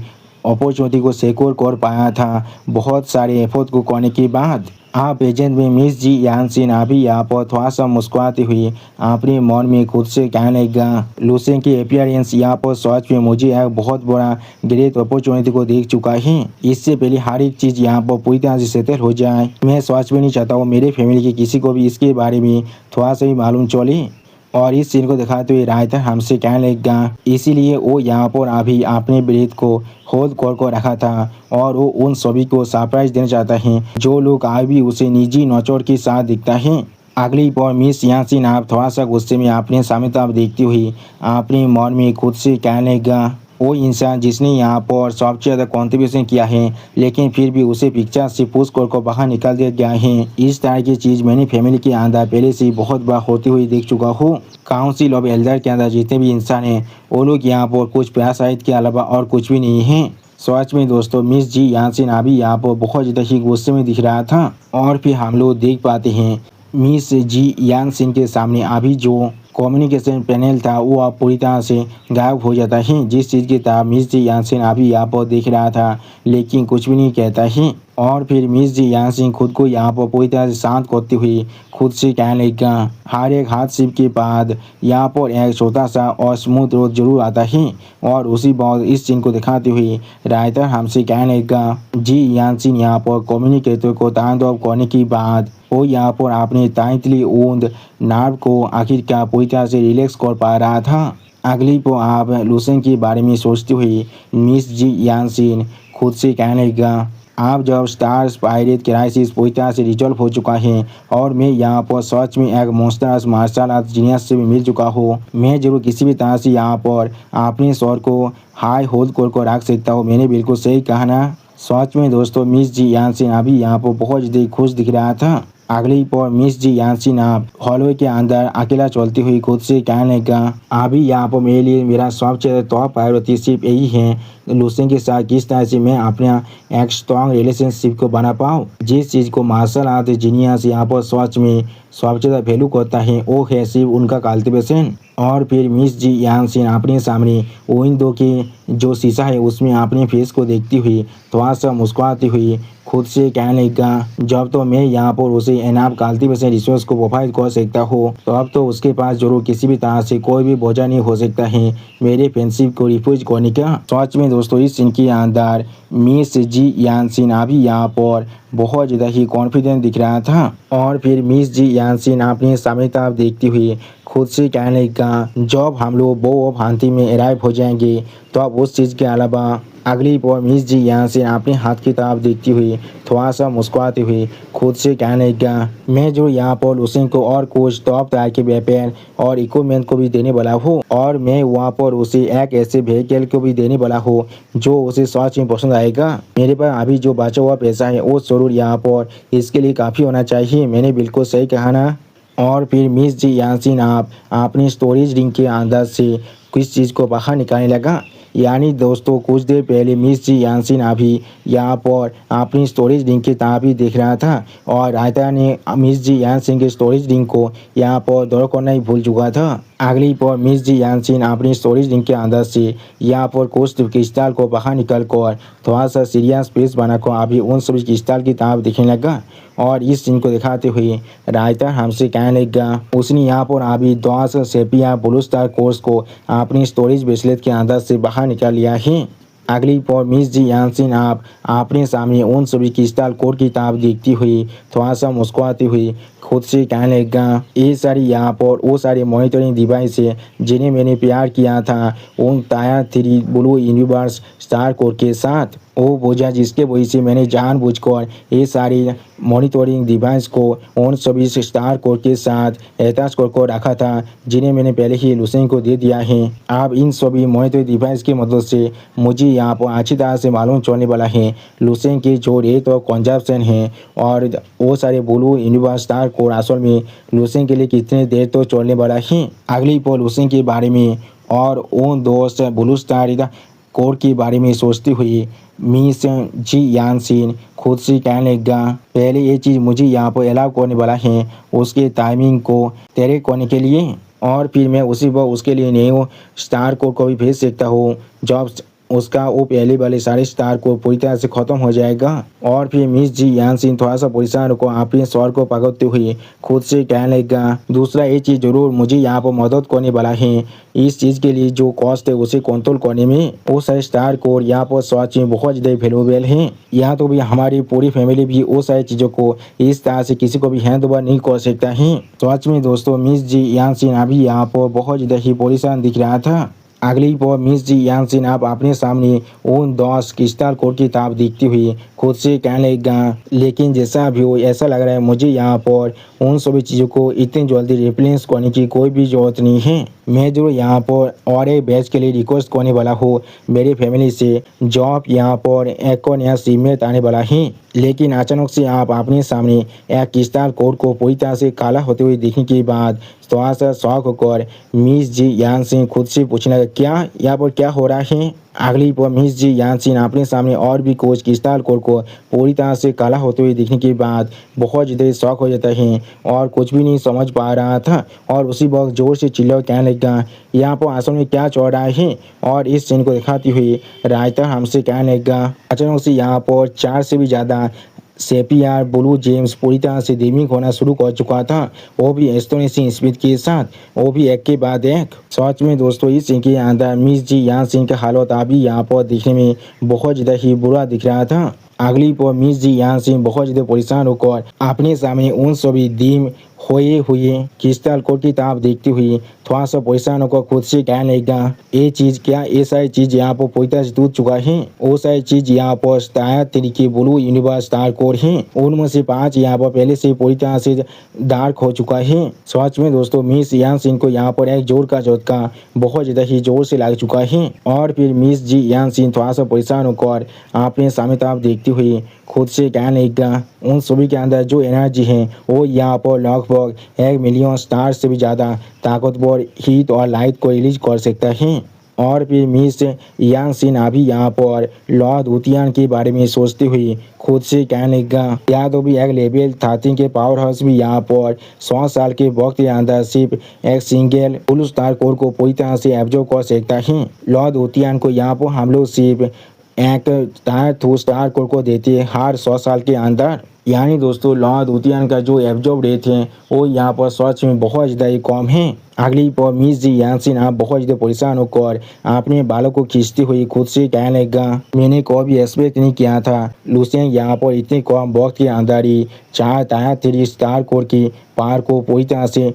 अपॉर्चुनिटी को सिक्योर कर पाया था बहुत सारे एफर्ट को करने के बाद। आप एजेंट में मिस जी यानसिन अभी यहाँ पर थोड़ा सा मुस्कुराते हुए अपने मन में खुद से कहने लगा, लूसेन की अपीयरेंस यहाँ पर सच में मुझे एक बहुत बड़ा ग्रेट अपॉर्चुनिटी को देख चुका है। इससे पहले हर एक चीज़ यहाँ पर पूरी तरह से सेटल हो जाए, मैं सच में नहीं चाहता हूँ मेरे फैमिली के किसी को भी इसके बारे में थोड़ा सा भी मालूम चले। और इस सीन को दिखाते हुए रायता हमसे कहने लगा, इसीलिए वो यहाँ पर अभी अपने ब्रीथ को होल्ड कर रखा था और वो उन सभी को सरप्राइज देना चाहता है जो लोग आज भी उसे निजी नौचौड़ के साथ दिखता है। अगली पर मिस यानसिन आप थोड़ा सा गुस्से में अपने सामने ताब देखती हुई अपने मन में खुद से कहने लगा, वो इंसान जिसने यहाँ पर सबसे ज़्यादा कॉन्ट्रीब्यूशन किया है लेकिन फिर भी उसे पिक्चर से पुश कर बाहर निकाल दिया गया है। इस तरह की चीज़ मैंने फैमिली के अंदर पहले से बहुत बार होती हुई देख चुका हूँ। काउंसिल ऑफ एल्डर के अंदर जितने भी इंसान हैं वो लोग यहाँ पर कुछ पैरासाइट के अलावा और कुछ भी नहीं है। सच में दोस्तों मिस जी यानसिन अभी यहाँ पर बहुत ज़्यादा ही गुस्से में दिख रहा था। और फिर हम लोग देख पाते हैं मिस जी यानसिन के सामने अभी जो कम्युनिकेशन पैनल था वो अब पूरी तरह से गायब हो जाता है, जिस चीज़ की तरह मिस जी यानसिन अभी यहाँ पर देख रहा था लेकिन कुछ भी नहीं कहता है। और फिर मिस जी यानसिन खुद को यहाँ पर पूरी तरह से शांत करते हुए खुद से कहने लगा, हर एक हादसे के बाद यहाँ पर एक छोटा सा और स्मूथ रोड जरूर आता है। और उसी बात इस सीन को दिखाते हुए रायता हमसे कहने लगा, जी यानसिन यहाँ पर कम्युनिकेटर को तांडव करने के बाद वो यहाँ पर अपने टाइटली ओन्ड नर्व को आखिरकार पूरी तरह से रिलैक्स कर पा रहा था। अगली पर आप लूसेन के बारे में सोचते हुए मिस जी यानसिन खुद से कहने लगा, आप जब स्टार्स पायरेट क्राइसिस पूरी तरह से रिजॉल्व हो चुका है और मैं यहाँ पर सच में एक मोस्टर्स मार्शल आर्ट जीनियस से भी मिल चुका हूँ, मैं जरूर किसी भी तरह से यहाँ पर अपने स्वर को हाई होल्ड कर रख सकता हूँ। मैंने बिल्कुल सही कहा ना। सच में दोस्तों मिस जी यानसिन अभी यहाँ पर बहुत ज़्यादा खुश दिख रहा था। अगली पर मिस जी यानसिन आप हॉलवे के अंदर अकेला चलती हुई खुद से कहने लगा, अभी यहाँ पर मेरे लिए मेरा सबसे टॉप प्रायोरिटी सिर्फ यही है लुसेंग के साथ किस तरह से मैं अपना एक स्ट्रॉन्ग रिलेशनशिप को बना पाऊँ। जिस चीज़ को मार्शल आर्ट जीनियस यहाँ पर सच में सबसे ज़्यादा वैल्यू करता है वो है सिर्फ उनका कल्टिवेशन। और फिर मिस जी यानसिन अपने सामने विंडो के जो शीशा है उसमें अपने फेस को देखती हुई थोड़ा सा मुस्कुराती हुई खुद से कहने लगा, जब तो मैं यहाँ पर उसे एनाफ कल्टिवेशन रिसोर्स को प्रोवाइड कर सकता हूँ तो अब तो उसके पास जरूर किसी भी तरह से कोई भी बोझा नहीं हो सकता है मेरे फ्रेंडशिप को रिफ्यूज करने का। सच में दोस्तों इस सीन के अंदर मिस जी यानसिन अभी यहाँ पर बहुत ज़्यादा ही कॉन्फिडेंट दिख रहा था। और फिर मिस जी यानसिन अपने सामने तरफ देखती हुई खुद से कहने लगा, जब हम लोग बो ऑफ हांति में अराइव हो जाएंगे तो अब उस चीज़ के अलावा अगली बार मिस जी यहाँ से अपने हाथ की तरफ देखती हुई थोड़ा सा मुस्कुराती हुई खुद से कहने लगा, मैं जो यहाँ पर लुसेंग को और कुछ टॉप तरह के वेपन और इक्विपमेंट को भी देने वाला हूँ और मैं वहाँ पर उसे एक ऐसे व्हीकल को भी देने वाला हूँ जो उसे सच में पसंद आएगा। मेरे पास अभी जो बचा हुआ पैसा है वो जरूर यहाँ पर इसके लिए काफ़ी होना चाहिए। मैंने बिल्कुल सही कहा ना। और फिर मिस जी यानसिन आप अपनी स्टोरेज रिंग के अंदर से किस चीज़ को बाहर निकालने लगा। यानी दोस्तों कुछ देर पहले मिस जी यानसिन अभी यहाँ पर अपनी स्टोरेज रिंग की तरफ ही देख रहा था और रायता ने मिस जी यानसिन के स्टोरेज रिंग को यहाँ पर दौड़ करना ही भूल चुका था। अगली पर मिस जी यानसिन अपनी स्टोरेज रिंग के अंदर से यहाँ पर कुछ क्रिस्टल को बाहर निकल कर थोड़ा सा सीरियस फेस बनाकर अभी उन सभी क्रिस्टल की तरफ देखने लगा। और इस सीन को दिखाते हुए रायता हमसे कहने लगा, उसने यहाँ पर अभी 10 सेपिया ब्लू स्टार कोर्स को अपनी स्टोरेज ब्रेसलेट के अंदर से बाहर निकाल लिया है। अगली पर मिस जी यानसिन आप अपने सामने उन सभी क्रिस्टल कोड की तरफ देखती हुई थोड़ा सा मुस्कुराती हुई खुद से कहने लगा, ये सारी यहाँ पर वो सारे मॉनिटरिंग डिवाइस है जिन्हें मैंने प्यार किया था उन tyre 3 blue universe star code के साथ। वो बोझा जिसके वजह से मैंने जानबूझकर ये सारी मॉनिटरिंग डिवाइस को उन सभी स्टार कोड के साथ अटैच कर रखा था जिन्हें मैंने पहले ही लुसेंग को दे दिया है। अब इन सभी मॉनिटरिंग डिवाइस की मदद से मुझे यहाँ पर अच्छी तरह से मालूम चलने वाला है लुसेंग की जो रेट और कंजप्शन है और वो सारे ब्लू यूनिवर्स स्टार कोड असल में लुसेंग के लिए कितने देर तो चलने वाला है। अगली पर लुसेंग के बारे में और उन दोस्त ब्लू स्टार कोड के बारे में सोचती हुई मिस जी यानसिन खुद से कहने लगा, पहले ये चीज़ मुझे यहाँ पर अलाउ करने वाला है उसके टाइमिंग को तय करने के लिए और फिर मैं उसी वक्त उसके लिए न्यू स्टार कोड को भी भेज सकता हूँ जब उसका वो पहले वाले सारे स्टार को पूरी तरह से ख़त्म हो जाएगा। और फिर मिस जी यानसिन थोड़ा सा परेशान को अपने स्वर को पकड़ते हुए खुद से कहने लगा, दूसरा ये चीज़ जरूर मुझे यहाँ पर मदद करने वाला है इस चीज़ के लिए जो कॉस्ट है उसे कंट्रोल करने में। वो सारे स्टार कोड यहाँ पर सच में बहुत ज़्यादा वैल्यूएबल हैं। यहाँ तो भी हमारी पूरी फैमिली भी वो सारी चीज़ों को इस तरह से किसी को भी हैंड ओवर नहीं कर सकता है। सच में दोस्तों मिस जी यानसिन अभी यहाँ पर बहुत ज़्यादा ही परेशान दिख रहा था। अगली बार मिस जी यानसिन आप अपने सामने उन 10 क्रिस्टल कोड की तरफ देखती हुई खुद से कहने लगा, लेकिन जैसा भी हो ऐसा लग रहा है मुझे यहाँ पर उन सभी चीज़ों को इतनी जल्दी रिप्लेस करने की कोई भी ज़रूरत नहीं है। मैं जो यहाँ पर और एक बैच के लिए रिक्वेस्ट करने वाला हूँ मेरी फैमिली से जॉब यहाँ पर एक और नया सीमेंट आने वाला है। लेकिन अचानक से आप अपने सामने एक क्रिस्टल कोड को पूरी तरह से काला होते हुए देखने के बाद थोड़ा सा शौक होकर मिस जी यानसिन खुद से पूछने लगा, क्या यहाँ पर क्या हो रहा है। अगली पर मिस जी यानसिन अपने सामने और भी कोच क्रिस्टल कोड को पूरी तरह से काला होते हुए देखने के बाद बहुत ज़्यादा शौक हो जाता है और कुछ भी नहीं समझ पा रहा था और उसी वक्त जोर से चिल्ला कहने लगा, यहाँ पर असल में क्या चल रहा है। और इस सीन को दिखाती हुई रायता हमसे कहने लगा, अचानक से यहाँ पर 4 से भी ज़्यादा सेपियर ब्लू जेम्स पूरी तरह से डिमिंग होना शुरू कर चुका था, वो भी एस्टोनिशिंग स्पीड के साथ, वो भी एक के बाद एक। सच में दोस्तों इस सीन के अंदर मिस जी यानसिन का हालत अभी यहाँ पर दिखने में बहुत ज़्यादा ही बुरा दिख रहा था। अगली पर मिस जी यानसिन बहुत ज़्यादा परेशान होकर अपने सामने उन सभी डिम हुए क्रिस्टल कोड की तरफ देखती हुई थोड़ा सा परेशान होकर खुद से कहने लगा, ये चीज़ क्या ये सारी चीज़ यहाँ पर पूरी तरह से टूट चुका है। वो सारी चीज़ यहाँ पर टायर तरीके ब्लू यूनिवर्स स्टार कोड हैं उनमें से 5 यहाँ पर पहले से पूरी तरह से डार्क हो चुका है। सच में दोस्तों मिस यानसिन को यहाँ पर एक जोर का झटका बहुत ज़्यादा ही जोर से लग चुका है। और फिर मिस जी यानसिन थोड़ा सा परेशान होकर अपने सामने तरफ देखती हुई खुद से कहने लगा, उन सभी के अंदर जो एनर्जी है वो यहाँ पर लगभग 1 मिलियन स्टार से भी ज़्यादा ताकतवर हीट और लाइट को रिलीज कर सकता है। और फिर मिस यांग सिन अभी यहाँ पर लॉर्ड उतियान के बारे में सोचती हुई खुद से कहने लगा, या तो भी एक लेवल 13 के पावर हाउस भी यहाँ पर 100 साल के वक्त के अंदर सिर्फ एक सिंगल फुल स्टार कोर को पूरी तरह से एब्जॉर्ब कर सकता है। लॉर्ड उतियान को यहाँ पर हम लोग सिर्फ एक टायर 2 स्टार कोर को देते हैं हर 100 साल के अंदर। यानी दोस्तों लॉर्ड उतियान का जो एब्जॉर्ब रेट है वो यहाँ पर सच में बहुत ज़्यादा ही कम है। अगली पर मिस जी यांसिन आप बहुत ज़्यादा परेशान होकर अपने बालों को खींचती हुई खुद से कहने लगा, मैंने कभी एक्सपेक्ट नहीं किया था लुसेंग यहाँ पर इतने कम वक्त के अंदर ही 4 टायर 3 स्टार कोर की पावर को पूरी तरह से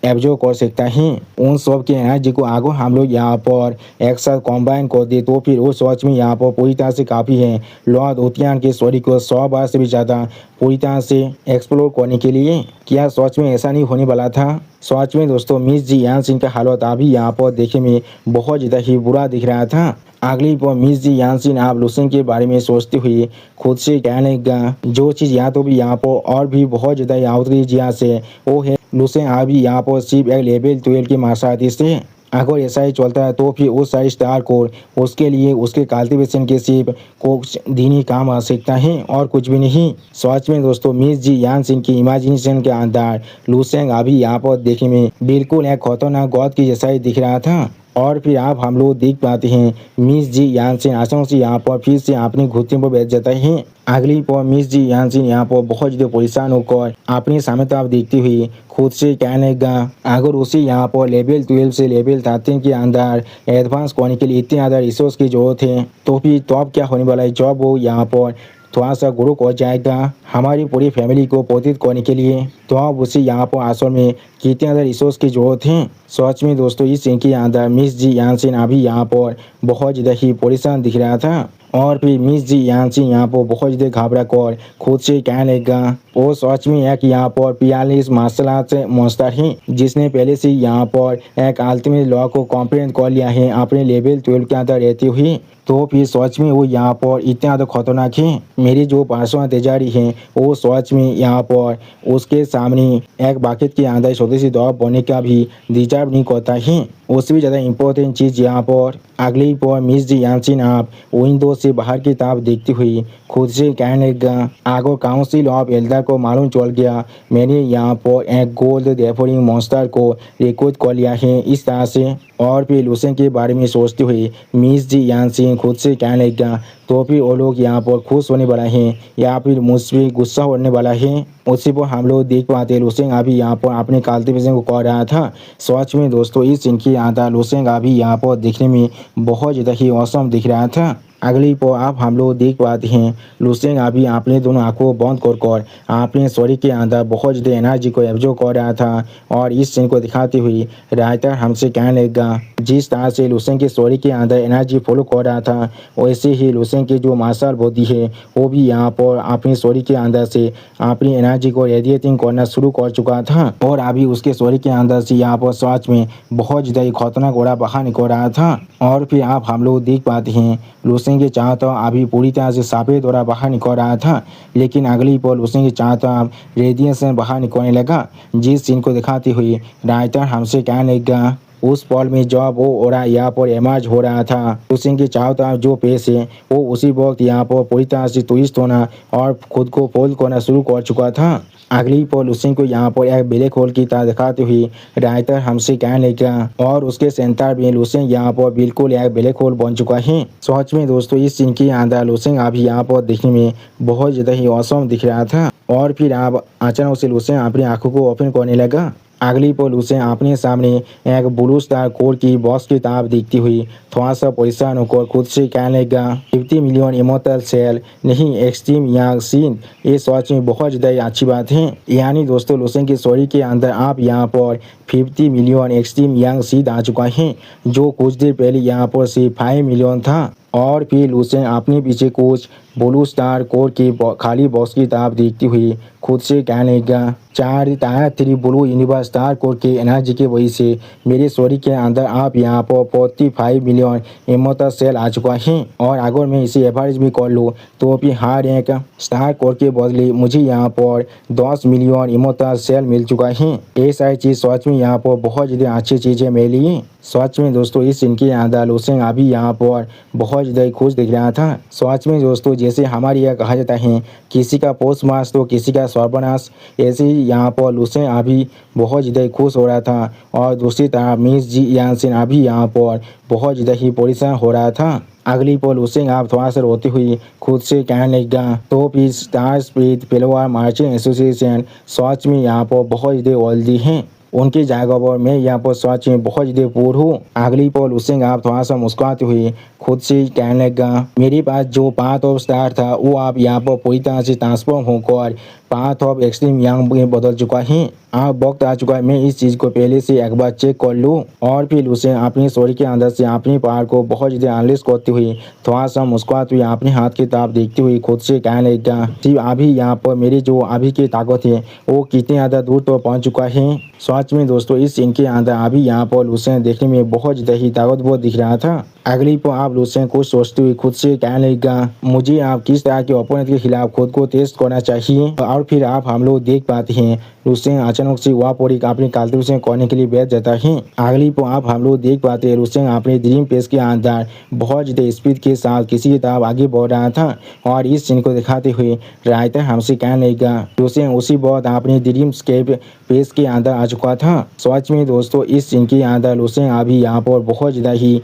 एब्जॉर्ब कर सकता है। उन सब के एनर्जी को आगे हम लोग यहाँ पर एक साथ कॉम्बाइन कर दे तो फिर वो सच में यहाँ पर पूरी तरह से काफ़ी है लॉर्ड उतियान के स्टोरी को 100 बार से भी ज़्यादा पूरी तरह से एक्सप्लोर करने के लिए। क्या सच में ऐसा नहीं होने वाला था? सच में दोस्तों मिस जी यान सिंह का हालत अभी यहाँ पर देखने में बहुत ज़्यादा ही बुरा दिख रहा था। अगली पर मिस जी यानसिन आप लुसेंग के बारे में सोचते हुए खुद से कहने लगा, जो चीज़ यहाँ तो भी यहाँ पर और भी बहुत ज़्यादा आउटरीच यहाँ से वो है लुसेंग अभी यहाँ पर सिर्फ एक लेवल 12 के मार्शल आर्टिस्ट है। अगर ऐसा ही चलता है तो फिर उस सारी स्टार कोर उसके लिए उसके कल्टीवेशन के सिर्फ कुछ दिन ही काम आ सकता है और कुछ भी नहीं। सच में दोस्तों मिस जी यान सिंह की इमेजिनेशन के अंदर लुसेंग अभी यहाँ पर देखने में बिल्कुल एक खतरनाक गॉड की जैसा ही दिख रहा था। और फिर आप हम लोग देख पाते हैं मिस जी यानसिन आसानी से यहाँ पर फिर से अपनी घुटने पर बैठ जाता है। अगली पर मिस जी यानसिन यहाँ पर बहुत ज़्यादा परेशान होकर अपने सामने तरफ देखती हुई खुद से कहने लगा, अगर उसे यहाँ पर लेवल 12 से लेवल 13 के अंदर एडवांस करने के लिए इतने ज़्यादा रिसोर्स की जरूरत है तो फिर तो अब क्या होने वाला है जब वो यहाँ पर थोड़ा सा ग्रो हो जाएगा हमारी पूरी फैमिली को पोषित करने के लिए तो अब उसे यहाँ पर असल में कितने ज़्यादा रिसोर्स की जरूरत है। सच में दोस्तों इस सीन के अंदर मिस जी यानसिन अभी यहाँ पर बहुत ज़्यादा ही परेशान दिख रहा था। और फिर मिस जी यानसिन यहाँ पर बहुत ज़्यादा घबरा कर खुद से कहने लगा, वो सच में एक यहाँ पर 42 मार्शल आर्ट मास्टर है जिसने पहले से यहाँ पर एक अल्टीमेट लॉ को कॉम्प्लीट कर लिया है अपने लेवल 12 के अंदर रहते हुए। तो फिर सच में वो यहाँ पर इतना ज़्यादा खतरनाक है। मेरी जो पर्सनल तेजारी है वो सच में यहाँ पर उसके सामने एक बाकेट के अंदर छोटी सी दवा बनने का भी डिजर्व नहीं करता है। उससे भी ज़्यादा इम्पोर्टेंट चीज़ यहाँ पर अगली पर मिस जी यानसिन आप विंडो से बाहर की तरफ देखती हुई खुद से कहने लगा, अगर काउंसिल ऑफ एल्डर को मालूम चल गया मैंने यहाँ पर एक गोल्ड डेफोरिंग मॉन्स्टर को रिक्रूट कर लिया है इस तरह से। और फिर लुसेंग के बारे में सोचते हुए मिस जी यानसिन खुद से कहने लगा, तो फिर वो लोग यहाँ पर खुश होने वाला है या फिर मुझसे गुस्सा होने वाला है। उसी पर हम लोग देख पाते लुसेंग अभी यहाँ पर अपने कल्टीवेशन को कर रहा था। सच में दोस्तों इस सीन के अंदर लुसेंग अभी यहाँ पर देखने में बहुत ज़्यादा ही औसम दिख रहा था। अगली पर आप हम लोग देख पाते हैं लुसेंग अभी अपने दोनों आंखों को बंद कर अपने शरीर के अंदर बहुत ज़्यादा एनर्जी को एब्जॉर्ब कर रहा था। और इस सीन को दिखाते हुए राइटर हमसे कहने लगा, जिस तरह से लुसेंग के शरीर के अंदर एनर्जी फॉलो कर रहा था वैसे ही लुसेंग की जो मार्शल बॉडी है वो भी यहाँ पर अपने शरीर के अंदर से अपनी एनर्जी को रेडिएटिंग करना शुरू कर चुका था। और अभी उसके शरीर के अंदर से यहाँ पर सच में बहुत ज़्यादा खतरनाक घोड़ा बाहर निकल रहा था। और फिर आप हम लोग देख पाते हैं लुसेंग के चाहता अभी पूरी तरह से सफ़ेद घोड़ा बाहर निकल रहा था, लेकिन अगली पल लुसेंग के चाहता रेडिएशन बाहर निकलने लगा। जिस सीन को दिखाते हुए राइटर हमसे कहने लगा, उस पल में जब वो ओरा यहाँ पर इमर्ज हो रहा था लुसेंग के चाहता जो पेश है वो उसी वक्त यहाँ पर पूरी तरह से ट्विस्ट होना और खुद को फोल्ड करना शुरू कर चुका था। अगली पर लुसेंग को यहाँ पर एक ब्लैक होल की तरह दिखाते हुए राइटर हमसे कहने लगा और उसके सेंटर में लुसेंग यहाँ पर बिल्कुल एक ब्लैक होल बन चुका है। सच में दोस्तों इस सीन के अंदर लुसेंग अभी यहाँ पर देखने में बहुत ज़्यादा ही औसम दिख रहा था। और फिर आप अचानक से लुसेंग अपनी आंखों को ओपन करने लगा। अगली पल उसे अपने सामने एक ब्लू स्टार कोर की बॉक्स की तरफ देखती हुई थोड़ा सा परेशान होकर खुद से कहने लगा, 50 मिलियन इमोर्टल सेल नहीं एक्सट्रीम यांग सीन, ये सच में बहुत ज़्यादा अच्छी बात है। यानी दोस्तों लुसेंग की स्टोरी के अंदर आप यहाँ पर 50 मिलियन एक्सट्रीम यांग सीन आ चुका है जो कुछ देर पहले यहाँ पर सिर्फ 5 मिलियन था। और फिर लुसेंग अपने पीछे कुछ ब्लू स्टार कोर की खाली बॉक्स की तरफ देखती हुई खुद से कहने लगा, 4 tyre 3 blue universe star core की एनर्जी की वजह से मेरे शरीर के अंदर आप यहाँ पर 45 मिलियन इमोटल सेल आ चुका है। और अगर मैं इसे एवरेज भी कर लूँ तो भी हर एक स्टार कोर के बदले मुझे यहाँ पर 10 मिलियन इमोटल सेल मिल चुका है। ये सारी चीज़ सच में यहाँ पर बहुत ज़्यादा अच्छी चीज़ है मेरे लिए। सच में दोस्तों इस इनके अंदर लुसेंग अभी यहाँ पर बहुत ज़्यादा खुश दिख रहा था। सच में दोस्तों जैसे हमारे यहाँ कहा जाता है किसी का पोष मास तो किसी का सर्वनाश, ऐसे ही यहाँ पर लुसेंग अभी बहुत ज़्यादा खुश हो रहा था। और दूसरी तरफ मिस जी यानसेन अभी यहाँ पर बहुत ज़्यादा ही परेशान हो रहा था। अगली पोल लुसेंग आप थोड़ा सा रोते हुए खुद से कहने लगा तो फिर स्टार स्पीड पेलवार मार्चिंग एसोसिएशन सच में यहाँ पर बहुत ज़्यादा ओल्दी हैं। उनकी जगह पर मैं यहाँ पर सच में बहुत ज़्यादा पूर हूँ। अगली पोल लुसेंग आप थोड़ा सा मुस्कुराते हुए खुद से कहने लगा मेरे पास जो पाथ ऑफ स्टार था वो आप यहाँ पर पूरी तरह से ट्रांसफॉर्म होकर पाथ ऑफ एक्सट्रीम यंग में बदल चुका है। आप वक्त आ चुका है मैं इस चीज़ को पहले से एक बार चेक कर लूँ। और फिर उसे अपनी शरीर के अंदर से अपनी पावर को बहुत ज़्यादा एनालिस करते हुए थोड़ा सा मुस्कुराते हुए अपने हाथ की तरफ देखते हुए खुद से कहने लगा कि अभी यहाँ पर मेरी जो अभी की ताकत है वो कितनी ज़्यादा दूर तो पहुँच चुका है। सच में दोस्तों इस सीन के अंदर अभी यहाँ पर लुसेंग देखने में बहुत ज़्यादा ही ताकतवर दिख रहा था। अगली पर आप लुसेंग को सोचते हुए खुद से कहने लगा मुझे आप किस तरह के ओपोनेंट के खिलाफ खुद को टेस्ट करना चाहिए। और फिर आप हम लोग देख पाते हैं लुसेंग अचानक से वापोरिक अपने काल्तु से करने के लिए बैठ जाता है। अगली पर आप हम लोग देख पाते हैं लुसेंग अपने ड्रीम पेस के अंदर बहुत ज़्यादा स्पीड के साथ किसी की तरफ आगे बढ़ रहा था। और इस सीन को दिखाते हुए राइटर हमसे कहने लगा लुसेंग उसी बहुत अपने ड्रीम स्केप पेस के अंदर आ चुका था। सच में दोस्तों इस सीन के अंदर लुसेंग अभी यहाँ पर बहुत ज़्यादा ही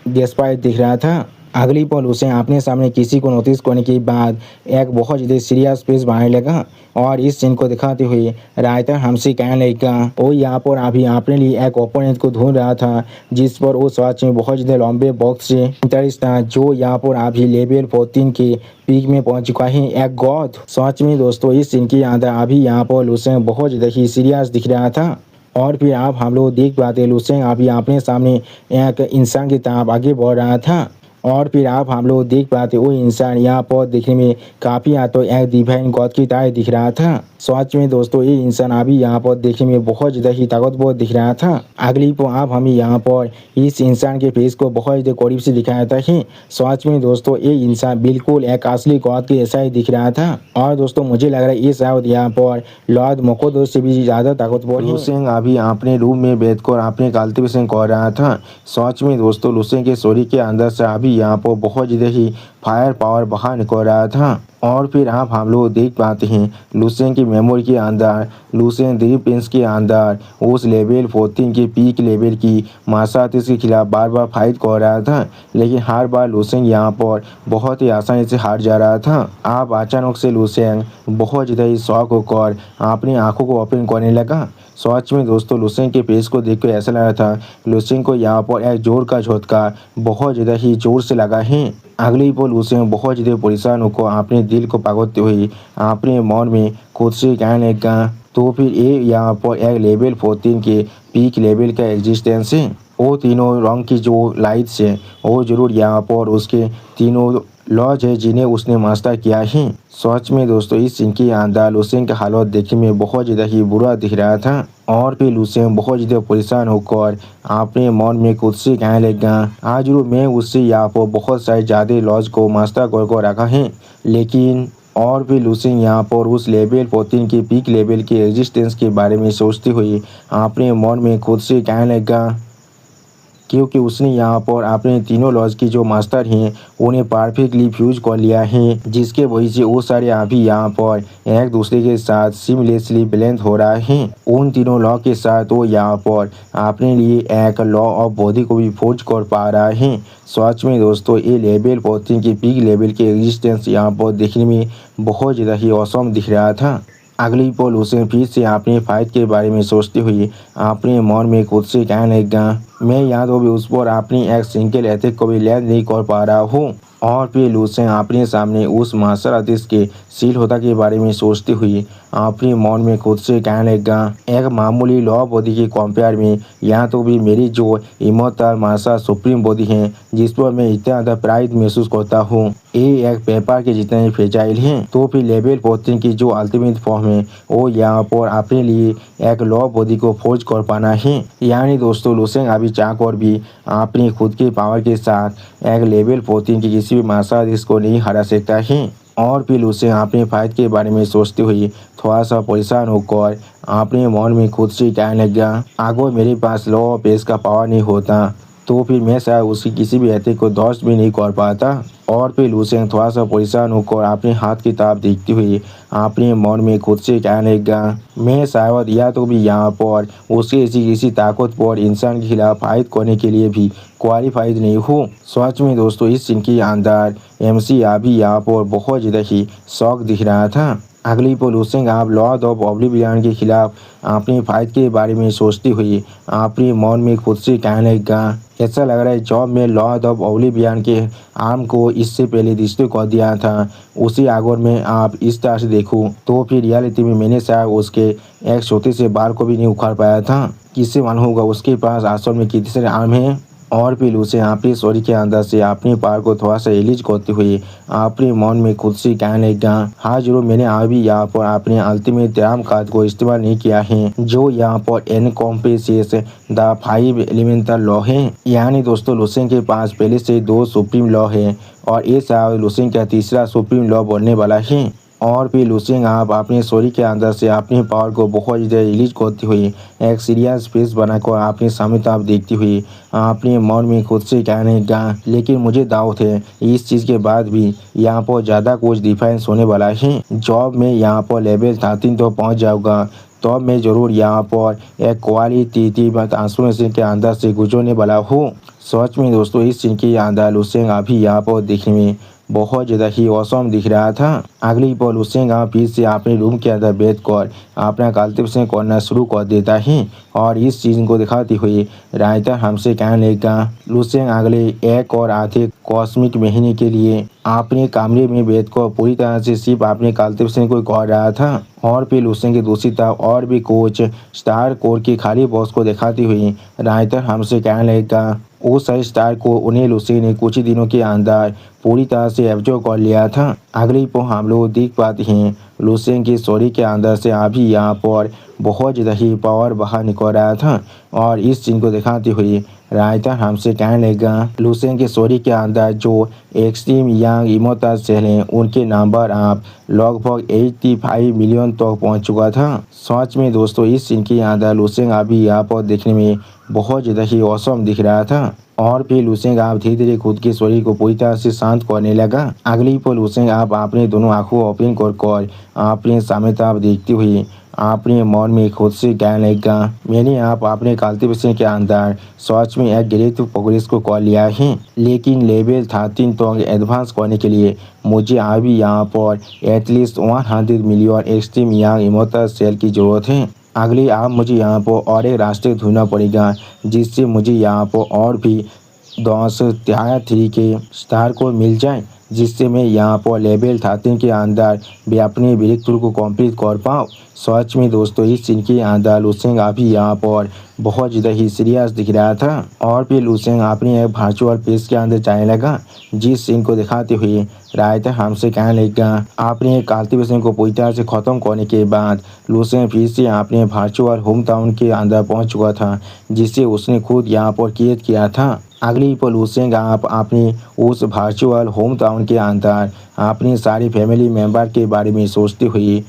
डेस्पायरेट दिख रहा था। अगली पल उसे अपने सामने किसी को नोटिस करने के बाद एक बहुत ज़्यादा सीरियस फेस बनाने लगा। और इस सीन को दिखाते हुए राइटर हमसे कहने लगा वो यहाँ पर अभी अपने लिए एक ओपोनेंट को ढूंढ रहा था जिस पर वो सच में बहुत ज़्यादा लंबे बॉक्स से इंटरेस्ट था जो यहाँ पर अभी लेवल 14 के पीक में पहुंच चुका है एक गॉड। सच में दोस्तों इस सीन के अंदर अभी यहाँ पर लुसेंग बहुत ज़्यादा ही सीरियस दिख रहा था। और फिर आप हम लोग देख पाते लुसेंग अभी अपने सामने एक इंसान की तरफ आगे बढ़ रहा था। और फिर आप हम लोग देख पाते वो इंसान यहाँ पर देखने में काफ़ी तो एक डिवाइन गॉड की तरह दिख रहा था। सच में दोस्तों ये इंसान अभी यहाँ पर देखने में बहुत ज़्यादा ही ताकतवर दिख रहा था। अगली पर आप हमें यहाँ पर इस इंसान के फेस को बहुत ज़्यादा करीब से दिखाया जाता है। सच में दोस्तों ये इंसान बिल्कुल एक असली गॉड के ऐसा ही दिख रहा था। और दोस्तों मुझे लग रहा है ये शायद यहाँ पर लॉर्ड मोकोदो से भी ज़्यादा ताकतवर है। लुसेंग अभी अपने रूम में बैठकर अपने कल्टीवेशन कर रहा था। सच में दोस्तों लुसेंग के शरीर के अंदर से अभी यहाँ पर बहुत ज़्यादा ही फायर पावर बाहर निकल रहा था। और फिर आप हम लोग देख पाते हैं लुसेंग की मेमोरी के अंदर लुसेंग ड्रीम पेस के अंदर उस लेवल 14 के पीक लेवल की मार्शल आर्टिस्ट के खिलाफ बार बार फाइट कर रहा था। लेकिन हर बार लुसेंग यहाँ पर बहुत ही आसानी से हार जा रहा था। आप अचानक से लुसेंग बहुत ज़्यादा ही शौक होकर अपनी आंखों को ओपन करने लगा। सच में दोस्तों लुसेंग के पेस को देखकर ऐसा लग रहा था लुसेंग को यहाँ पर एक जोर का झटका बहुत ज़्यादा ही जोर से लगा है। अगली पल लुसेंग बहुत ज़्यादा परेशान होकर अपने दिल को पकड़ते हुए अपने मन में खुद से कहने लगा तो फिर ये यहाँ पर एक लेवल 14 के पीक लेवल का एग्जिस्टेंस है। वो तीनों रंग की जो लाइट्स है वो जरूर यहाँ पर उसके तीनों लॉज है जिन्हें उसने मास्टर किया है। सच में दोस्तों इस सीन के अंदर लुसेंग का हालत देखने में बहुत ज़्यादा ही बुरा दिख रहा था। और फिर लुसेंग बहुत ज़्यादा परेशान होकर अपने मन में खुद से कहने लगा आज मैं उससे यहाँ पर बहुत सारे ज़्यादा लॉज को मास्टर कर रखा है। लेकिन और फिर लुसेंग यहाँ पर उस लेवल 14 के पीक लेवल के एग्जिस्टेंस के बारे में सोचते हुए अपने मन में खुद से कहने लगा क्योंकि उसने यहाँ पर अपने तीनों लॉज की जो मास्टर हैं उन्हें परफेक्टली फ्यूज कर लिया है जिसके वजह से वो सारे अभी यहाँ पर एक दूसरे के साथ सीमलेसली ब्लेंड हो रहा है। उन तीनों लॉ के साथ वो यहाँ पर अपने लिए एक लॉ ऑफ बॉडी को भी फोर्ज कर पा रहा है। सच में दोस्तों ये लेवल 14 के पीक लेवल के एग्जिस्टेंस यहाँ पर देखने में बहुत ज़्यादा ही औसम दिख रहा था। अगली पल लुसेंग फिर से अपने फाइट के बारे में सोचते हुए अपने मन में खुद से कहने लगा मैं यहाँ तो भी उस पर अपनी एक सिंगल अटैक को भी लैंड नहीं कर पा रहा हूँ। और फिर लुसेंग अपने सामने उस मार्शल आर्टिस्ट के सील होता के बारे में सोचते हुए अपने मन में खुद से कहने लगा एक मामूली लॉ बॉडी के कंपेयर में यहाँ तो भी मेरी जो इमोर्टल मार्शल सुप्रीम बॉडी है जिस पर मैं इतना ज़्यादा प्राइड महसूस करता हूँ ये एक पेपर के जितने ही फ्रेजाइल हैं। तो फिर लेवल 14 की जो अल्टीमेट फॉर्म है वो यहाँ पर अपने लिए एक लॉ बॉडी को फोर्ज कर पाना है। यानी दोस्तों लुसेंग अभी चाहकर भी अपनी खुद की पावर के साथ एक लेवल 14 की किसी भी मार्शल आर्टिस्ट को नहीं हरा सकता है। और फिर लुसेंग अपने फाइट के बारे में सोचते हुए थोड़ा सा परेशान होकर अपने मन में खुद से कहने लगा, अगर मेरे पास लॉ ऑफ पेस का पावर नहीं होता तो फिर मैं शायद उसकी किसी भी हत्या को ध्वस्त भी नहीं कर पाता। और फिर लुसेंग थोड़ा सा परेशान होकर अपने हाथ की किताब देखते हुए अपने मन में खुद से कहने लगा, मैं शायद या तो भी यहाँ पर उसके ऐसी किसी ताकतवर इंसान के खिलाफ फाइट करने के लिए भी क्वालिफाइड नहीं हूँ। सच में दोस्तों इस सीन के अंदर MC अभी यहाँ पर बहुत ज़्यादा ही शौक दिख रहा था। अगली पर लुसेंग आप लॉर्ड ऑफ ऑब्लिवियन के खिलाफ अपनी फाइट के बारे में सोचते हुए अपने मन में खुद से कहने लगा, ऐसा लग रहा है जब मैं लॉर्ड ऑफ ऑब्लिवियन के आर्म को इससे पहले डिस्ट्रॉय कर दिया था उसी अगर मैं आप इस तरह से देखूं तो फिर रियलिटी में मैंने शायद उसके एक छोटे से बाल को भी नहीं उखाड़ पाया था। किससे मालूम होगा उसके पास असल में कितने सारे आर्म हैं। और फिर उसे अपनी सॉरी के अंदर से अपने पार को थोड़ा सा रिलीज करते हुए अपने मन में खुद से कहने लगा, हाँ जरूर मैंने अभी यहाँ पर अपने अल्टीमेट ड्राम कार्ड को इस्तेमाल नहीं किया है जो यहाँ पर एनकॉम्पेसेस द 5 एलिमेंटल लॉ है। यानी दोस्तों लुसेंग के पास पहले से 2 सुप्रीम लॉ है और ये शायद लुसेंग का तीसरा सुप्रीम लॉ बनने वाला है। और फिर लुसेंग आप अपने सॉरी के अंदर से अपने पावर को बहुत ज़्यादा रिलीज करते हुए एक सीरियस फेस बनाकर अपने सामने आप देखते हुए अपने मन में खुद से कहने लगा, लेकिन मुझे डाउट है इस चीज़ के बाद भी यहाँ पर ज़्यादा कुछ डिफरेंस होने वाला है। जब मैं यहाँ पर लेवल 13 तो पहुँच जाऊँगा तो मैं ज़रूर यहाँ पर एक क्वालिटी ट्रांसफॉर्मेशन के अंदर से गुजरने वाला हूँ। सच में दोस्तों इस सीन के अंदर लुसेंग अभी यहाँ पर देखने में बहुत ज़्यादा ही औसम दिख रहा था। अगली पर लुसेंग फिर से अपने रूम के अंदर बैठकर अपना कल्टिवेशन करना शुरू कर देता है और इस चीज़ को दिखाते हुए राइटर हमसे कहने लगा, लुसेंग अगले 1 और आधे कॉस्मिक महीने के लिए अपने कमरे में बैठकर पूरी तरह से सिर्फ अपने कल्टिवेशन को कर रहा था। और फिर लुसेंग की दूसरी तरफ और भी कोच स्टार कोर की खाली बॉक्स को दिखाते हुए राइटर हमसे कहने लगा, उस स्टार को उन्हें लुसेंग ने कुछ ही दिनों के अंदर पूरी तरह से एब्जॉर्ब कर लिया था। अगली पर हम लोग देख पाते हैं लुसेंग की स्टोरी के अंदर से अभी यहाँ पर बहुत ज़्यादा ही पावर बाहर निकल रहा था और इस चीज़ को दिखाते हुए राइटर हमसे कहने लगा, लुसेंग की स्टोरी के अंदर जो एक्सट्रीम यंग इमोटल सेल हैं उनके नंबर आप लगभग 85 मिलियन तक पहुँच चुका था। सच में दोस्तों इस सीन के अंदर लुसेंग अभी यहाँ पर देखने में बहुत ज़्यादा ही औसम दिख रहा था। और फिर लुसेंग आप धीरे धीरे खुद के शरीर को पूरी तरह से शांत करने लगा। अगली पर लुसेंग आप अपने दोनों आंखों ओपन कर अपने सामने तरफ देखते हुए अपने मन में खुद से कहने लगा, मैंने आप अपने कल्टिवेशन के अंदर सच में एक ग्रेट प्रोग्रेस को कर लिया है, लेकिन लेवल 13 तक एडवांस करने के लिए मुझे अभी यहाँ पर at least 100 million extreme young immortal cell की ज़रूरत है। अगली आप मुझे यहाँ पर और एक रास्ते ढूंढना पड़ेगा जिससे मुझे यहाँ पर और भी 10 tier 3 के स्टार को मिल जाए, जिससे मैं यहाँ पर लेवल 13 के अंदर भी अपने ब्रेक थ्रू को कंप्लीट कर पाऊँ। सच में दोस्तों इस सीन के अंदर लुसेंग अभी यहाँ पर बहुत ज़्यादा ही सीरियस दिख रहा था। और फिर लुसेंग अपने एक वर्चुअल पेज के अंदर जाने लगा, जिस सीन को दिखाते हुए राइटर हमसे कहने लगा, अपने कल्टिवेशन को पूरी तरह से ख़त्म करने के बाद लुसेंग फिर से अपने वर्चुअल होम टाउन के अंदर पहुँच चुका था जिसे उसने खुद यहाँ पर क्रिएट किया था। अगली पर लुसेंग आप अपने उस वर्चुअल होम टाउन के अंदर अपने सारे फैमिली मेम्बर के बारे में सोचते हुए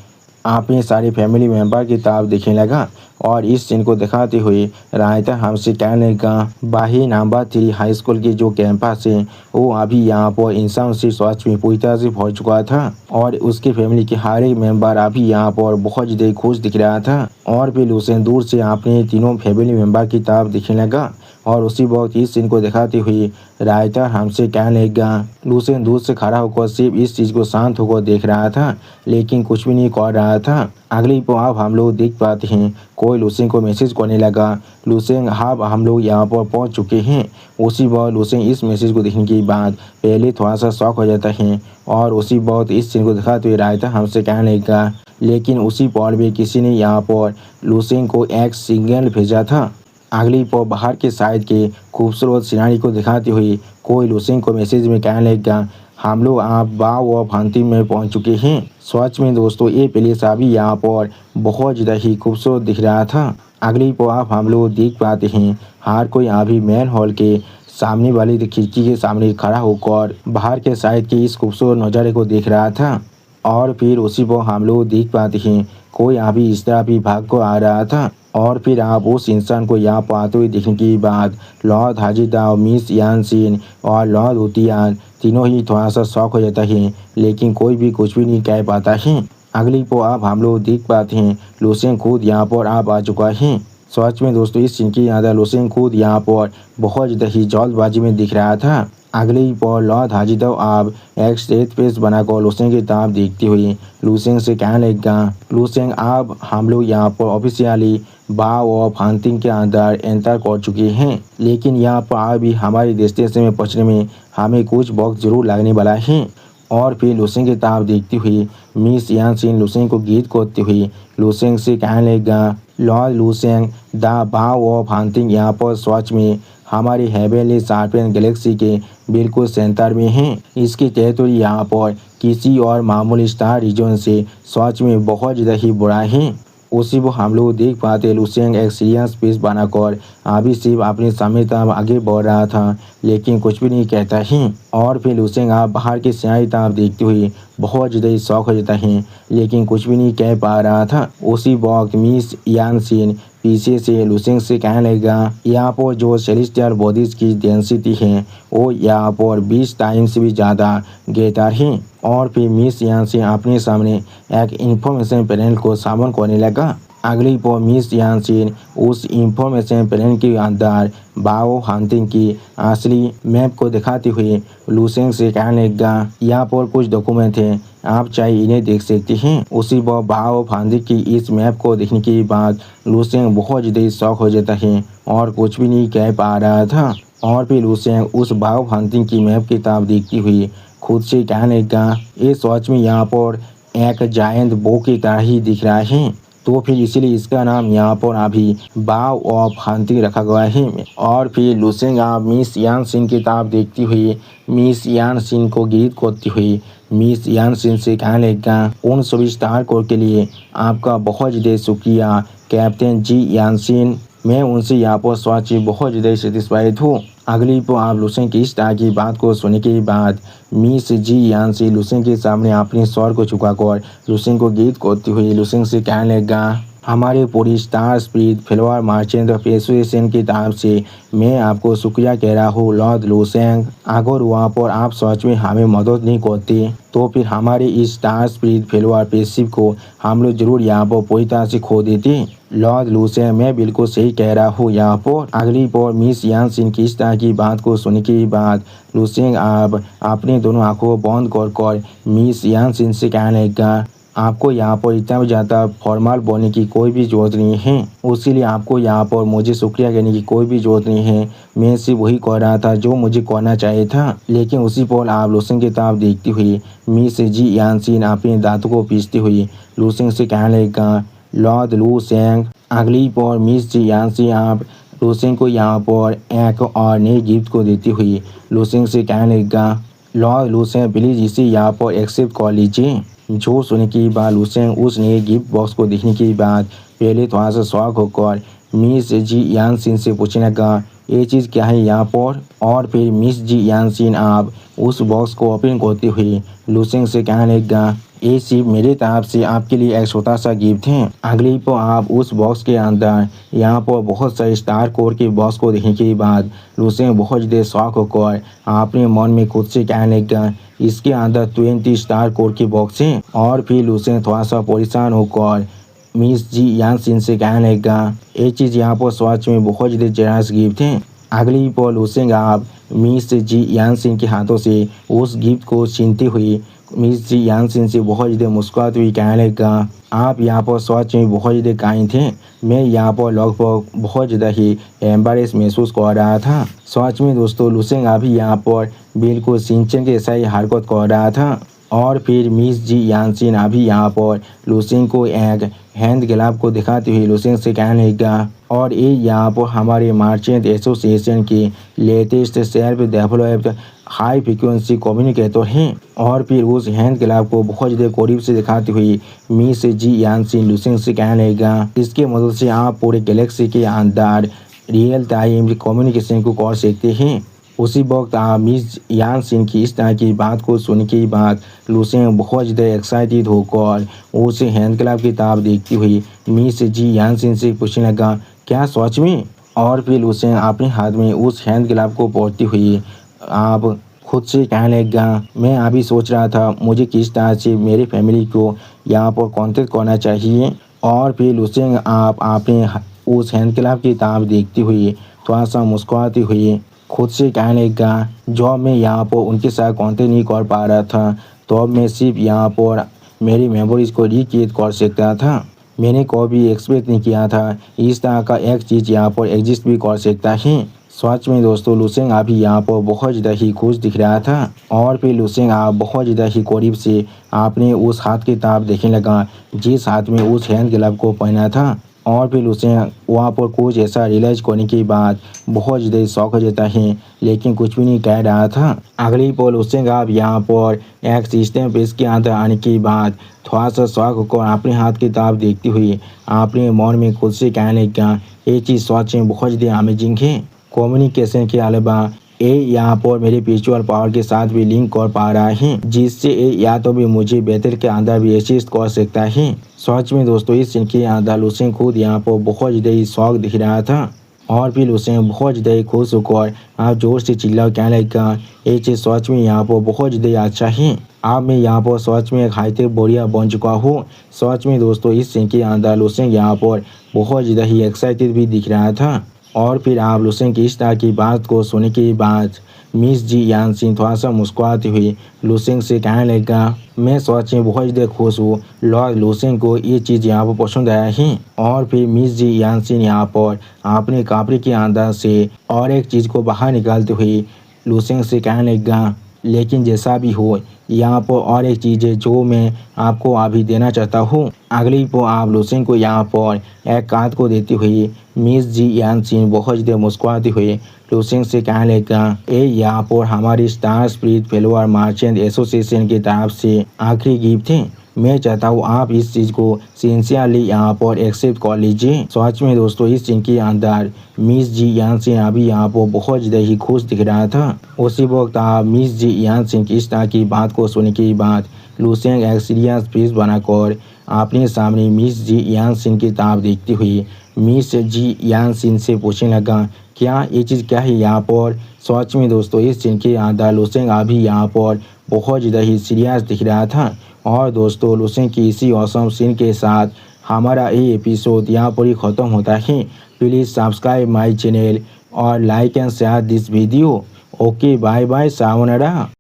अपने सारे फैमिली मेम्बर की तरफ देखने लगा और इस सीन को दिखाते हुए राइटर हमसे कहने लगा, बाही नंबर 3 हाई स्कूल की जो कैंपस है वो अभी यहाँ पर इंसान से सच में पूरी तरह से भर चुका था और उसके फैमिली के हर एक मेम्बर अभी यहाँ पर बहुत ज़्यादा खुश दिख रहा था। और फिर लुसेंग दूर से अपने तीनों फैमिली मेम्बर की तरफ दिखने लगा और उसी वक्त इस सीन को दिखाते हुए राइटर हमसे कहने लगा, लुसेंग दूर से खड़ा होकर सिर्फ इस चीज़ को शांत होकर देख रहा था लेकिन कुछ भी नहीं कर रहा था। अगली पर अब हम लोग देख पाते हैं कोई लुसेंग को मैसेज करने लगा, लुसेंग अब हम लोग यहाँ पर पहुँच चुके हैं। उसी वक्त लुसेंग इस मैसेज को देखने के बाद पहले थोड़ा सा शॉक हो जाता है और उसी वक्त इस सीन को दिखाते हुए राइटर हमसे कहने लगा, लेकिन उसी पल में किसी ने यहाँ पर लुसेंग को एक सिग्नल भेजा था। अगली पर बाहर के साइड के खूबसूरत सिनारी को दिखाते हुए कोई लुसेंग को मैसेज में कहने लगा, हम लोग आप बाव ऑफ हंटिंग में पहुंच चुके हैं। सच में दोस्तों ये प्लेस अभी यहाँ पर बहुत ज़्यादा ही खूबसूरत दिख रहा था। अगली पर आप हम लोग देख पाते हैं हर कोई अभी मेन हॉल के सामने वाली खिड़की के सामने खड़ा होकर बाहर के साइड के इस खूबसूरत नज़ारे को देख रहा था। और फिर उसी पर हम लोग देख पाते हैं कोई अभी इस तरह भी भाग को आ रहा था। और फिर आप उस इंसान को यहाँ पर आते हुए देखने के बाद लॉर्ड हाजिदाव, मिस यानसिन और लॉर्ड हुतियान तीनों ही थोड़ा सा शौक हो जाता है, लेकिन कोई भी कुछ भी नहीं कह पाता है। अगली को आप हम लोग देख पाते हैं लुसेंग खुद यहाँ पर आप आ चुका है। सच में दोस्तों इस सीन के अंदर लुसेंग खुद यहाँ पर बहुत ज़्यादा ही जल्दबाजी में दिख रहा था। अगली पर लॉर्ड हाजिदाव आप एक स्टेज पेस बनाकर लुसेंग की तरफ देखते हुए लुसेंग से कहने लगेगा, लुसेंग आप हम लोग यहाँ पर ऑफिशियली बाव ऑफ हंटिंग के अंदर एंटर कर चुके हैं, लेकिन यहाँ पर अभी हमारे डेस्टिनेशन में पहुँचने में हमें कुछ वक्त जरूर लगने वाला है। और फिर लुसेंग की तरफ देखती हुई मिस यानसिन लुसेंग को गीत करते हुए लुसेंग से कहने लगेगा, लॉर्ड लुसेंग द बाव ऑफ हंटिंग यहाँ पर सच में हमारे हेवनली शार्पेन गैलेक्सी के बिल्कुल सेंटर में है। इसकी टेरिटरी यहाँ पर किसी और मामूली स्टार रीजन से सच में बहुत ज़्यादा ही बड़ा है। उसी को हम लोग देख पाते लुसेंग एक सीरियस पीस बनाकर अभी सिर्फ अपनी समय तरफ आगे बढ़ रहा था, लेकिन कुछ भी नहीं कहता है। और फिर लुसेंग आप बाहर की सियाही तरफ देखते हुए बहुत ज़्यादा ही शौक हो जाता है, लेकिन कुछ भी नहीं कह पा रहा था। उसी वक्त मिस यानसिन पीछे से लुसेंग से कहने लगेगा, यहाँ पर जो सेलेस्टियल बॉडीज की डेंसिटी है वो यहाँ पर 20 टाइम्स से भी ज़्यादा ग्रेटर है। और फिर मिस यानसिन अपने सामने एक इंफॉर्मेशन पैनल को सामने करने लगा। अगली पर मिस यानसिन उस इंफॉर्मेशन पैनल के अंदर बाव हंटिंग की असली मैप को दिखाते हुए लुसेंग से कहने लगा, यहाँ पर कुछ डॉक्यूमेंट हैं, आप चाहे इन्हें देख सकते हैं। उसी पर बाव हंटिंग की इस मैप को देखने के बाद लुसेंग बहुत ज़्यादा शौक हो जाता है और कुछ भी नहीं कह पा रहा था। और फिर लुसेंग उस बाव हंटिंग की मैप की तरफ देखती हुई खुद से कहने लगा, ये सच में यहाँ पर एक जायंट बो की तरह ही दिख रहा है, तो फिर इसीलिए इसका नाम यहाँ पर अभी बाव ऑफ हंटिंग रखा गया है। और फिर लुसेंग आप मिस यानसिन की तरफ देखती हुई मिस यानसिन को गीत करती हुई मिस यानसिन से कहने लगा, उन सभी स्टार कोर के लिए आपका बहुत ज़्यादा शुक्रिया कैप्टन जी यानसिन, मैं उनसे यहाँ पर सच में बहुत ज़्यादा सेटिस्फाइड हूँ। अगली पर आप लुसेंग की इस तरह की बात को सुनने के बाद मिस जी यानसिन लुसेंग के सामने अपने स्वर को झुकाकर लुसेंग को गीत करती हुई लुसेंग से कहने लगा, हमारे पूरी star spirit flower merchant association की तरफ से मैं आपको शुक्रिया कह रहा हूँ लॉर्ड लुसेंग। अगर वहाँ पर आप सच में हमें मदद नहीं करते तो फिर हमारे इस स्टार स्पिरिट फ्लावर पेशिप को हम लोग जरूर यहाँ पर पूरी तरह से खो देते। लॉर्ड लुसेंग मैं बिल्कुल सही कह रहा हूँ यहाँ पर। अगली पर मिस यानसिन की इस तरह की बात को सुनने के बाद लुसेंग आप अपने दोनों आंखों बंद कर मिस यानसिन से कहने लगा, आपको यहाँ पर इतना भी ज़्यादा फॉर्मल बोलने की कोई भी ज़रूरत नहीं है, उसीलिए आपको यहाँ पर मुझे शुक्रिया कहने की कोई भी ज़रूरत नहीं है। मैं सिर्फ वही कह रहा था जो मुझे कहना चाहिए था। लेकिन उसी पर आप लुसेंग की तरफ देखती हुई मिस जी यानसिन अपने दांतों को पीसती हुई लुसेंग से कहने लगा, लॉर्ड लुसेंग। अगली पर मिस जी यानसिन आप लुसेंग को यहाँ पर एक और नई गिफ्ट को देती हुई लुसेंग से कहने लगा, लॉर्ड लुसेंग प्लीज़ इसे यहाँ पर एक्सेप्ट कर लीजिए। जो सुनने के बाद लुसेंग उस नए गिफ्ट बॉक्स को देखने के बाद पहले थोड़ा सा शौक होकर मिस जी यानसिन से पूछने लगा, ये चीज़ क्या है यहाँ पर। और फिर मिस जी यानसिन आप उस बॉक्स को ओपन करते हुए लुसेंग से कहने लगा, ये सिर्फ मेरे तरफ से आपके लिए एक छोटा सा गिफ्ट है। अगली पर आप उस बॉक्स के अंदर यहाँ पर बहुत सारे स्टार कोर के बॉक्स को देखने के बाद लुसेंग बहुत ज़्यादा शौक होकर अपने मन में खुद से कहने लगा, इसके अंदर 20 स्टार कोर के बॉक्स हैं। और फिर लुसेंग थोड़ा सा परेशान होकर मिस जी यानसिन से कहने लगा, ये चीज़ यहाँ पर सच में बहुत ज़्यादा जेनरस गिफ्ट है। अगली पर लुसेंग आप मिस जी यानसिन के हाथों से उस गिफ्ट को छीनते हुए मिस जी यानसिन से बहुत ज़्यादा मुस्कुराते हुए कहने लगा, आप यहाँ पर सच में बहुत ज़्यादा काइंड थे, मैं यहाँ पर लगभग बहुत ज़्यादा ही एम्बैरेस महसूस कर रहा था। सच में दोस्तों लुसेंग अभी यहाँ पर बिल्कुल सिंचन के ऐसा ही हरकत कर रहा था। और फिर मिस जी यानसिन अभी यहाँ पर लुसेंग को एक हैंड ग्लव को दिखाते हुए लुसेंग से कहने लगा, और ये यहाँ पर हमारे मर्चेंट एसोसिएशन के latest self developed high frequency communicator हैं। और फिर उस हैंड क्लब को बहुत ज़्यादा करीब से दिखाते हुए मिस जी यानसिन लुसेंग से कहने लगा, इसके मदद से आप पूरे गैलेक्सी के अंदर रियल टाइम कम्युनिकेशन को कर सकते हैं। उसी वक्त आप मिस यानसिन की इस तरह की बात को सुनने के बाद लुसेंग बहुत ज़्यादा एक्साइटेड होकर उस हैंड क्लब की किताब देखती हुई मिस जी यानसिन से पूछने लगा, क्या सच में? और फिर लुसेंग अपने हाथ में उस हैंड क्लब को पकड़ती हुई आप खुद से कहने लगा, मैं अभी सोच रहा था मुझे किस तरह से मेरी फैमिली को यहाँ पर कांटेक्ट करना चाहिए। और फिर लुसेंग आप अपने उस हैंड क्लब की किताब देखती हुई थोड़ा सा मुस्कुराती हुई खुद से कहने लगा, जब मैं यहाँ पर उनके साथ कांटेक्ट नहीं कर पा रहा था तो अब मैं सिर्फ यहाँ पर मेरी मेमोरीज को रिक्रिएट कर सकता था। मैंने कभी एक्सपेक्ट नहीं किया था इस तरह का एक चीज़ यहाँ पर एग्जिस्ट भी कर सकता है। सच में दोस्तों लुसेंग अभी यहाँ पर बहुत ज़्यादा ही खुश दिख रहा था। और फिर लुसेंग आप बहुत ज़्यादा ही करीब से आपने उस हाथ की किताब देखने लगा जिस हाथ में उस हैंड ग्लव को पहना था। और फिर लुसेंग वहाँ पर कुछ ऐसा रियलाइज करने के बाद बहुत ज़्यादा शौक हो जाता है, लेकिन कुछ भी नहीं कह रहा था। अगली पल लुसेंग आप यहाँ पर एक सिस्टम पेज के अंदर आने के बाद थोड़ा सा शौक होकर अपने हाथ की किताब देखती हुई अपने मन में खुद से कहने लगा, ये चीज़ सच में बहुत ज़्यादा अमेजिंग है। कम्युनिकेशन के अलावा ये यहाँ पर मेरे स्पिरिचुअल पावर के साथ भी लिंक कर पा रहा है, जिससे ये या तो भी मुझे बेहतर के अंदर भी असिस्ट कर सकता है। सच में दोस्तों इस सीन के अंदर लुसेंग खुद यहाँ पर बहुत ज़्यादा ही शौक दिख रहा था। और फिर लुसेंग बहुत ज़्यादा ही खुश होकर आप जोर से चिल्ला कहने लगा, ये चीज़ सच में यहाँ पर बहुत ज़्यादा ही अच्छा है। अब मैं यहाँ पर सच में एक हाईटेक बोरिया बन चुका हूँ। सच में दोस्तों इस सीन के अंदर लुसेंग यहाँ पर बहुत ज़्यादा ही एक्साइटेड भी दिख रहा था। और फिर आप लुसेंग की इस तरह की बात को सुनने के बाद मिस जी यानसिन थोड़ा सा मुस्कुराती हुई लुसेंग से कहने लगा, मैं सच में बहुत ज़्यादा खुश हूँ। लॉर्ड लुसेंग को ये चीज़ यहाँ पर पसंद आया है। और फिर मिस जी यानसिन यहाँ पर अपने कपड़े के अंदर से और एक चीज़ को बाहर निकालते हुए लुसेंग से कहने लगा, लेकिन जैसा भी हो यहाँ पर और एक चीज़ है जो मैं आपको अभी देना चाहता हूँ। अगली को आप लुसेंग को यहाँ पर एक कार्ड को देती हुई मिस जी यानसिन बहुत ज़्यादा मुस्कुराती हुई लुसेंग से कहने लगा, ये यहाँ पर हमारी स्टार स्पिरिट फेलोअर मर्चेंट एसोसिएशन की तरफ से आखिरी गिफ्ट है। मैं चाहता हूँ आप इस चीज़ को सिंसियरली यहाँ पर एक्सेप्ट कर लीजिए। सच में दोस्तों इस सीन के अंदर मिस जी यानसिन अभी यहाँ पर बहुत ज़्यादा ही खुश दिख रहा था। उसी वक्त आप मिस जी यानसिन की इस तरह की बात को सुनने के बाद लुसेंग एक सीरियस फेस बनाकर अपने सामने मिस जी यानसिन की किताब देखती हुई मिस जी यानसिन से पूछने लगा, क्या ये चीज़ क्या है यहाँ पर? सच में दोस्तों इस सीन के अंदर लुसेंग अभी यहाँ पर बहुत ज़्यादा ही सीरियस दिख रहा था। और दोस्तों लुसेंग की इसी ऑसम सीन के साथ हमारा ये एपिसोड यहाँ पर ही ख़त्म होता है। प्लीज़ सब्सक्राइब माय चैनल और like and share this video. Okay bye bye, सावनारा।